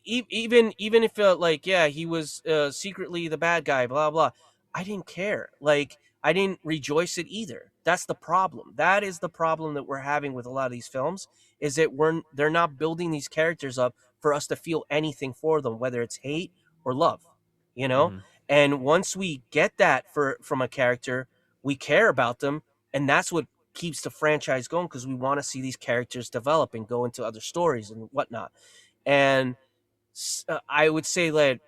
even if like, yeah, he was secretly the bad guy, blah blah. I didn't care. Like, I didn't rejoice it either. That's the problem. That is the problem that we're having with a lot of these films, is that they're not building these characters up for us to feel anything for them, whether it's hate or love, you know? And once we get that from a character, we care about them, and that's what keeps the franchise going, because we want to see these characters develop and go into other stories and whatnot. And I would say that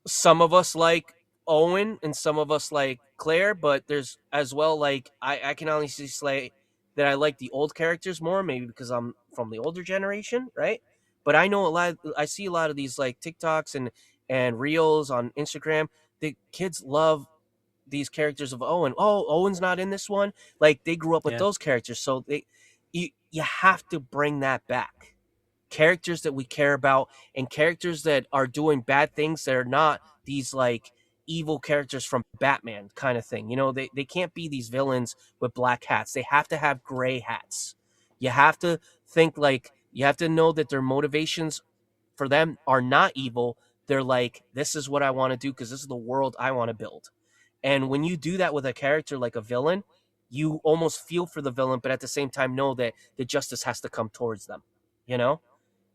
some of us like Owen and some of us like Claire, but there's as well, like, I can honestly say that I like the old characters more, maybe because I'm from the older generation, right? But I see a lot of these like TikToks and reels on Instagram. The kids love these characters of Owen. Oh, Owen's not in this one. Like, they grew up with those characters, so you have to bring that back. Characters that we care about, and characters that are doing bad things that are not these like evil characters from Batman kind of thing. You know, they can't be these villains with black hats. They have to have gray hats. You have to think, like, you have to know that their motivations for them are not evil. They're like, this is what I want to do because this is the world I want to build. And when you do that with a character like a villain, you almost feel for the villain, but at the same time know that the justice has to come towards them, you know?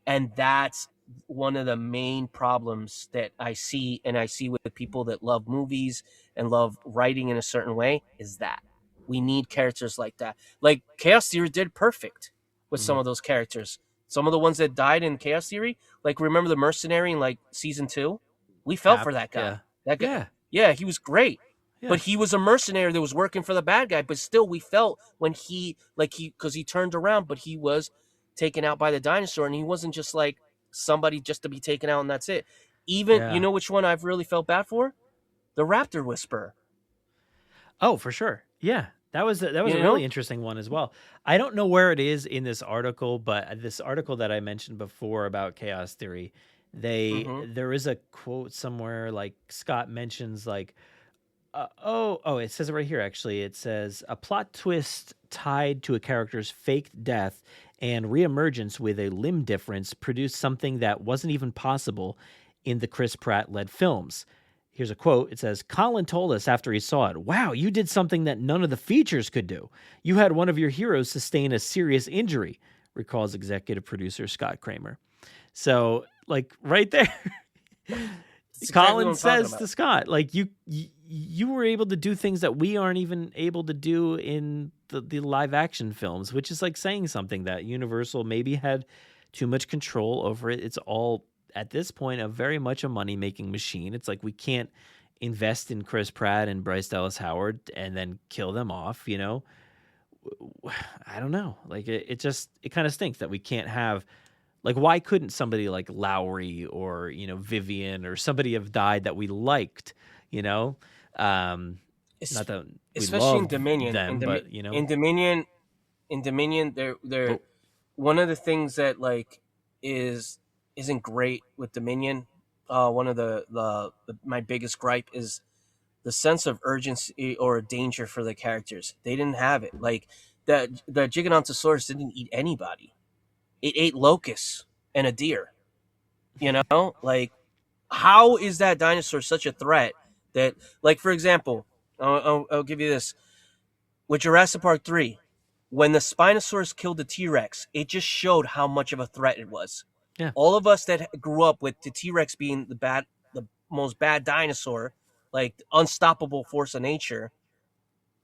And that's one of the main problems that I see, and I see with people that love movies and love writing in a certain way, is that we need characters like that. Like, Chaos Theory did perfect with some of those characters. Some of the ones that died in Chaos Theory, like, remember the mercenary in like season 2? We felt for that guy. Yeah. That guy. Yeah, he was great. Yeah. But he was a mercenary that was working for the bad guy. But still, we felt when because he turned around, but he was taken out by the dinosaur, and he wasn't just like somebody just to be taken out and that's it. Even, you know which one I've really felt bad for? The Raptor Whisperer. Oh, for sure. Yeah. That was a really interesting one as well. I don't know where it is in this article, but this article that I mentioned before about Chaos Theory, there is a quote somewhere, like Scott mentions, like, it says it right here, actually. It says, a plot twist tied to a character's faked death and reemergence with a limb difference produced something that wasn't even possible in the Chris Pratt-led films. Here's a quote. It says, Colin told us after he saw it, wow, you did something that none of the features could do. You had one of your heroes sustain a serious injury, recalls executive producer Scott Kramer. So, like, right there, Colin says to Scott, like, you were able to do things that we aren't even able to do in the live action films, which is like saying something that Universal maybe had too much control over it. It's all, at this point, a very much a money-making machine. It's like we can't invest in Chris Pratt and Bryce Dallas Howard and then kill them off, you know? I don't know. Like, it kind of stinks that we can't have, like, why couldn't somebody like Lowry or, you know, Vivian or somebody have died that we liked, you know? Not that we especially in loved Dominion, them, but, you know? in Dominion, they're one of the things that, like, isn't great with Dominion. One of the my biggest gripe is the sense of urgency or danger for the characters. They didn't have it. Like, the Gigantosauros didn't eat anybody. It ate locusts and a deer. You know, like, how is that dinosaur such a threat that, like, for example, I'll give you this with Jurassic Park 3. When the Spinosaurus killed the T-Rex, it just showed how much of a threat it was. Yeah. All of us that grew up with the T-Rex being the most bad dinosaur, like unstoppable force of nature,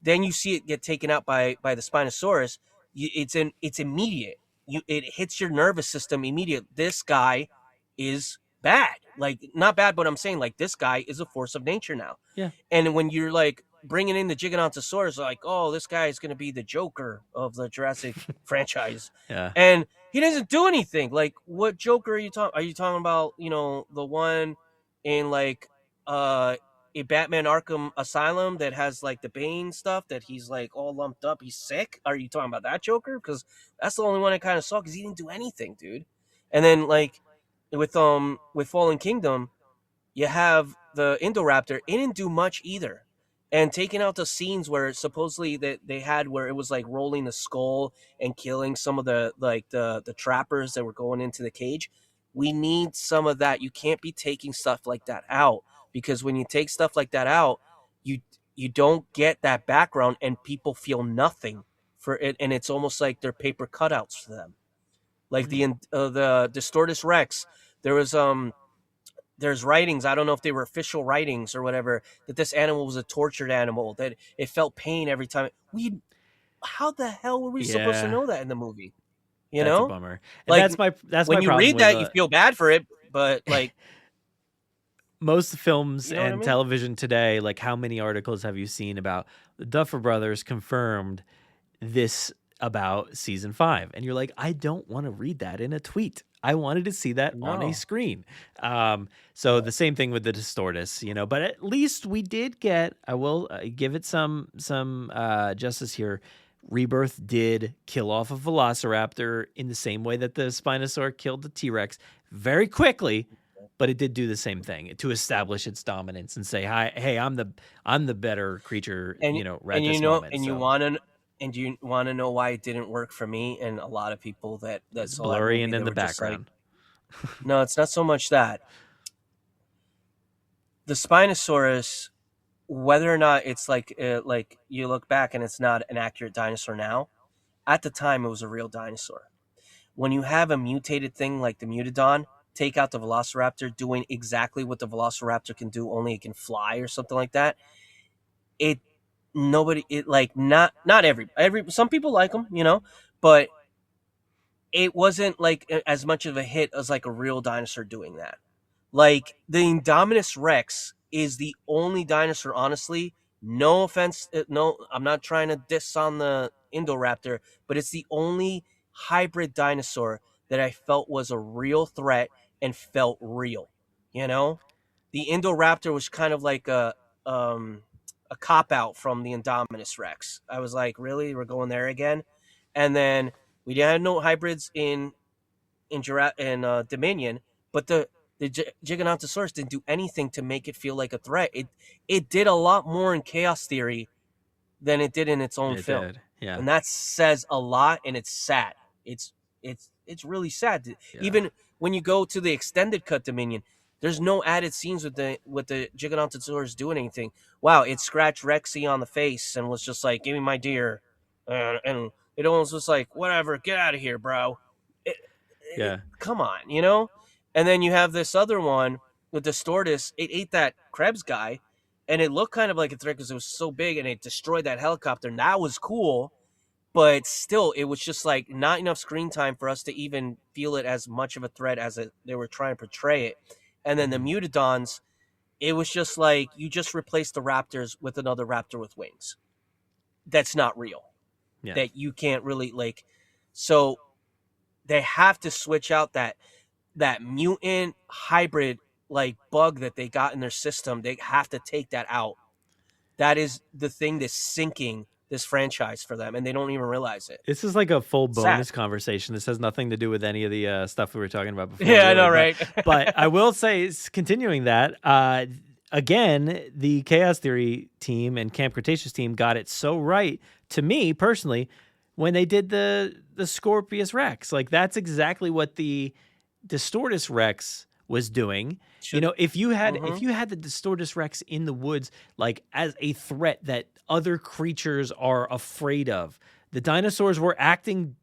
then you see it get taken out by the Spinosaurus. It's immediate. It hits your nervous system immediate. This guy is bad. Like, not bad, but I'm saying, like, this guy is a force of nature now. Yeah. And when you're like bringing in the Gigantosauros, like, oh, this guy is going to be the Joker of the Jurassic franchise. Yeah. And he doesn't do anything. Like, what Joker are you talking? Are you talking about, you know, the one in, like, a Batman Arkham Asylum that has, like, the Bane stuff that he's, like, all lumped up? He's sick. Are you talking about that Joker? Because that's the only one I kind of saw, because he didn't do anything, dude. And then, like, with Fallen Kingdom, you have the Indoraptor. It didn't do much either. And taking out the scenes where supposedly that they had where it was like rolling the skull and killing some of the, like, the trappers that were going into the cage. We need some of that. You can't be taking stuff like that out, because when you take stuff like that out, you don't get that background and people feel nothing for it. And it's almost like they're paper cutouts for them. Like the Distortus Rex, there's writings, I don't know if they were official writings or whatever, that this animal was a tortured animal, that it felt pain every time. How the hell were we supposed to know that in the movie? You That's know? a bummer. And like, that's when my you problem read with that, you feel bad for it, but, like, most films You know what and I mean? television today, like, how many articles have you seen about the Duffer Brothers confirmed this about season 5? And you're like, I don't want to read that in a tweet. I wanted to see that on a No. screen. So the same thing with the Distortus, you know, but at least we did get, I will give it some justice here. Rebirth did kill off a Velociraptor in the same way that the Spinosaur killed the T-Rex very quickly, but it did do the same thing to establish its dominance and say, "Hi, hey, I'm the better creature." and you know, right and this you know, moment. and So, you want to know why it didn't work for me and a lot of people that it's saw that blurry movie, and they in the were just like, background. no, it's not so much that. The Spinosaurus, whether or not it's like you look back and it's not an accurate dinosaur now, at the time it was a real dinosaur. When you have a mutated thing like the Mutodon take out the Velociraptor doing exactly what the Velociraptor can do, only it can fly or something like that, not every some people like them, you know, but it wasn't like as much of a hit as like a real dinosaur doing that. Like, the Indominus Rex is the only dinosaur, honestly, no offense, no, I'm not trying to diss on the Indoraptor, but it's the only hybrid dinosaur that I felt was a real threat and felt real, you know? The Indoraptor was kind of like a cop-out from the Indominus Rex. I was like, really? We're going there again? And then we didn't have no hybrids in Dominion, but the Gigantosauros didn't do anything to make it feel like a threat. It did a lot more in Chaos Theory than it did in its own film. Did. Yeah. And that says a lot, and it's sad. It's really sad. Yeah. Even when you go to the extended cut Dominion, There's no added scenes with the Gigantodontosaurus doing anything. Wow, it scratched Rexy on the face and was just like, "Give me my deer," and it almost was like, "Whatever, get out of here, bro." Come on, you know. And then you have this other one with the Stortus. It ate that Krebs guy, and it looked kind of like a threat because it was so big, and it destroyed that helicopter. And that was cool, but still, it was just like not enough screen time for us to even feel it as much of a threat as they were trying to portray it. And then the Mutodons, it was just like you just replaced the Raptors with another Raptor with wings. That's not real. Yeah. That you can't really like. So they have to switch out that mutant hybrid like bug that they got in their system. They have to take that out. That is the thing that's sinking this franchise for them, and they don't even realize it. This is like a full bonus Sad. conversation. This has nothing to do with any of the stuff we were talking about before. Yeah, I know, really, right? But I will say, continuing that, again, the Chaos Theory team and Camp Cretaceous team got it so right, to me personally, when they did the Scorpius Rex. Like, that's exactly what the Distortus Rex was doing. You know, if you had the Distortus Rex in the woods, like as a threat that other creatures are afraid of, the dinosaurs were acting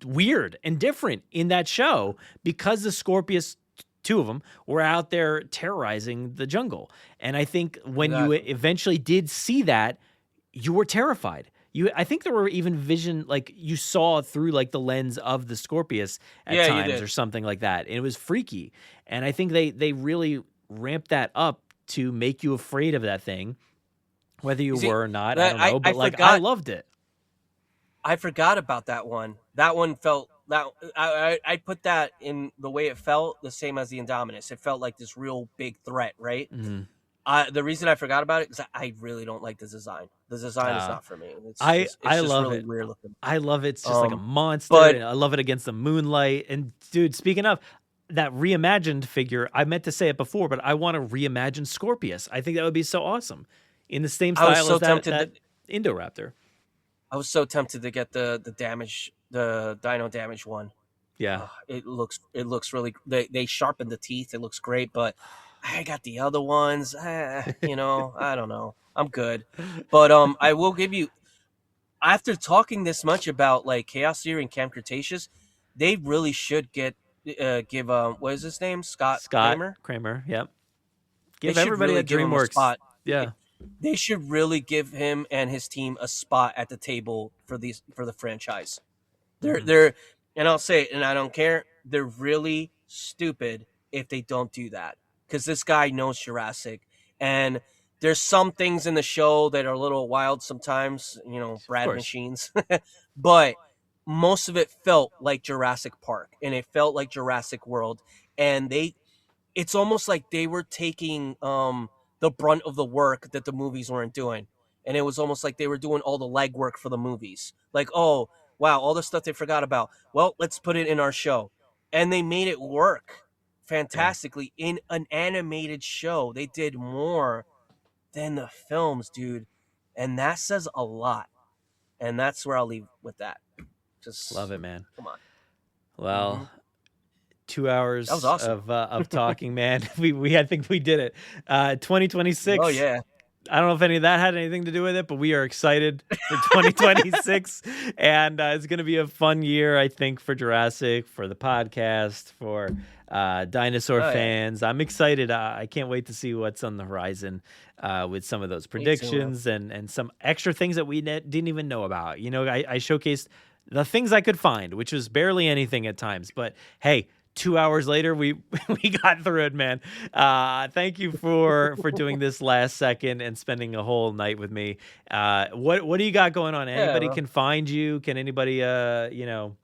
weird and different in that show because the Scorpius, two of them, were out there terrorizing the jungle. And I think when you eventually did see that, you were terrified. I think there were even vision, like you saw through like the lens of the Scorpius at times or something like that. And it was freaky. And I think they really ramped that up to make you afraid of that thing, whether you were or not. I don't know, but I loved it. I forgot about that one. That one felt that I put that in the way it felt the same as the Indominus. It felt like this real big threat, right? Mm-hmm. The reason I forgot about it is I really don't like the design. The design is not for me. I love really it. Weird looking. I love it. It's just like a monster. But and I love it against the moonlight. And dude, speaking of that reimagined figure, I meant to say it before, but I want to reimagine Scorpius. I think that would be so awesome in the same style as that Indoraptor. I was so tempted to get the Dino Damage one. Yeah, it looks really. They sharpened the teeth. It looks great, but I got the other ones. You know, I don't know. I'm good, but I will give you. After talking this much about like Chaos Theory and Camp Cretaceous, they really should give what is his name? Scott Kramer. Yep. Give everybody a DreamWorks spot. Yeah. They should really give him and his team a spot at the table for the franchise. They're and I'll say it, and I don't care. They're really stupid if they don't do that, because this guy knows Jurassic, and there's some things in the show that are a little wild sometimes, you know, Brad machines, but most of it felt like Jurassic Park, and it felt like Jurassic World, and it's almost like they were taking the brunt of the work that the movies weren't doing. And it was almost like they were doing all the legwork for the movies. Like, oh, wow, all the stuff they forgot about. Well, let's put it in our show. And they made it work fantastically in an animated show. They did more than the films, dude. And that says a lot. And that's where I'll leave with that. Just love it, man. Come on. Well, 2 hours that was awesome. of talking, man. I think we did it. 2026. Oh yeah. I don't know if any of that had anything to do with it, but we are excited for 2026, and it's going to be a fun year, I think, for Jurassic, for the podcast, for dinosaur fans. I'm excited. I can't wait to see what's on the horizon with some of those predictions and some extra things that we didn't even know about. You know, I showcased the things I could find, which was barely anything at times, but hey, 2 hours later, we got through it, man. Thank you for doing this last second and spending a whole night with me. What do you got going on? Anybody can find you? Can anybody follow you,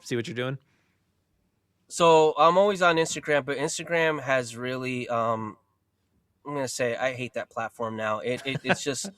see what you're doing? So I'm always on Instagram, but Instagram has really I'm gonna say I hate that platform now. It's just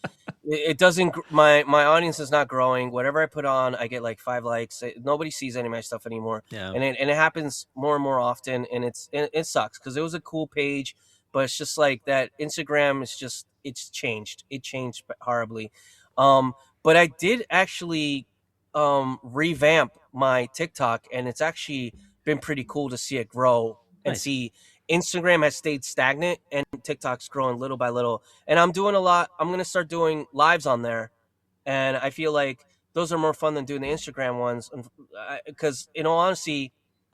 it doesn't. My audience is not growing. Whatever I put on, I get like 5 likes. Nobody sees any of my stuff anymore. Yeah. And it happens more and more often, and it sucks because it was a cool page, but it's just like that. Instagram is just it's changed. It changed horribly. But I did actually revamp my TikTok, and it's actually been pretty cool to see it grow and Nice. see Instagram has stayed stagnant and TikTok's growing little by little. And I'm doing a lot. I'm going to start doing lives on there. And I feel like those are more fun than doing the Instagram ones. Because in all honesty,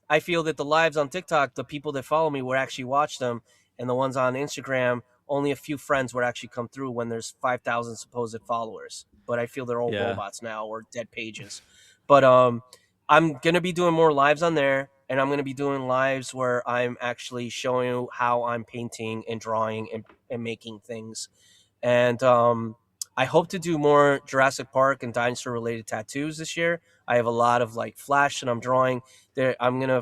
I feel that the lives on TikTok, the people that follow me would actually watch them. And the ones on Instagram, only a few friends would actually come through when there's 5,000 supposed followers. But I feel they're all robots now or dead pages. But I'm going to be doing more lives on there. And I'm going to be doing lives where I'm actually showing you how I'm painting and drawing and making things. And I hope to do more Jurassic Park and dinosaur related tattoos this year. I have a lot of like flash that I'm drawing there. I'm going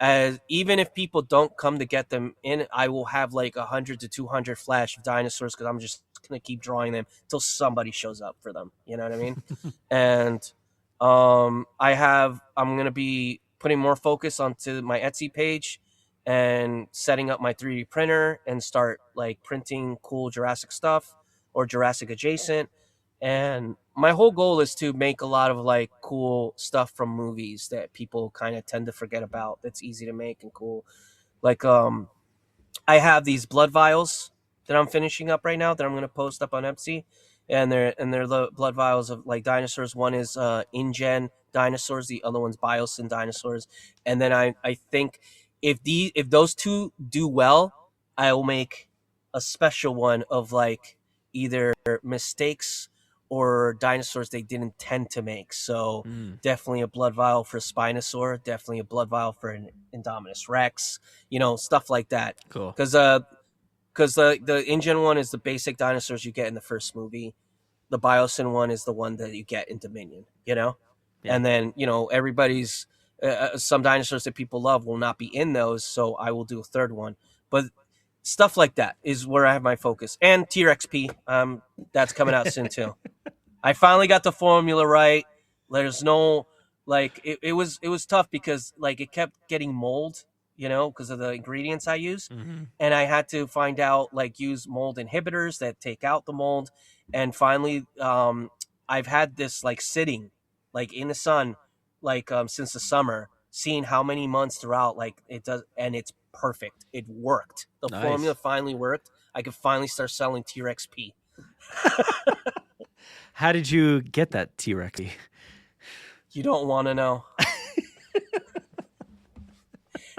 to, even if people don't come to get them in, I will have like 100 to 200 flash of dinosaurs because I'm just going to keep drawing them until somebody shows up for them. You know what I mean? And I'm going to be putting more focus onto my Etsy page and setting up my 3D printer and start like printing cool Jurassic stuff or Jurassic adjacent. And my whole goal is to make a lot of like cool stuff from movies that people kind of tend to forget about. That's easy to make and cool. Like I have these blood vials that I'm finishing up right now that I'm going to post up on Etsy. And they're the blood vials of like dinosaurs. One is InGen dinosaurs, the other one's Biosyn dinosaurs. And then I think if those two do well, I will make a special one of like either mistakes or dinosaurs they didn't tend to make. So definitely a blood vial for Spinosaur, definitely a blood vial for an Indominus Rex, stuff like that. Cool. Because the InGen one is the basic dinosaurs you get in the first movie. The Biosyn one is the one that you get in Dominion, Yeah. And then, everybody's, some dinosaurs that people love will not be in those, so I will do a third one. But stuff like that is where I have my focus. And T-Rex P, that's coming out soon too. I finally got the formula right. There's no, like, it was tough because, like, it kept getting mold, because of the ingredients I use. Mm-hmm. And I had to find out, like, use mold inhibitors that take out the mold. And finally, I've had this, like, sitting, like, in the sun, like, since the summer, seeing how many months throughout, like, it does, and it's perfect. It worked. The Nice. formula finally worked. I could finally start selling T-Rex P. How did you get that T-Rex? You don't want to know.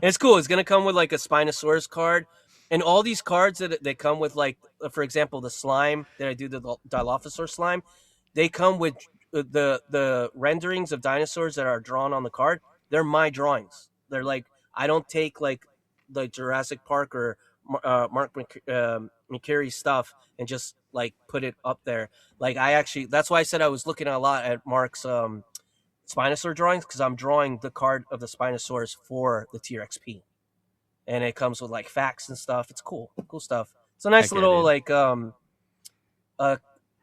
It's cool. It's going to come with like a Spinosaurus card. And all these cards that come with, like, for example, the slime that I do, the Dilophosaur slime, they come with the renderings of dinosaurs that are drawn on the card. They're my drawings. They're like, I don't take like the Jurassic Park or Mark McCary stuff and just like put it up there. Like that's why I said I was looking a lot at Mark's Spinosaur drawings, because I'm drawing the card of the Spinosaurus for the T-Rex P. And it comes with like facts and stuff. It's cool stuff. It's a nice little like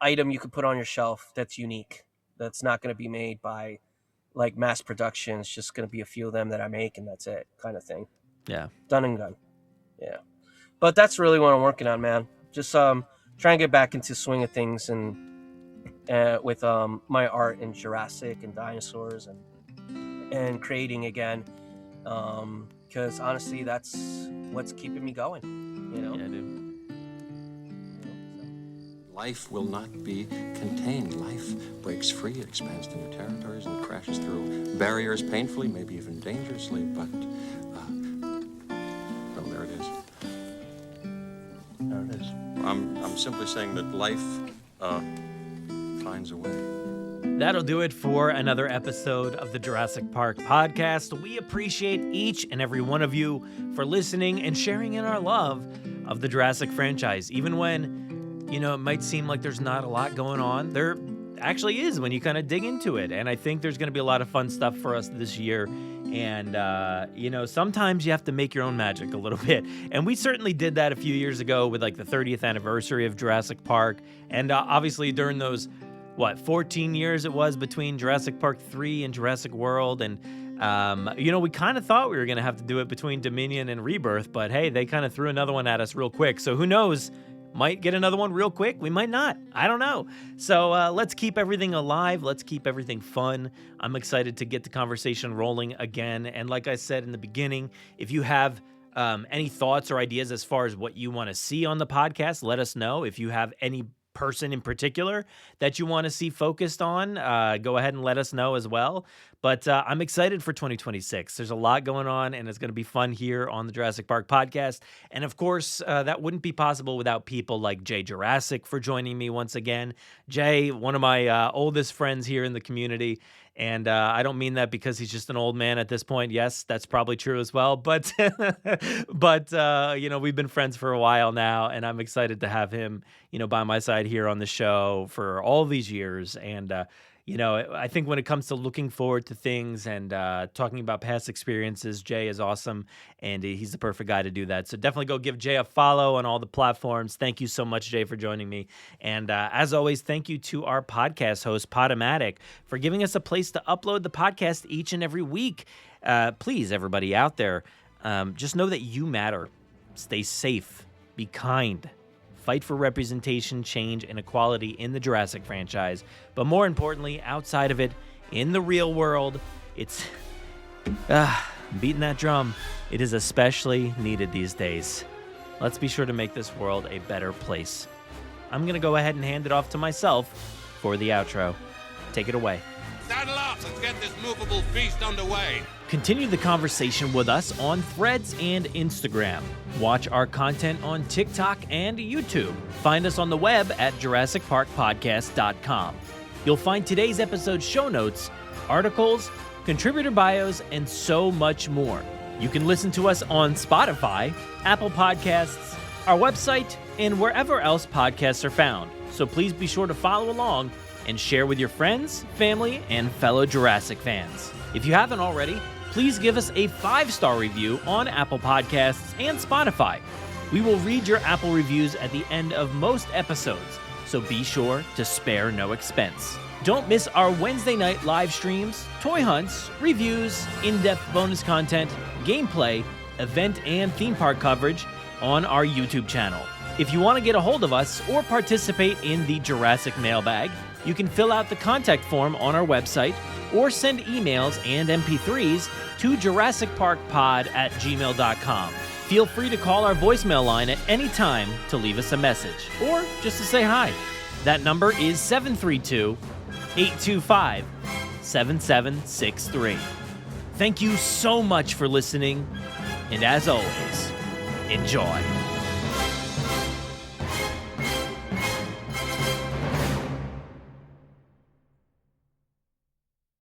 item you could put on your shelf that's unique. That's not going to be made by like mass production. It's just going to be a few of them that I make, and that's it, kind of thing. Yeah. Done and done. Yeah. But that's really what I'm working on, man. Just trying to get back into swing of things and with my art in Jurassic and dinosaurs and creating again. Because honestly, that's what's keeping me going. Yeah, dude. Life will not be contained. Life breaks free, it expands to new territories, and it crashes through barriers painfully, maybe even dangerously, but well, there it is. There it is. I'm simply saying that life finds a way. That'll do it for another episode of the Jurassic Park Podcast. We appreciate each and every one of you for listening and sharing in our love of the Jurassic franchise. Even when, it might seem like there's not a lot going on, there actually is when you kind of dig into it. And I think there's going to be a lot of fun stuff for us this year. And, sometimes you have to make your own magic a little bit. And we certainly did that a few years ago with like the 30th anniversary of Jurassic Park. And obviously during those 14 years it was between Jurassic Park 3 and Jurassic World. And, we kind of thought we were going to have to do it between Dominion and Rebirth, but hey, they kind of threw another one at us real quick. So who knows? Might get another one real quick. We might not. I don't know. So let's keep everything alive. Let's keep everything fun. I'm excited to get the conversation rolling again. And like I said in the beginning, if you have Any thoughts or ideas as far as what you want to see on the podcast, let us know. If you have any person in particular that you want to see focused on, go ahead and let us know as well. But I'm excited for 2026. There's a lot going on, and it's going to be fun here on the Jurassic Park podcast. And of course, that wouldn't be possible without people like Jay Jurassic for joining me once again. Jay, one of my oldest friends here in the community. And I don't mean that because he's just an old man at this point. Yes, that's probably true as well. But, we've been friends for a while now, and I'm excited to have him, by my side here on the show for all these years. And, I think when it comes to looking forward to things and talking about past experiences, Jay is awesome, and he's the perfect guy to do that. So definitely go give Jay a follow on all the platforms. Thank you so much, Jay, for joining me. And as always, thank you to our podcast host, Podomatic, for giving us a place to upload the podcast each and every week. Please, everybody out there, just know that you matter. Stay safe. Be kind. Fight for representation, change, and equality in the Jurassic franchise. But more importantly, outside of it, in the real world, it's beating that drum. It is especially needed these days. Let's be sure to make this world a better place. I'm going to go ahead and hand it off to myself for the outro. Take it away. Saddle up, let's get this movable feast underway. Continue the conversation with us on Threads and Instagram. Watch our content on TikTok and YouTube. Find us on the web at JurassicParkPodcast.com. You'll find today's episode show notes, articles, contributor bios, and so much more. You can listen to us on Spotify, Apple Podcasts, our website, and wherever else podcasts are found. So please be sure to follow along and share with your friends, family, and fellow Jurassic fans. If you haven't already, please give us a 5-star review on Apple Podcasts and Spotify. We will read your Apple reviews at the end of most episodes, so be sure to spare no expense. Don't miss our Wednesday night live streams, toy hunts, reviews, in-depth bonus content, gameplay, event and theme park coverage on our YouTube channel. If you want to get a hold of us or participate in the Jurassic Mailbag, you can fill out the contact form on our website or send emails and MP3s to JurassicParkPod@gmail.com. Feel free to call our voicemail line at any time to leave us a message or just to say hi. That number is 732-825-7763. Thank you so much for listening, and as always, enjoy.